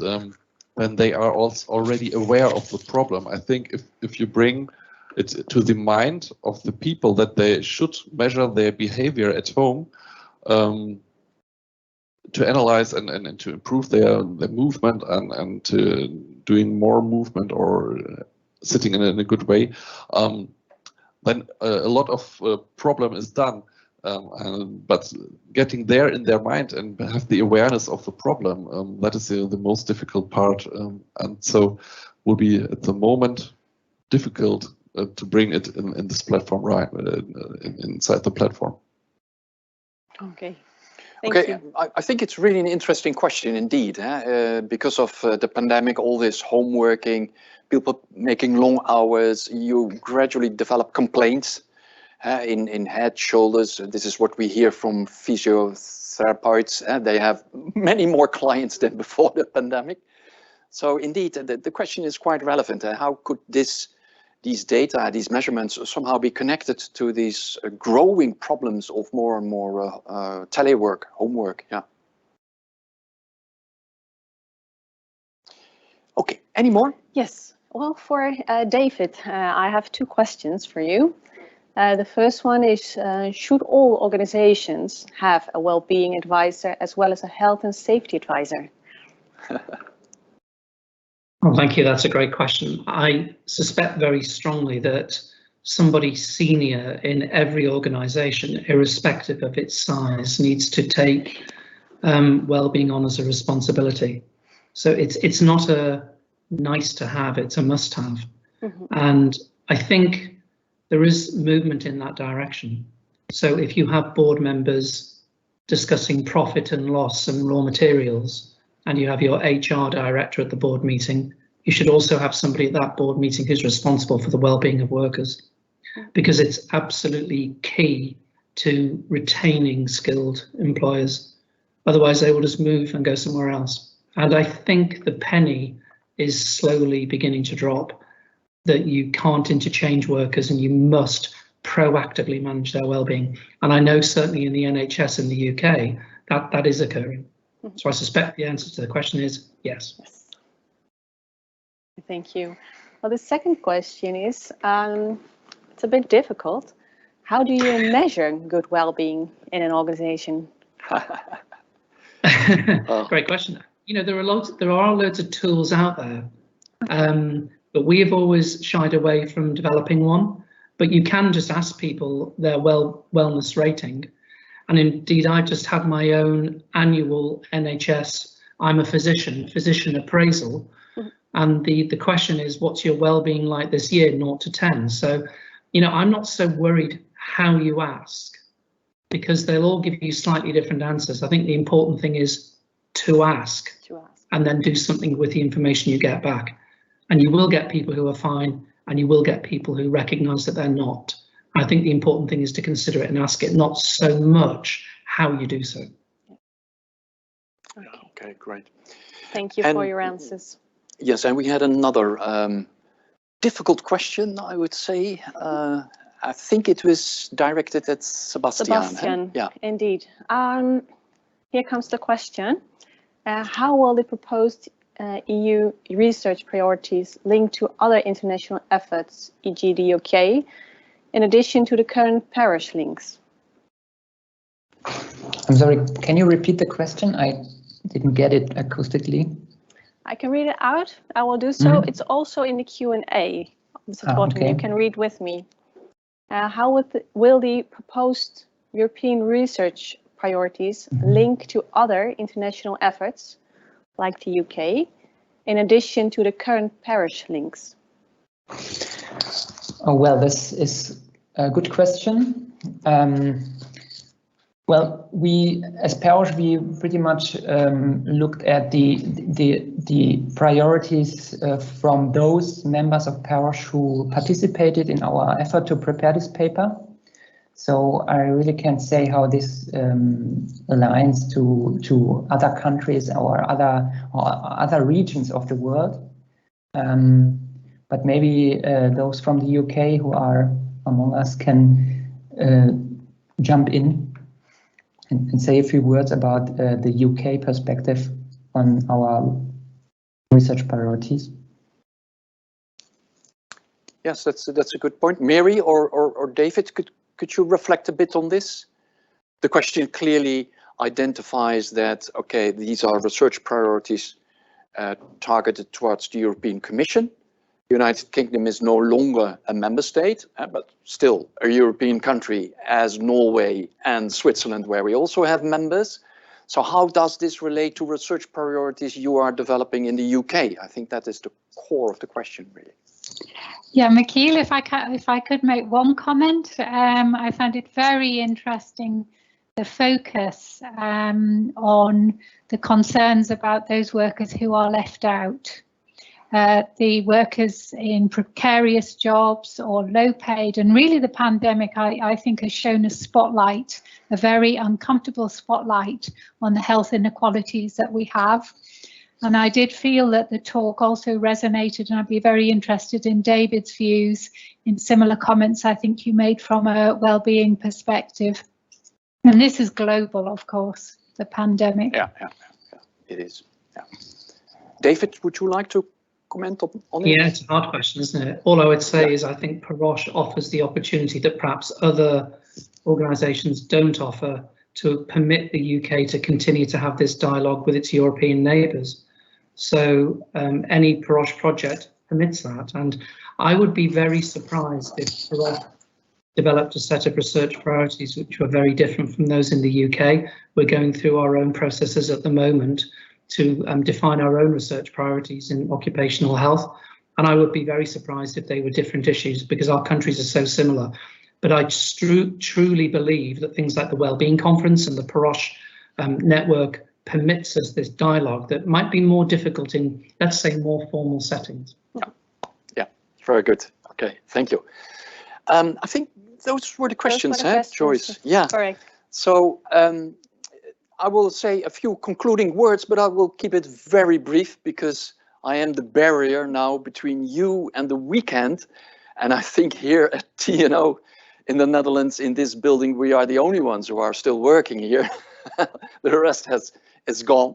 when they are also already aware of the problem, I think if you bring it to the mind of the people that they should measure their behavior at home, to analyze and to improve their movement and to doing more movement or sitting in a good way, then a lot of problem is done. But getting there in their mind and have the awareness of the problem, that is the most difficult part. And so will be at the moment difficult to bring it in this platform, right, inside the platform. Okay. Okay, I think it's really an interesting question indeed, because of the pandemic, all this home working, people making long hours, you gradually develop complaints in head, shoulders. This is what we hear from physiotherapists. They have many more clients than before the pandemic. So indeed, the question is quite relevant. How could these data, these measurements somehow be connected to these growing problems of more and more telework, homework? Yeah. Okay, any more? Yes. Well, for David, I have two questions for you. The first one is, should all organizations have a well-being advisor as well as a health and safety advisor? Well, thank you. That's a great question. I suspect very strongly that somebody senior in every organisation, irrespective of its size, needs to take well-being on as a responsibility. So it's not a nice to have, it's a must have. Mm-hmm. And I think there is movement in that direction. So if you have board members discussing profit and loss and raw materials, and you have your HR director at the board meeting, you should also have somebody at that board meeting who's responsible for the well-being of workers, because it's absolutely key to retaining skilled employers. Otherwise, they will just move and go somewhere else. And I think the penny is slowly beginning to drop, that you can't interchange workers and you must proactively manage their well-being. And I know certainly in the NHS in the UK that is occurring. So I suspect the answer to the question is yes. Thank you. Well, the second question is, it's a bit difficult. How do you measure good well-being in an organization? Great question. You know, there are loads of tools out there, but we have always shied away from developing one. but you can just ask people their wellness rating. And indeed, I just had my own annual NHS, I'm a physician appraisal. And the question is, what's your well-being like this year, 0 to 10? So, you know, I'm not so worried how you ask, because they'll all give you slightly different answers. I think the important thing is to ask and then do something with the information you get back. And you will get people who are fine, and you will get people who recognise that they're not. I think the important thing is to consider it and ask it, not so much how you do so. Okay, great. Thank you for your answers. Yes, and we had another difficult question, I would say. I think it was directed at Sebastian. Sebastian, yeah, indeed. Here comes the question. How will the proposed EU research priorities link to other international efforts, e.g. the UK, in addition to the current PEROSH links? I'm sorry, can you repeat the question? I didn't get it acoustically. I can read it out. I will do so. It's also in the Q&A. Okay. You can read with me. How will the proposed European research priorities link to other international efforts, like the UK, in addition to the current PEROSH links? Oh, well, this is a good question. Well, we, as PEROSH, we pretty much looked at the priorities from those members of PEROSH who participated in our effort to prepare this paper. So I really can't say how this aligns to other countries or other regions of the world. But maybe those from the UK who are among us can jump in and say a few words about the UK perspective on our research priorities. Yes, that's a good point. Mary or David, could you reflect a bit on this? The question clearly identifies that, okay, these are research priorities targeted towards the European Commission. The United Kingdom is no longer a member state, but still a European country, as Norway and Switzerland, where we also have members. So how does this relate to research priorities you are developing in the UK? I think that is the core of the question, really. Yeah, Michiel, if I could make one comment, I found it very interesting, the focus on the concerns about those workers who are left out. The workers in precarious jobs or low paid, and really the pandemic, I think, has shown a spotlight, a very uncomfortable spotlight on the health inequalities that we have. And I did feel that the talk also resonated, and I'd be very interested in David's views in similar comments I think you made from a well-being perspective. And this is global, of course, the pandemic. Yeah, it is. Yeah. David, would you like to comment on it? Yeah, it's a hard question, isn't it? All I would say is I think PEROSH offers the opportunity that perhaps other organisations don't offer, to permit the UK to continue to have this dialogue with its European neighbours. So any PEROSH project permits that, and I would be very surprised if PEROSH developed a set of research priorities which were very different from those in the UK. We're going through our own processes at the moment to define our own research priorities in occupational health, and I would be very surprised if they were different issues, because our countries are so similar. But I truly believe that things like the Wellbeing Conference and the PEROSH network permits us this dialogue that might be more difficult in, let's say, more formal settings. Yeah, very good. Okay, thank you. I think those were the questions, Joyce? Yeah. Correct. So I will say a few concluding words, but I will keep it very brief, because I am the barrier now between you and the weekend. And I think here at TNO in the Netherlands, in this building, we are the only ones who are still working here. The rest is gone.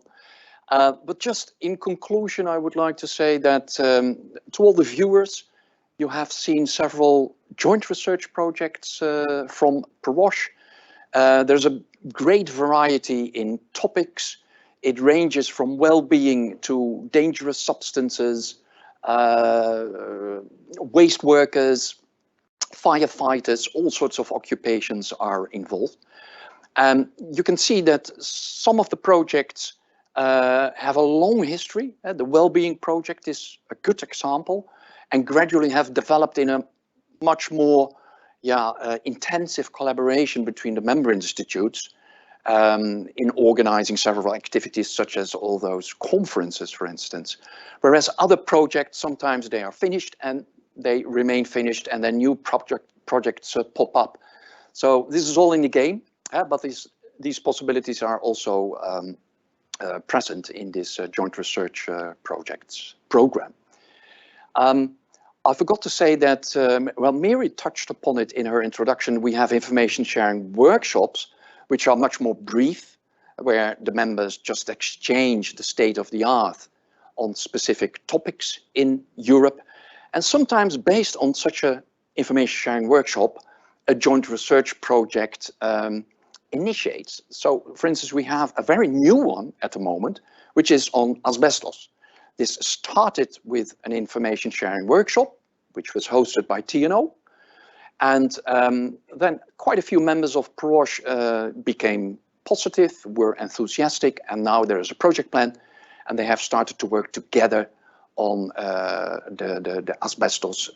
But just in conclusion, I would like to say that to all the viewers, you have seen several joint research projects from PEROSH. There's a great variety in topics. It ranges from well-being to dangerous substances, waste workers, firefighters, all sorts of occupations are involved. You can see that some of the projects have a long history. The Wellbeing project is a good example, and gradually have developed in a much more intensive collaboration between the member institutes in organizing several activities, such as all those conferences, for instance. Whereas other projects, sometimes they are finished and they remain finished, and then new projects pop up. So this is all in the game, but these possibilities are also present in this joint research projects program. I forgot to say that, well, Mary touched upon it in her introduction. We have information sharing workshops, which are much more brief, where the members just exchange the state of the art on specific topics in Europe. And sometimes based on such a information sharing workshop, a joint research project initiates. So, for instance, we have a very new one at the moment, which is on asbestos. This started with an information sharing workshop, which was hosted by TNO. And then quite a few members of PEROSH became positive, were enthusiastic, and now there is a project plan, and they have started to work together on the asbestos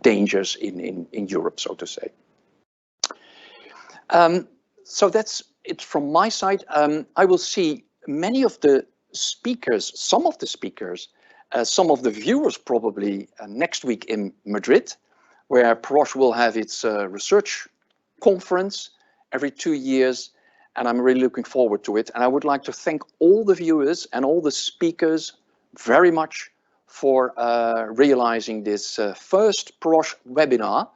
dangers in Europe, so to say. So that's it from my side. I will see many of the speakers, some of the viewers probably next week in Madrid, where PEROSH will have its research conference every 2 years, and I'm really looking forward to it. And I would like to thank all the viewers and all the speakers very much for realizing this first PEROSH webinar,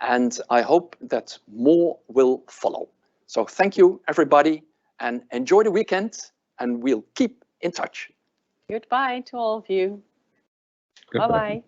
and I hope that more will follow. So thank you, everybody, and enjoy the weekend, and we'll keep in touch. Goodbye to all of you. Bye-bye.